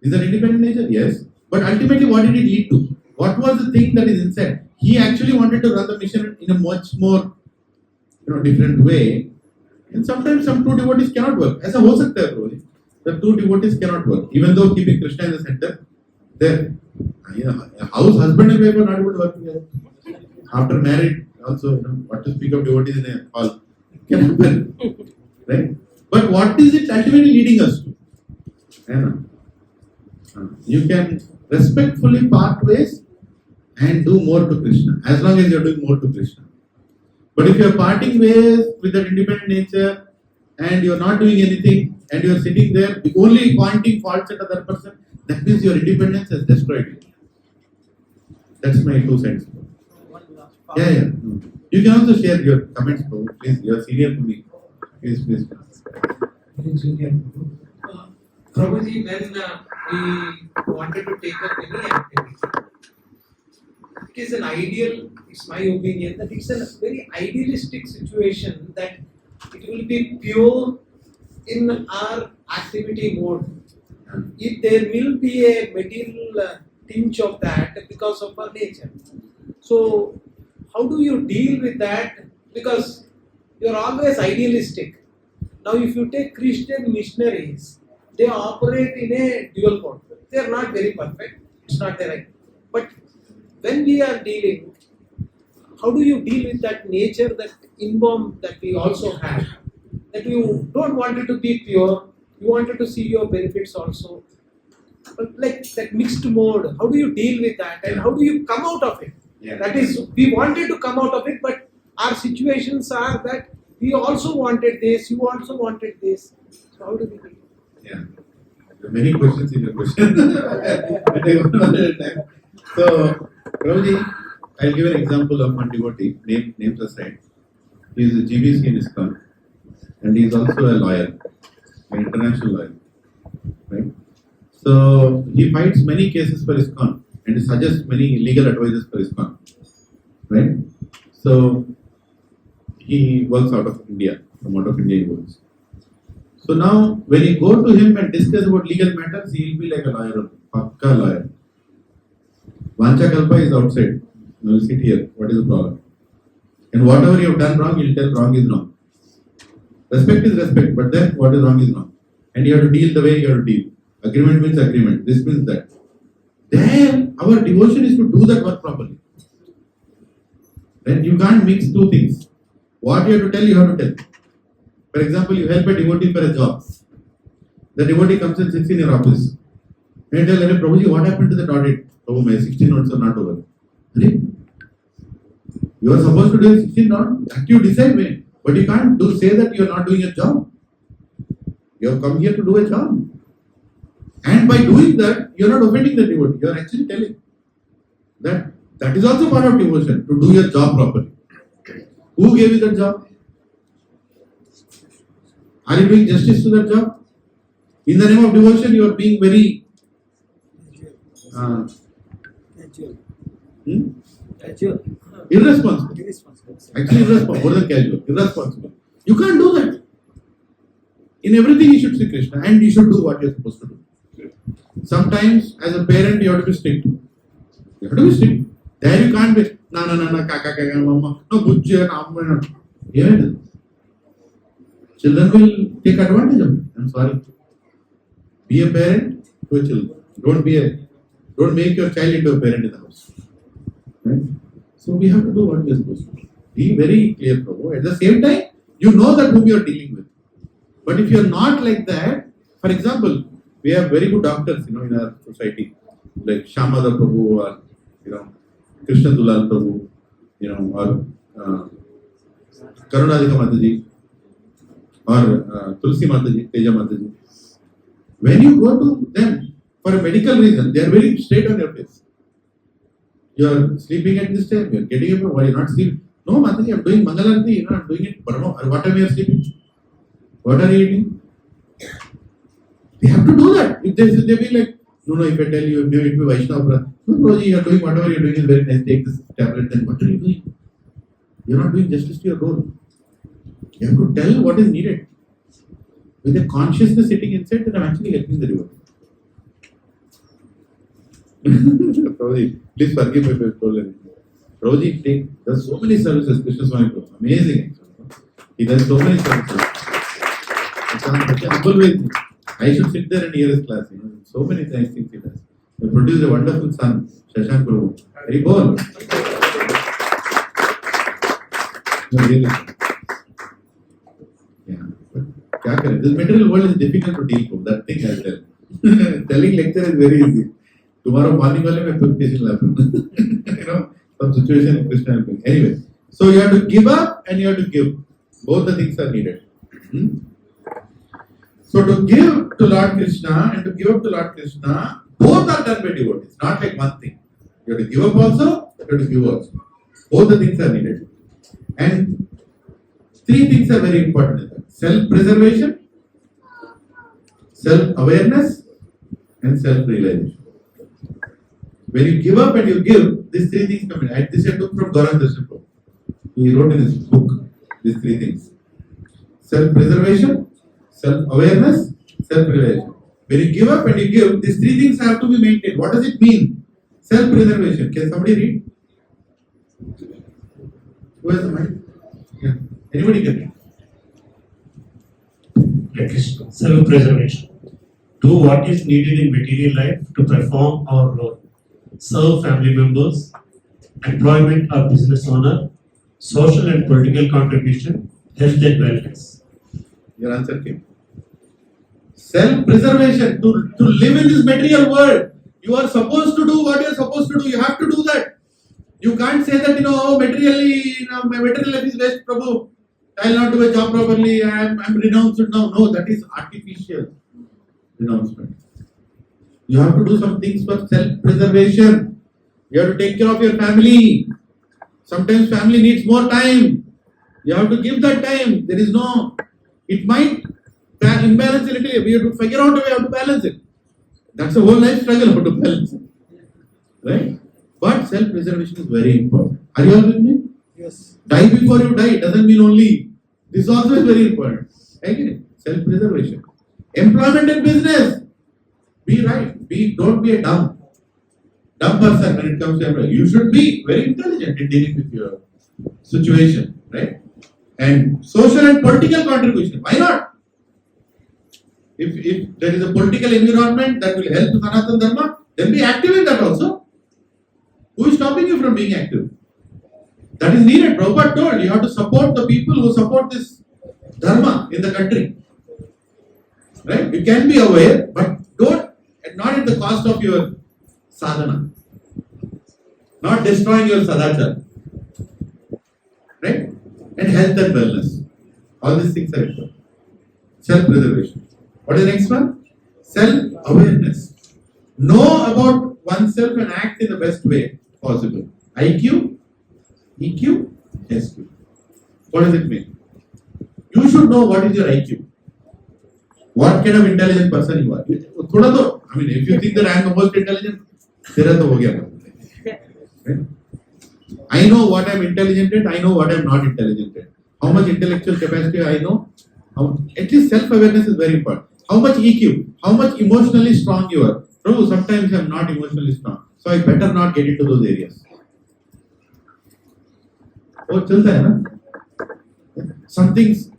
Is that independent nature? Yes. But ultimately, what did it lead to? What was the thing that is inside? He actually wanted to run the mission in a much more, different way. And sometimes some two devotees cannot work. As a ho sakta hai, Prabhuji. The two devotees cannot work. Even though keeping Krishna in the center, their husband and wife are not able to work together. After married, also, what to speak of devotees in a hall? Can happen. Right? But what is it ultimately leading us to? You can respectfully part ways and do more to Krishna, as long as you are doing more to Krishna. But if you are parting ways with that independent nature and you are not doing anything and you are sitting there only pointing faults at other person, that means your independence has destroyed you. That's my 2 cents. Yeah. You can also share your comments, please. You are senior to me. Please. Prabhuji, when we wanted to take up any activity, it is an ideal, it's my opinion, that it's a very idealistic situation that it will be pure in our activity mode. If there will be a material tinge of that because of our nature. So, how do you deal with that? Because you are always idealistic. Now, if you take Christian missionaries, they operate in a dual mode. They are not very perfect. It's not the right. But when we are dealing, how do you deal with that nature, that inborn that we also have? That you don't want it to be pure, you wanted to see your benefits also. But like that mixed mode, how do you deal with that and how do you come out of it? Yeah. That is, we wanted to come out of it, but our situations are that we also wanted this, you also wanted this. So how do we do it? Yeah. There are many questions in your question. So, Prabhuji, I'll give an example of one devotee, names aside. He is a GBC in ISKCON and he is also a lawyer, an international lawyer. Right? So, he fights many cases for ISKCON and he suggests many legal advices for ISKCON. Right? So, he works out of India, from out of India he works. So now, when you go to him and discuss about legal matters, he will be like a lawyer, Pakka lawyer. Vancha Kalpa is outside. Now you sit here. What is the problem? And whatever you have done wrong, he will tell wrong is wrong. Respect is respect, but then what is wrong is wrong. And you have to deal the way you have to deal. Agreement means agreement. This means that. Then our devotion is to do that work properly. Then you can't mix two things. What you have to tell, you have to tell. For example, you help a devotee for a job. The devotee comes and sits in your office. And you tell, Prabhuji, what happened to that audit? Prabhu, my 16 notes are not over. You are supposed to do 16 notes. That you decide when. But you can't say that you are not doing a job. You have come here to do a job. And by doing that, you are not offending the devotee. You are actually telling that is also part of devotion, to do your job properly. Who gave you that job? Are you doing justice to that job? In the name of devotion, you are being very irresponsible. Actually, irresponsible, more than casual. Irresponsible. You can't do that. In everything, you should see Krishna and you should do what you are supposed to do. Sometimes, as a parent, you have to be strict. You have to be strict. There you can't be. kaka, mama, no, bujja, amma. Yeah. Children will take advantage of it. I'm sorry. Be a parent to a children. Don't make your child into a parent in the house. Right? So we have to do what we are supposed to do. Be very clear, Prabhu. At the same time, you know that whom you are dealing with. But if you are not like that, for example, we have very good doctors, in our society, like Shyamada Prabhu or Krishna-conscious Prabhu, or Karunadika Mataji, or Tulsi Mataji, Teja Mataji. When you go to them for a medical reason, they are very straight on your face. You are sleeping at this time, you are getting up, why you are not sleeping? No, Mataji, I am doing Mangalarti, I am doing it. What time you are sleeping? What are you eating? They have to do that. If they be like, no, if I tell you, maybe it will be Vaishnava. No, Prabhuji, you are doing whatever you are doing is very nice. Take this tablet, then what are you doing? You are not doing justice to your role. You have to tell what is needed. With a consciousness sitting inside, then I am actually helping the devotee. Prabhuji, please forgive me if I have told anything. Prabhuji does so many services, Krishna Swami Prabhu. Amazing. He does so many services. It's such a humble way. I should sit there and hear his class. So many nice things he does. He produced a wonderful son, Shashank Prabhu. Very bold. No, really. Yeah. But this material world is difficult to deal with. That thing I tell. Telling lecture is very easy. Tomorrow morning only my purification will happen. Some situation in Krishna will bring. Anyway, so you have to give up and you have to give. Both the things are needed. So to give to Lord Krishna and to give up to Lord Krishna, both are done by devotees, not like one thing. You have to give up also, you have to give also. Both the things are needed. And three things are very important in that. Self-preservation, self-awareness, and self-realization. When you give up and you give, these three things come in. This I took from Gauranga Prabhu. He wrote in his book these three things. Self-preservation, self-awareness, self-realization. When you give up and you give, these three things have to be maintained. What does it mean? Self-preservation. Can somebody read? Who has the mind? Yeah. Anybody can read. Self-preservation. Do what is needed in material life to perform our role. Serve family members, employment or business owner, social and political contribution, health and wellness. Your answer came. Self-preservation. To live in this material world, you are supposed to do what you are supposed to do. You have to do that. You can't say that, materially, my material life is waste, Prabhu. I will not do a job properly. I am renounced now. No, that is artificial renouncement. You have to do some things for self-preservation. You have to take care of your family. Sometimes family needs more time. You have to give that time. It might imbalance a little. We have to figure out a way how to balance it. That's a whole life struggle how to balance it. Right? But self-preservation is very important. Are you all with me? Yes. Die before you die doesn't mean only. This also is very important. Again, self-preservation. Employment and business. Be right. Don't be a dumb person when it comes to employment. You should be very intelligent in dealing with your situation, right? And social and political contribution. Why not? If there is a political environment that will help Sanatana Dharma, then be active in that also. Who is stopping you from being active? That is needed. Prabhupada told you have to support the people who support this Dharma in the country. Right? You can be aware, but not at the cost of your sadhana. Not destroying your sadachar. Right? And health and wellness. All these things are important. Self-preservation. What is the next one? Self-awareness. Know about oneself and act in the best way possible. IQ, EQ, SQ. What does it mean? You should know what is your IQ. What kind of intelligent person you are. If you think that I am the most intelligent, right? I know what I am intelligent at, I know what I am not intelligent at. How much intellectual capacity I know. At least self-awareness is very important. How much EQ, how much emotionally strong you are. Prabhu, sometimes I am not emotionally strong. So I better not get into those areas. Oh, चलता है ना? Some things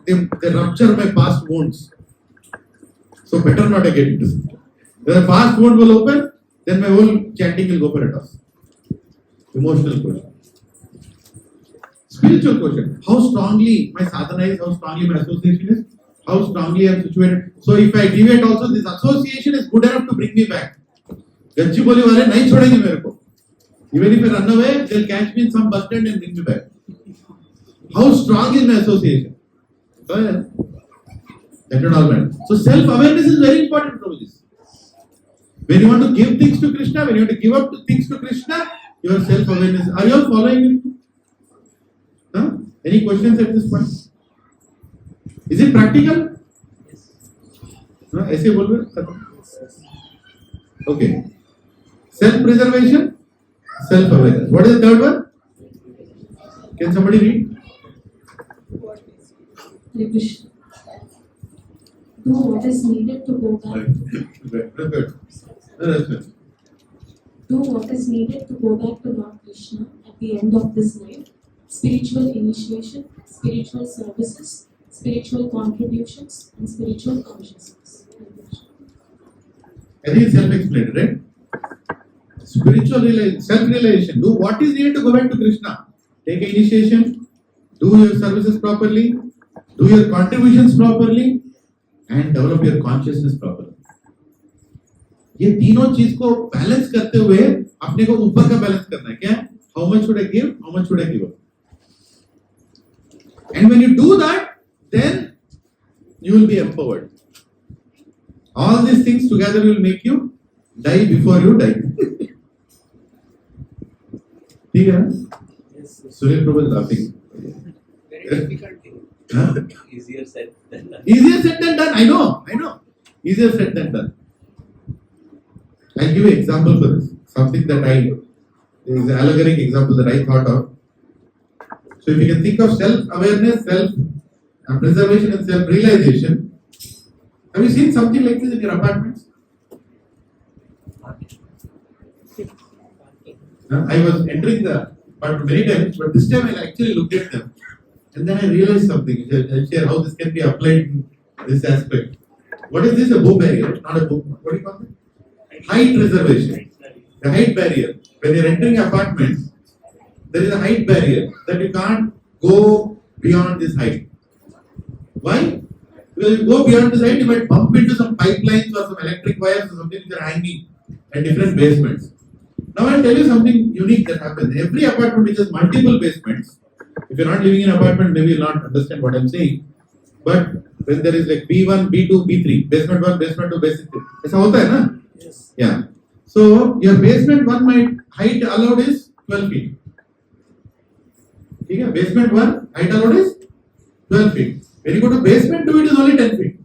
they rupture my past wounds. So better not to get into it. When the past wound will open, then my whole chanting will go for a toss. Emotional question. Spiritual question. How strongly my sadhana is, how strongly my association is, how strongly I am situated. So if I deviate also, this association is good enough to bring me back. Gachiboli wale nahi chhodenge mere ko. Even if I run away, they'll catch me in some bus stand and bring me back. How strong is my association? That and all that. So self-awareness is very important, Prabhuji. When you want to give things to Krishna, when you want to give up things to Krishna, your self-awareness. Are you all following me? Huh? Any questions at this point? Is it practical? ऐसे बोल रहे? Okay. Self-preservation, self-awareness. What is the third one? Can somebody read? Hare Krishna. Do what is needed to go back. Do what is needed to go back to Lord Krishna at the end of this life. Spiritual initiation, spiritual services, spiritual contributions, and spiritual consciousness. I think it's self-explained, right? Spiritual self-realization. Do what is needed to go back to Krishna. Take initiation, do your services properly, do your contributions properly, and develop your consciousness properly. ये तीनों चीज को balance करते हुए अपने को ऊपर का बैलेंस करना है क्या? How much should I give? How much should I give up? And when you do that, then you will be empowered. All these things together will make you die before you die. ठीक है? Sunil Prabhu is laughing. Very difficult thing. Huh? Easier said than done. Easier said than done. I know. Easier said than done. I'll give you an example for this. Something that is an allegoric example that I thought of. So if you can think of self-awareness, self-preservation and self-realization, have you seen something like this in your apartments? I was entering the apartment many times, but this time I actually looked at them. And then I realized something. I'll share how this can be applied in this aspect. What is this? A bow barrier? Not a bow. What do you call it? Height reservation. The height barrier. When you're entering apartments, there is a height barrier that you can't go beyond this height. Why? Because if you go beyond this height, you might bump into some pipelines or some electric wires or something which are hanging at different basements. Now I'll tell you something unique that happens. Every apartment which has multiple basements, if you're not living in an apartment, maybe you'll not understand what I'm saying. But when there is like B1, B2, B3, basement 1, basement 2, basement 3, ऐसा होता है ना? Yes. Yeah. So your basement 1 might height allowed is 12 feet. Okay? Basement 1 height allowed is 12 feet. When you go to basement 2, it is only 10 feet.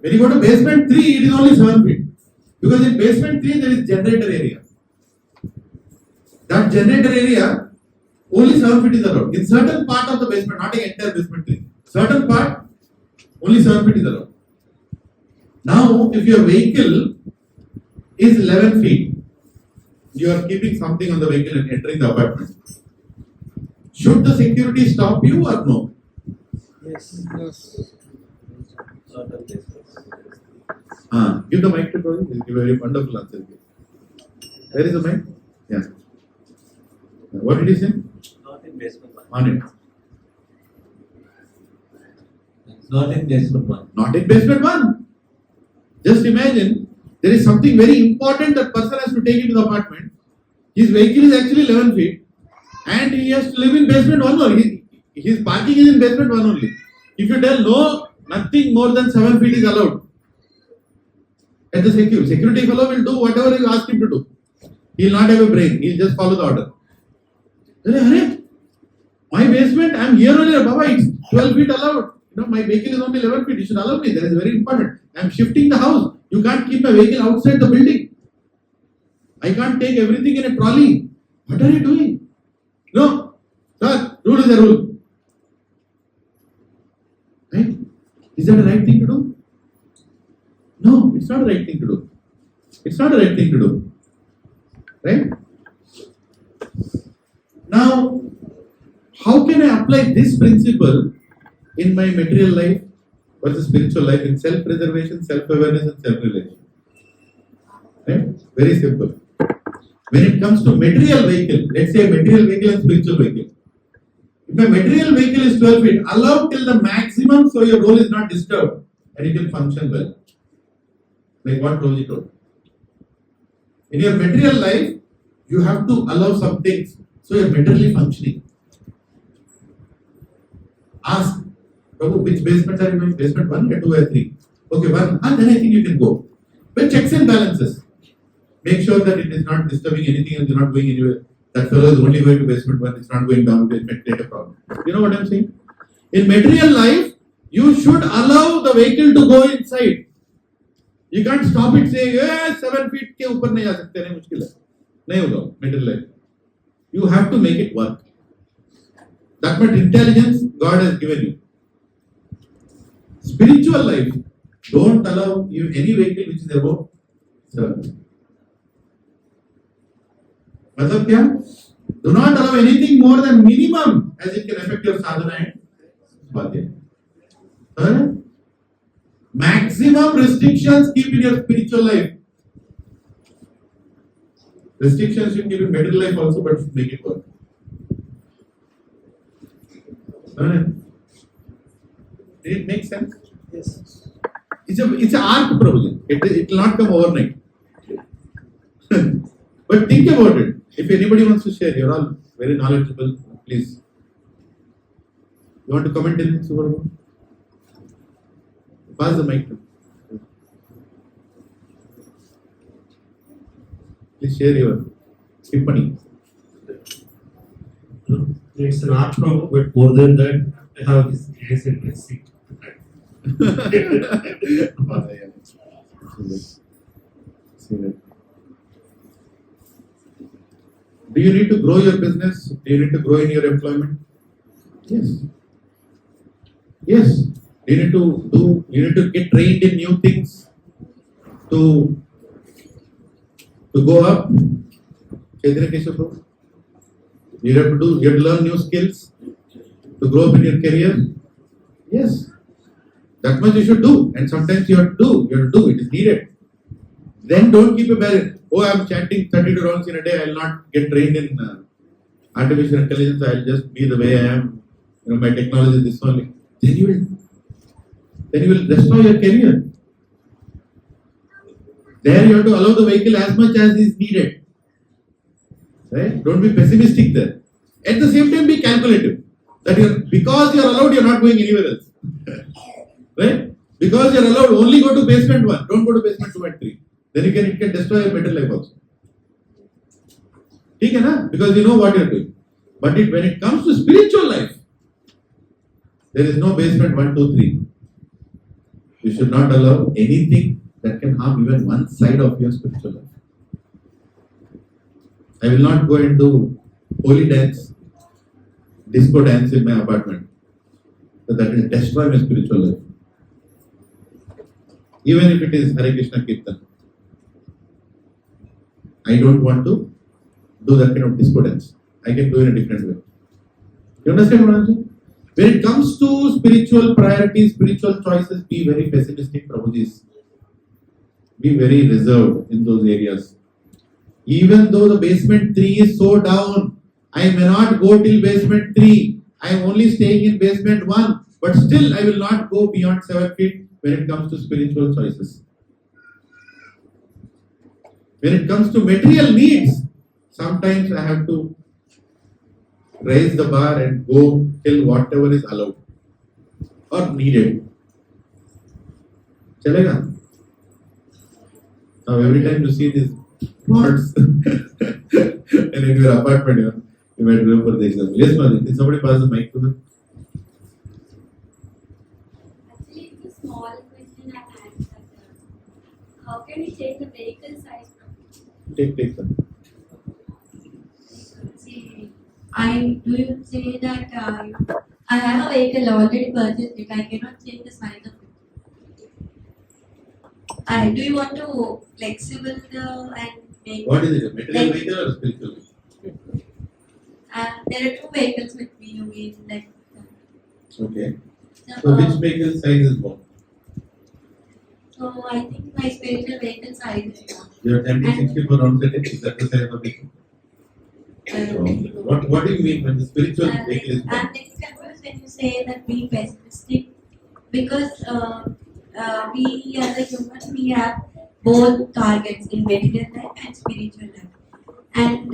When you go to basement 3, it is only 7 feet. Because in basement 3 there is generator area. That generator area, only 7 feet is allowed. In certain part of the basement, not the entire basement 3. Certain part, only 7 feet is allowed. Now, if your vehicle is 11 feet, you are keeping something on the vehicle and entering the apartment. Should the security stop you or no? Yes. Sort of this. Give the mic to Prabhu. He'll give a very wonderful answer. Where is the mic? Yeah. What did he say? Not in basement one. On it. Not in basement one. Not in basement 1. Just imagine, there is something very important that person has to take into the apartment. His vehicle is actually 11 feet and he has to live in basement 1 only. His parking is in basement 1 only. If you tell no, nothing more than 7 feet is allowed. At the security fellow will do whatever you ask him to do. He will not have a brain. He will just follow the order. My basement, I am here only. Baba, it's 12 feet allowed. My vehicle is only 11 feet. You should allow me. That is very important. I am shifting the house. You can't keep my vehicle outside the building. I can't take everything in a trolley. What are you doing? No. Sir, rule is a rule. Right? Is that the right thing to do? No, it's not the right thing to do. It's not the right thing to do. Right? apply this principle in my material life versus spiritual life in self-preservation, self-awareness, and self-realization? Right? Very simple. When it comes to material vehicle, let's say material vehicle and spiritual vehicle. If my material vehicle is 12 feet, allow till the maximum so your role is not disturbed and you can function well. Like what Prabhuji told. In your material life, you have to allow some things so you're materially functioning. Ask, Prabhu, which basement are you in? Basement 1 or 2 or 3? Okay, 1. Then I think you can go. But checks and balances. Make sure that it is not disturbing anything and you're not going anywhere. That fellow is only going to basement 1, it's not going down, it may create a problem. You know what I'm saying? In material life, you should allow the vehicle to go inside. You can't stop it saying, 7 feet के ऊपर नहीं जा सकते, नहीं मुश्किल है. नहीं होगा material life. You have to make it work. That much intelligence God has given you. Spiritual life, don't allow you any vehicle which is above 7. मतलब क्या? Do not allow anything more than minimum as it can affect your sadhana and bhakti. Maximum restrictions keep in your spiritual life. Restrictions you keep in material life also, but should make it work. Did it make sense? Yes. It's an art provision. It will not come overnight. But think about it. If anybody wants to share, you're all very knowledgeable. Please. You want to comment anything, Subharu? Pass the mic. Please share your tippani. It's an art form, but more than that, I have this grace and mercy. Do you need to grow your business? Do you need to grow in your employment? Yes. Yes. You need to get trained in new things to go up. You have to learn new skills to grow up in your career. Yes. That much you should do. And sometimes you have to do. It is needed. Then don't keep a barrier. Oh, I'm chanting 32 rounds in a day. I'll not get trained in artificial intelligence. I'll just be the way I am. My technology is this only. Then you will destroy your career. There you have to allow the vehicle as much as is needed. Right? Don't be pessimistic there. At the same time, be calculative. That because you're allowed, you're not going anywhere else. Right? Because you're allowed, only go to basement 1. Don't go to basement 2 and 3. Then it can destroy your mental life also. Okay, na? Because you know what you're doing. But when it comes to spiritual life, there is no basement 1, 2, 3. You should not allow anything that can harm even one side of your spiritual life. I will not go and do holy dance, disco dance in my apartment. So that will destroy my spiritual life. Even if it is Hare Krishna Kirtan. I don't want to do that kind of disco dance. I can do it in a different way. You understand what I'm saying? When it comes to spiritual priorities, spiritual choices, be very pessimistic, Prabhujis. Be very reserved in those areas. Even though the basement 3 is so down, I may not go till basement 3. I am only staying in basement 1. But still, I will not go beyond 7 feet when it comes to spiritual choices. When it comes to material needs, sometimes I have to raise the bar and go till whatever is allowed or needed. Chalega? Now every time you see these plots and in your apartment, you might remember the example. Yes, Madhu, can somebody pass the mic to them? Actually, it's a small question I had. How can we take the vehicle size from? Take them. See, do you say that I have a vehicle already purchased it, I cannot change the size of it. Do you want to flexible and make What is it? A material vehicle or a spiritual vehicle? there are 2 vehicles with me, you mean, like Okay. So which vehicle size is more? So I think my spiritual vehicle size is more. You are 10-64 rounds a day. Is that the size of it? So, what do you mean when the spiritual vehicle is more? I'm little confused when you say that being pessimistic, because we as a human, we have both targets in material life and spiritual life, and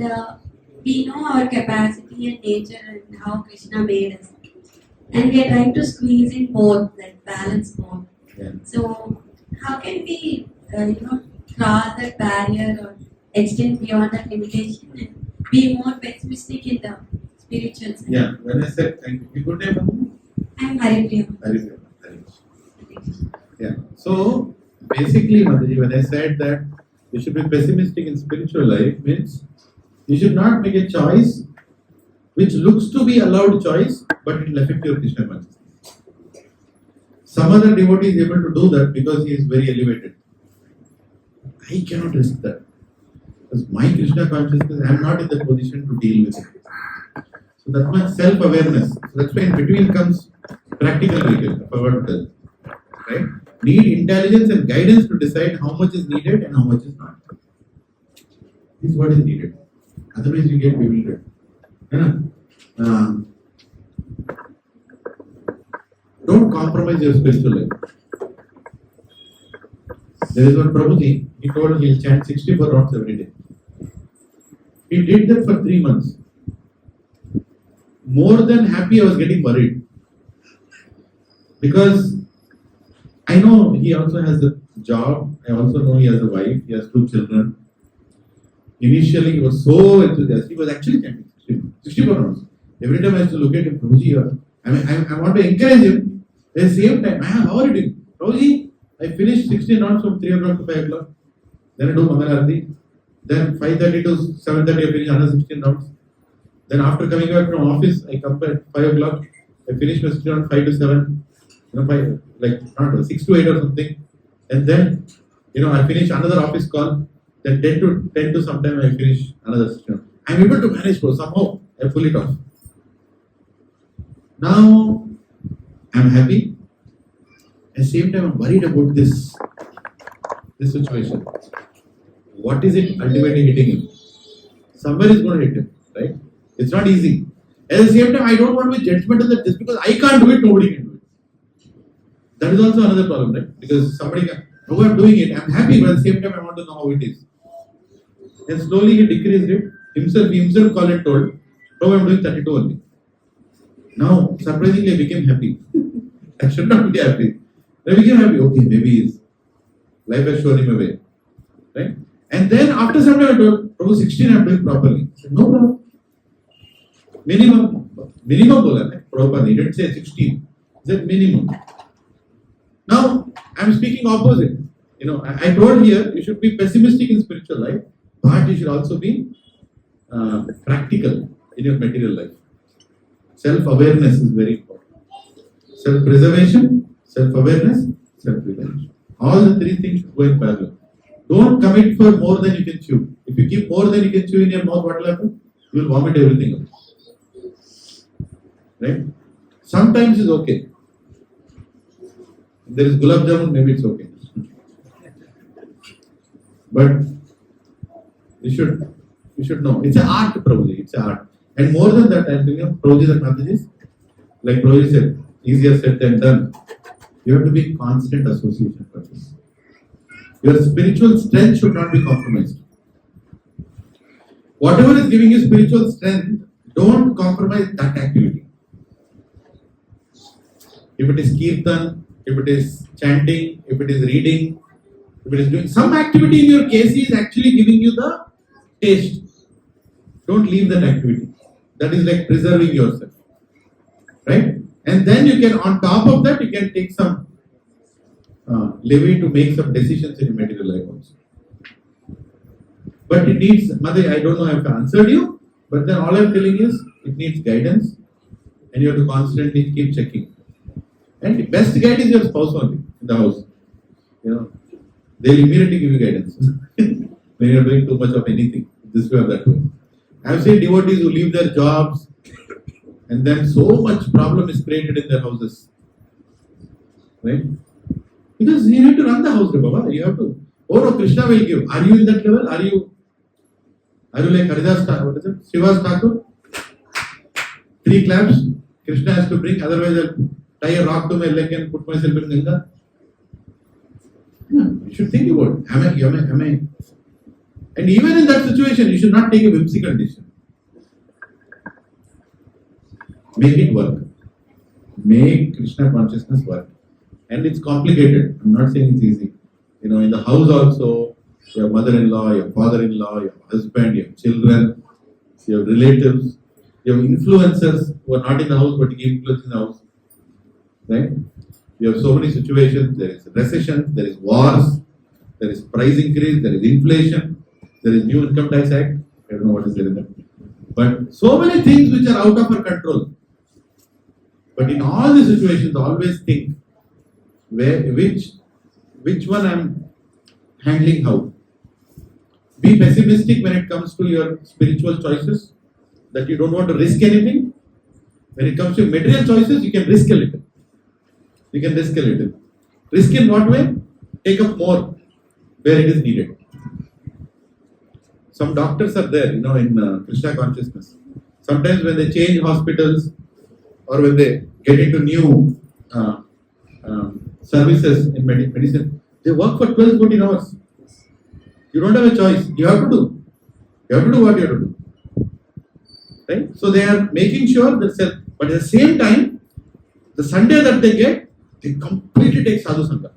we know our capacity and nature and how Krishna made us, and we are trying to squeeze in both, like balance both. Yeah. So how can we cross that barrier or extend beyond that limitation and be more pessimistic in the spiritual side? Yeah, when I said thank you, good name, Mama? I'm Haripriya. Haripriya. Yeah. So basically, Mataji, when I said that you should be pessimistic in spiritual life, means you should not make a choice which looks to be allowed choice, but it will affect your Krishna consciousness. Some other devotee is able to do that because he is very elevated. I cannot risk that. Because my Krishna consciousness, I am not in the position to deal with it. So that much self-awareness. So that's why in between comes practical vehicle, forward, right? Need intelligence and guidance to decide how much is needed and how much is not. This is what is needed. Otherwise you get bewildered. Don't compromise your spiritual life. There is one Prabhuji, he told he'll chant 64 rounds every day. He did that for 3 months. More than happy, I was getting worried. Because I know he also has a job, I also know he has a wife, he has 2 children. Initially, he was so enthusiastic, he was actually chanting 64 rounds. Every time I used to look at him, Prabhuji, I want to encourage him. At the same time, how are you doing? Prabhuji, I finished 16 rounds from 3 o'clock to 5 o'clock. Then I do Mangalarati. Then 5:30 to 7:30 I finish another 16 rounds. Then after coming back from office, I come at 5 o'clock. I finish my 16 rounds 5 to 7. 5, like not 6 to 8 or something. And then, I finish another office call. Then 10 to sometime I finish another 16 rounds. I'm able to manage, bro. Somehow I pull it off. Now I'm happy. At the same time, I'm worried about this situation. What is it ultimately hitting him? Somewhere is going to hit him, right? It's not easy. At the same time, I don't want to be judgmental that just because I can't do it, nobody can do it. That is also another problem, right? Because somebody can, oh, I'm doing it, I'm happy, but at the same time, I want to know how it is. And slowly he decreased it. He himself called and told, oh, I'm doing 32 only. Now, surprisingly, I became happy. I should not be happy. I became happy. Okay, maybe life has shown him a way. Right? And then after some time I told, Prabhu, 16 I'm doing properly. I said, no problem. Minimum bola, right? Prabhupada, he didn't say 16. He said minimum. Now, I'm speaking opposite. I told here, you should be pessimistic in spiritual life, but you should also be practical in your material life. Self-awareness is very important. Self-preservation, self-awareness, self-realization. All the 3 things should go in parallel. Don't commit for more than you can chew. If you keep more than you can chew in your mouth, what will happen? You will vomit everything up. Right? Sometimes it's okay. If there is gulab jamun, maybe it's okay. But you should know. It's an art, Prabhuji. It's an art. And more than that, I'm thinking of Prabhuji and Mataji's. Like Prabhuji said, easier said than done. You have to be in constant association for this. Your spiritual strength should not be compromised. Whatever is giving you spiritual strength, don't compromise that activity. If it is kirtan, if it is chanting, if it is reading, if it is doing some activity in your case is actually giving you the taste. Don't leave that activity. That is like preserving yourself. Right? And then you can, on top of that, you can take some leeway to make some decisions in your material life also. But it needs, Mother, I don't know if I answered you, but then all I'm telling is, it needs guidance and you have to constantly keep checking. And the best guide is your spouse only in the house. They'll immediately give you guidance when you're doing too much of anything, this way or that way. I've seen devotees who leave their jobs, And then so much problem is created in their houses. Right? Because you need to run the house, Baba. You have to. Oh no, Krishna will give. Are you in that level? Are you like Haridas Thakur? What is it? Shiva's Thakur? 3 claps. Krishna has to bring, otherwise I'll tie a rock to my leg and put myself in Ganga. Yeah, you should think about it. Am I? And even in that situation, you should not take a whimsical decision. Make it work. Make Krishna consciousness work. And it's complicated. I'm not saying it's easy. You know, in the house also, your mother-in-law, your father-in-law, your husband, your children, your relatives, your influencers who are not in the house but give influence in the house. Right? You have so many situations. There is recession, there is wars, there is price increase, there is inflation, there is new income tax act. I don't know what is there in that. But so many things which are out of our control. But in all these situations, always think which one I'm handling how. Be pessimistic when it comes to your spiritual choices, that you don't want to risk anything. When it comes to material choices, you can risk a little. Risk in what way? Take up more where it is needed. Some doctors are there, in Krishna consciousness. Sometimes when they change hospitals or when they get into new services in medicine, they work for 12-14 hours. You don't have a choice. You have to do. You have to do what you have to do. Right? So they are making sure that, but at the same time, the Sunday that they get, they completely take sadhu sangha.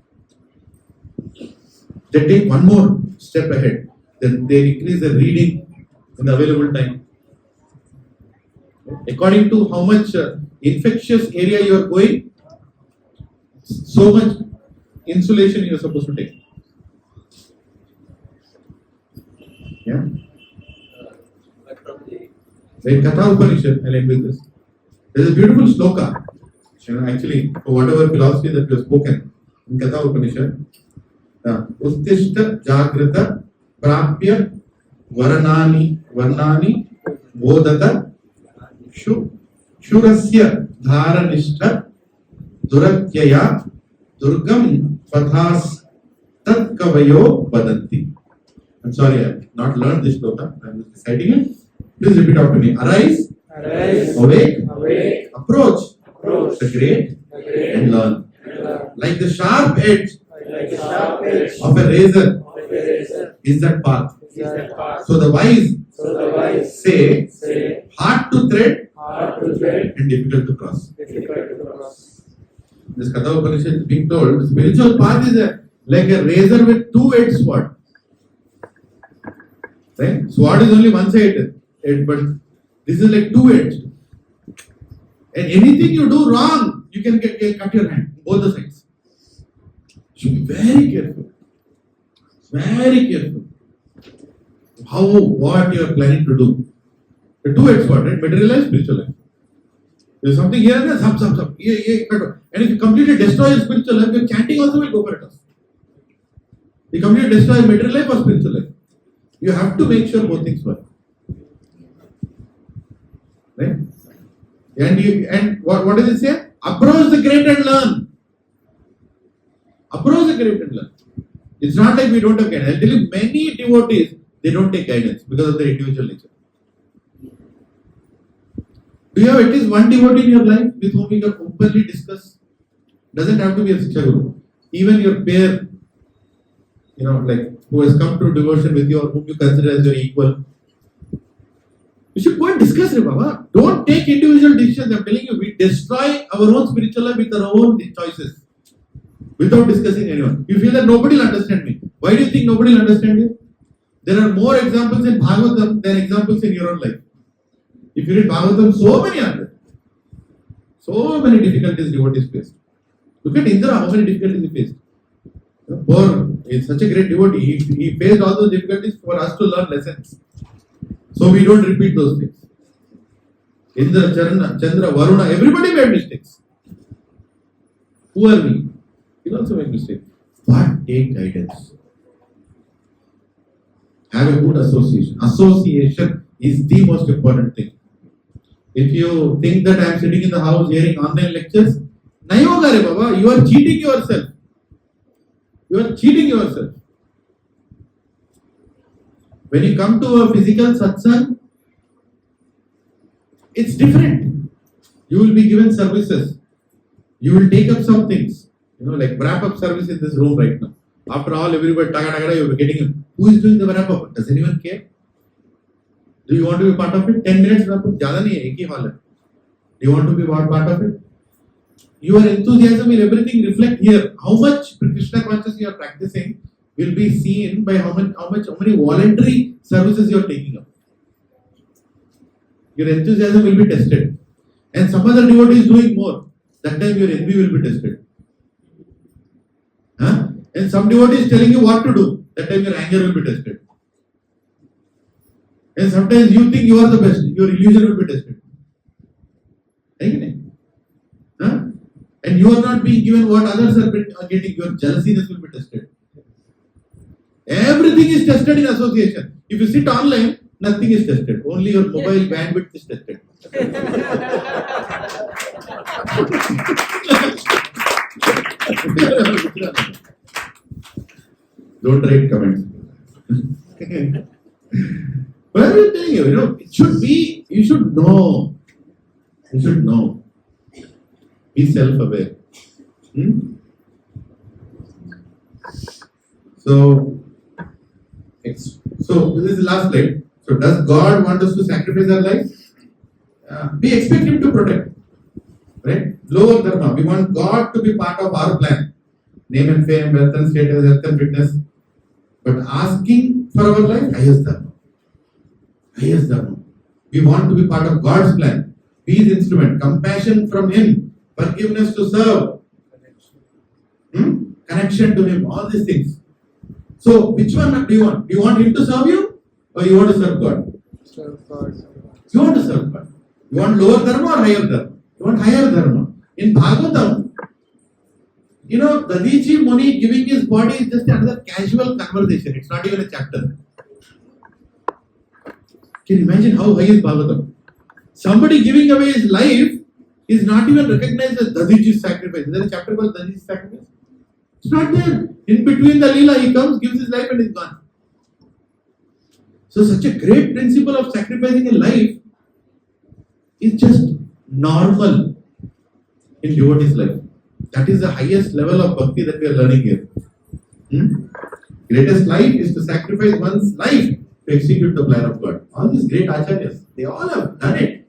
They take one more step ahead. Then they increase the reading in the available time. According to how much infectious area you are going, so much insulation you are supposed to take. Yeah? In Katha Upanishad, I'll end with this. There is a beautiful sloka. Actually, for whatever philosophy that we have spoken in Katha Upanishad, Uttishta Jagrata Prapya Varnani Bodhata Shurasya Dharanishta Duratyaya Durgam Pathas Tat Kavayo Badanti. I'm sorry, I have not learned this sloka. I'm just reciting it. Please repeat after me. Arise, awake, approach, the great, and learn. Like the sharp edge of a razor is that path. So the wise say, hard to thread and difficult to cross. This Katha Upanishad is being told, the spiritual path is like a razor with 2-edged sword. Right? Sword is only one side, but this is like 2-edged. And anything you do wrong, you can cut your hand, both the sides. You should be very careful. Very careful. What you are planning to do. The 2-edged sword, right? Material life, spiritual life. There's something here and there, some. And if you completely destroy your spiritual life, your chanting also will go for a toss. You completely destroy material life or spiritual life. You have to make sure both things work. Right? And what does it say? Approach the great and learn. Approach the great and learn. It's not like we don't have guidance. I'll tell you, many devotees, they don't take guidance because of their individual nature. Do you have at least one devotee in your life with whom you can openly discuss? Doesn't have to be a Siksha Guru. Even your peer, who has come to devotion with you or whom you consider as your equal. You should go and discuss it, Baba. Don't take individual decisions. I'm telling you, we destroy our own spiritual life with our own choices without discussing anyone. You feel that nobody will understand me. Why do you think nobody will understand you? There are more examples in Bhagavatam than examples in your own life. If you read Bhagavatam, so many are there. So many difficulties devotees faced. Look at Indra, how many difficulties he faced. Poor, he's such a great devotee. He faced all those difficulties for us to learn lessons. So we don't repeat those things. Indra, Chandra, Varuna, everybody made mistakes. Who are we? We also make mistakes. But take guidance. Have a good association. Association is the most important thing. If you think that I am sitting in the house hearing online lectures, nahi hoga re baba, you are cheating yourself. You are cheating yourself. When you come to a physical satsang, it's different. You will be given services. You will take up some things. Like wrap up service in this room right now. After all, everybody taga you will be getting him. Who is doing the wrap up? Does anyone care? Do you want to be part of it? 10 minutes wrap up. Zyada nahi hai, ek hi hall hai. Do you want to be part of it? Your enthusiasm will everything reflect here. How much Krishna consciousness you are practicing will be seen by how many voluntary services you are taking up. Your enthusiasm will be tested. And some other devotee is doing more. That time your envy will be tested. Huh? And some devotee is telling you what to do. That time your anger will be tested. And sometimes you think you are the best. Your illusion will be tested. Huh? And you are not being given what others are getting. Your jealousiness will be tested. Everything is tested in association. If you sit online, nothing is tested. Only your mobile bandwidth is tested. Don't write comments. But I'm telling you, it should be, you should know. You should know. Be self-aware. So this is the last slide. So does God want us to sacrifice our life? We expect Him to protect. Right? Lower dharma. We want God to be part of our plan. Name and fame, wealth and status, health and fitness. But asking for our life, highest dharma. Highest dharma. We want to be part of God's plan. Be His instrument. Compassion from Him. Forgiveness to serve. Connection to Him. All these things. So, which one do you want? Do you want Him to serve you? Or you want to serve God? Serve God. You want to serve God. You want lower dharma or higher dharma? You want higher dharma. In Bhagavatam, Dadichi Muni giving his body is just another casual conversation. It's not even a chapter. Can you imagine how high is Bhagavatam? Somebody giving away his life is not even recognized as Dadichi's sacrifice. Is there a chapter called Dadichi's sacrifice? It's not there. In between the Leela, he comes, gives his life and is gone. So such a great principle of sacrificing a life is just normal in devotee's life. That is the highest level of bhakti that we are learning here. Greatest life is to sacrifice one's life to execute the plan of God. All these great acharyas, they all have done it.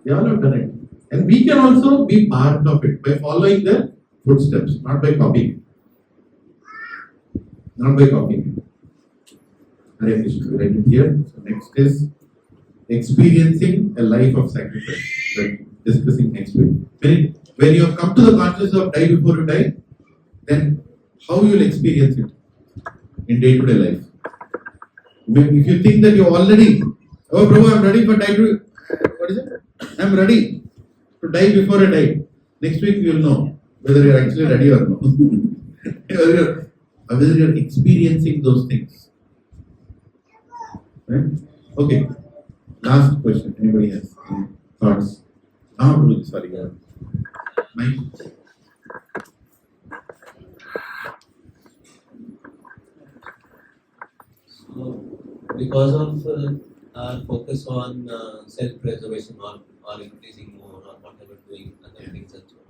They all have done it. And we can also be part of it by following their footsteps, not by copying. Not by copying. Hare Krishna. We write it here. So next is experiencing a life of sacrifice. We're discussing next week. When you have come to the consciousness of die before you die, then how you will experience it in day-to-day life. If you think that you already, oh Prabhu, I'm ready for die to, what is it? I'm ready to die before I die. Next week you will know whether you are actually ready or not. Whether you are experiencing those things. Right? Okay. Last question. Anybody has any thoughts? Prabhuji, sorry. Mike. So, because of our focus on self-preservation or increasing more or whatever, doing other things and so on.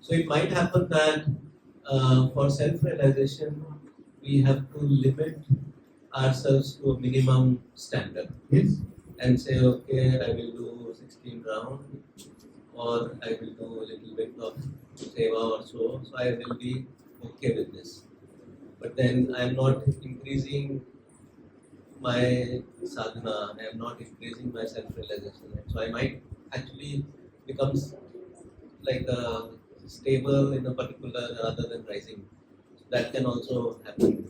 So it might happen that for self-realization, we have to limit ourselves to a minimum standard. Yes. And say, okay, I will do 16 rounds, or I will do a little bit of seva or so I will be okay with this. But then I am not increasing my sadhana, I am not increasing my self-realization. So I might actually become like stable in a particular rather than rising. So that can also happen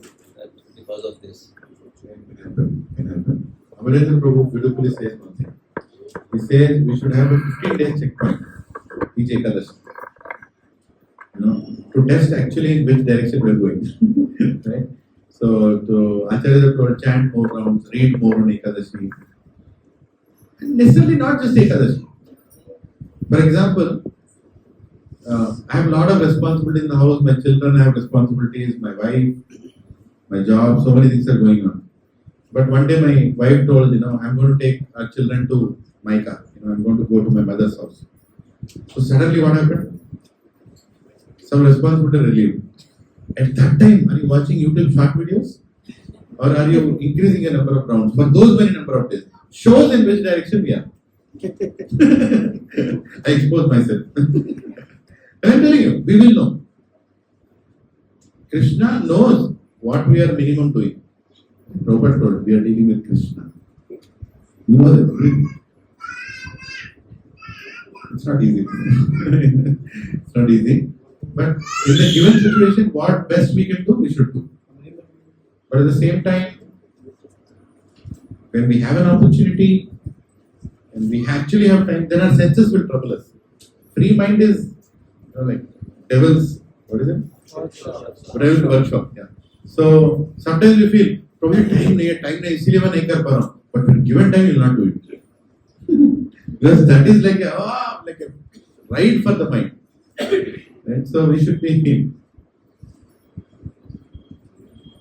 because of this. Amarendra Prabhu beautifully says one thing. He says we should have a 15-day checkpoint each Ekadashi. To test actually in which direction we are going. Right? So, Acharya told chant more rounds, read more on Ekadashi. And necessarily not just Ekadashi. For example, I have a lot of responsibility in the house. My children have responsibilities, my wife, my job, so many things are going on. But one day my wife told, I'm going to take our children to Maika. I'm going to go to my mother's house. So suddenly what happened? Some responsibility relieved. At that time, are you watching YouTube short videos? Or are you increasing the number of rounds? For those many number of days. Shows in which direction we are. I expose myself. I am telling you, we will know. Krishna knows what we are minimum doing. Prabhupada told, we are dealing with Krishna. He knows everything. It's not easy. It's not easy. But in the given situation, what best we can do, we should do. But at the same time, when we have an opportunity and we actually have time, then our senses will trouble us. Free mind is like devil's, what is it? Devil's workshop. Yeah. So sometimes we feel, probably time nahi, isliye main nahi kar pa raha hu. But when given time, you will not do it. Because that is like a ride for the mind. Right? So we should be.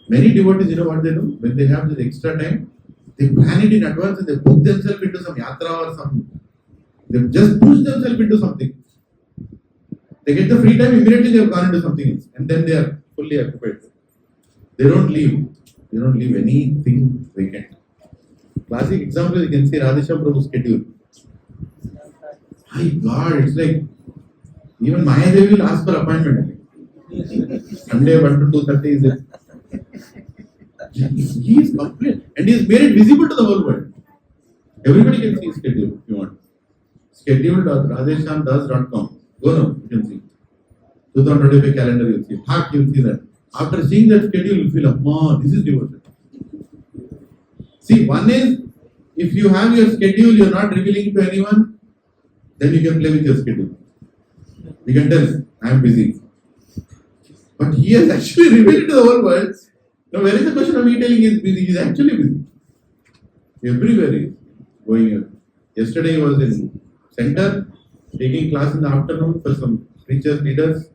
Many devotees, what they do? When they have this extra time, they plan it in advance and they book themselves into some yatra or some. They just push themselves into something. They get the free time, immediately they have gone into something else. And then they are fully occupied. They don't leave. They don't leave anything vacant. Classic example, you can see Radhesham Prabhu's schedule. My God, it's like even Mahadevi will ask for appointment. Sunday 1 to 2:30 is it? He is complete and he has made it visible to the whole world. Everybody can see his schedule if you want. Schedule.radheshamdas.com. Go now, you can see. 2025 calendar, you'll see. You'll see that. After seeing that schedule, you'll feel, oh, this is devotion. See, one is, if you have your schedule, you're not revealing to anyone, then you can play with your schedule. You can tell, I am busy. But he has actually revealed to the whole world. Now, where is the question of me telling he is busy? He is actually busy. Everywhere he is going on. Yesterday he was in center, taking class in the afternoon for some preachers, leaders.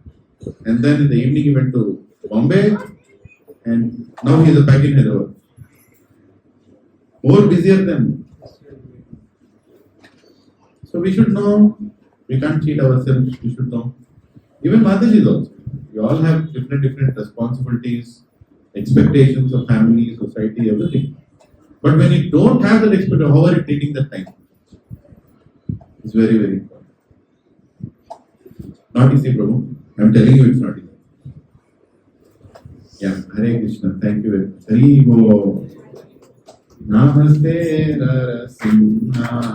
And then in the evening he went to Bombay. And now he is back in Hyderabad. More busier than. So we should know, we can't cheat ourselves, we should know. Even Mataji also. We all have different responsibilities, expectations of family, society, everything. But when you don't have that expectation, how are you treating that time? It's very, very important. Not easy, Prabhu. I'm telling you it's not easy. Yeah, Hare Krishna. Thank you very much. Hari Bo. Namaste Narasimhaya.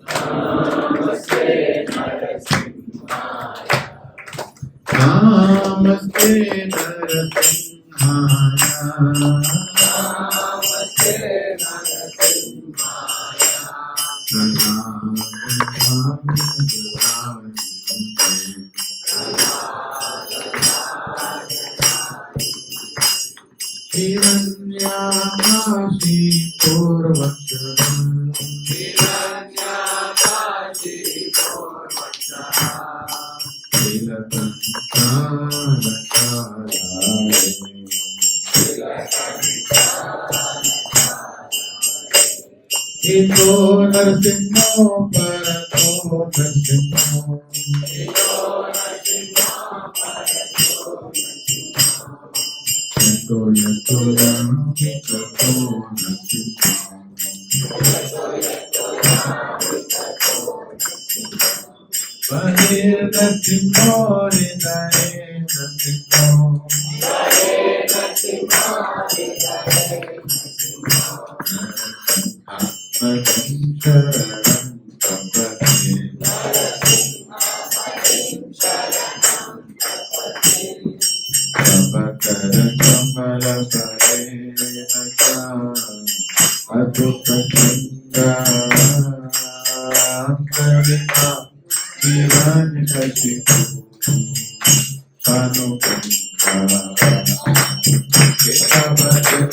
Namaste Narasimhaya. Namaste Narasimhaya. Namaste Narasimhaya. Hiranyakashi Purvachara. Hiranyakashi Purvachara. Ito Narasimho Parato Narasimho. Ito Narasimho Parato Narasimho. Ito Yato Yami Kato Narasimho. Hare Narasimho, Hare Narasimho. Hare Narasimho, Hare Narasimho. Sharanam Tapati. Tapakara Kamala Pare Naka Adukasanga Antarika Hiranyakashipu Kanukanga Ketavajana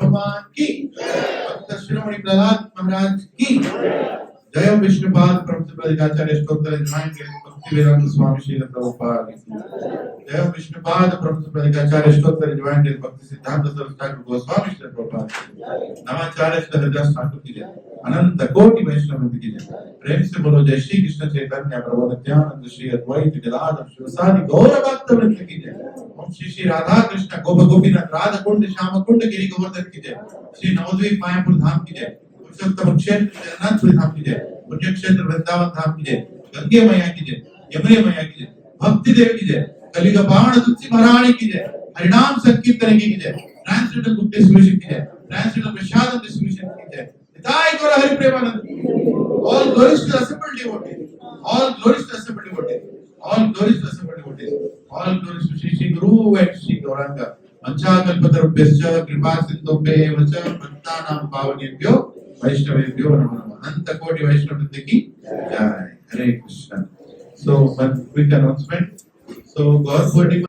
भगवान की, भक्त शिरोमणि प्रहलाद महाराज की। जय विष्णुपाद प्रभुपादाचार्य स्तोत्र join भक्ति वेदांत स्वामी श्रील प्रभुपाद की। जय विष्णुपाद प्रभुपादाचार्य स्तोत्र ज्वाइन भक्ति सिद्धांत सरस्वती गोस्वामी श्रील प्रभुपाद की। नमाचार्य श्री हरिदास ठाकुर की जय, अनंत कोटि वैष्णव की जय। प्रेम से बोलो जय श्री कृष्ण चैतन्य प्रभु नित्यानंद श्री अद्वैत गदाधर शिवसादि गौर भक्त वृंद की जय। ओम श्री श्री राधा कृष्ण गोप गोपीनाथ राधा कुंड श्याम कुंड गिरि गोवर्धन की जय। श्री नवद्वीप मायापुर धाम की जय। पुरुषोत्तम क्षेत्र जगन्नाथपुरी धाम की जय। पुण्य क्षेत्र वृंदावन धाम की जय। गंगे मैया की जय, यमुने मैया की जय, भक्ति देव की जय, कलिग पावन तुलसी महारानी की जय, हरिनाम संकीर्तन की जय, ट्रांसलेटर गुप्त डिस्ट्रीब्यूशन की जय, ट्रांसलेटर प्रसाद डिस्ट्रीब्यूशन की जय। निताय गौर Hari Premanand. All glories to the assembled devotees. All glories to the assembled devotees. All glories to the assembled devotees. All glories to Shri Guru and Shri Gauranga. Manchakalpatarubhyascha kripa sindhubhyev cha bhaktanam pavanebhyo vaishnavebhyo namo namaः. Ananta koti vaishnavavrind ki jai. Hare Krishna. So one quick announcement. So God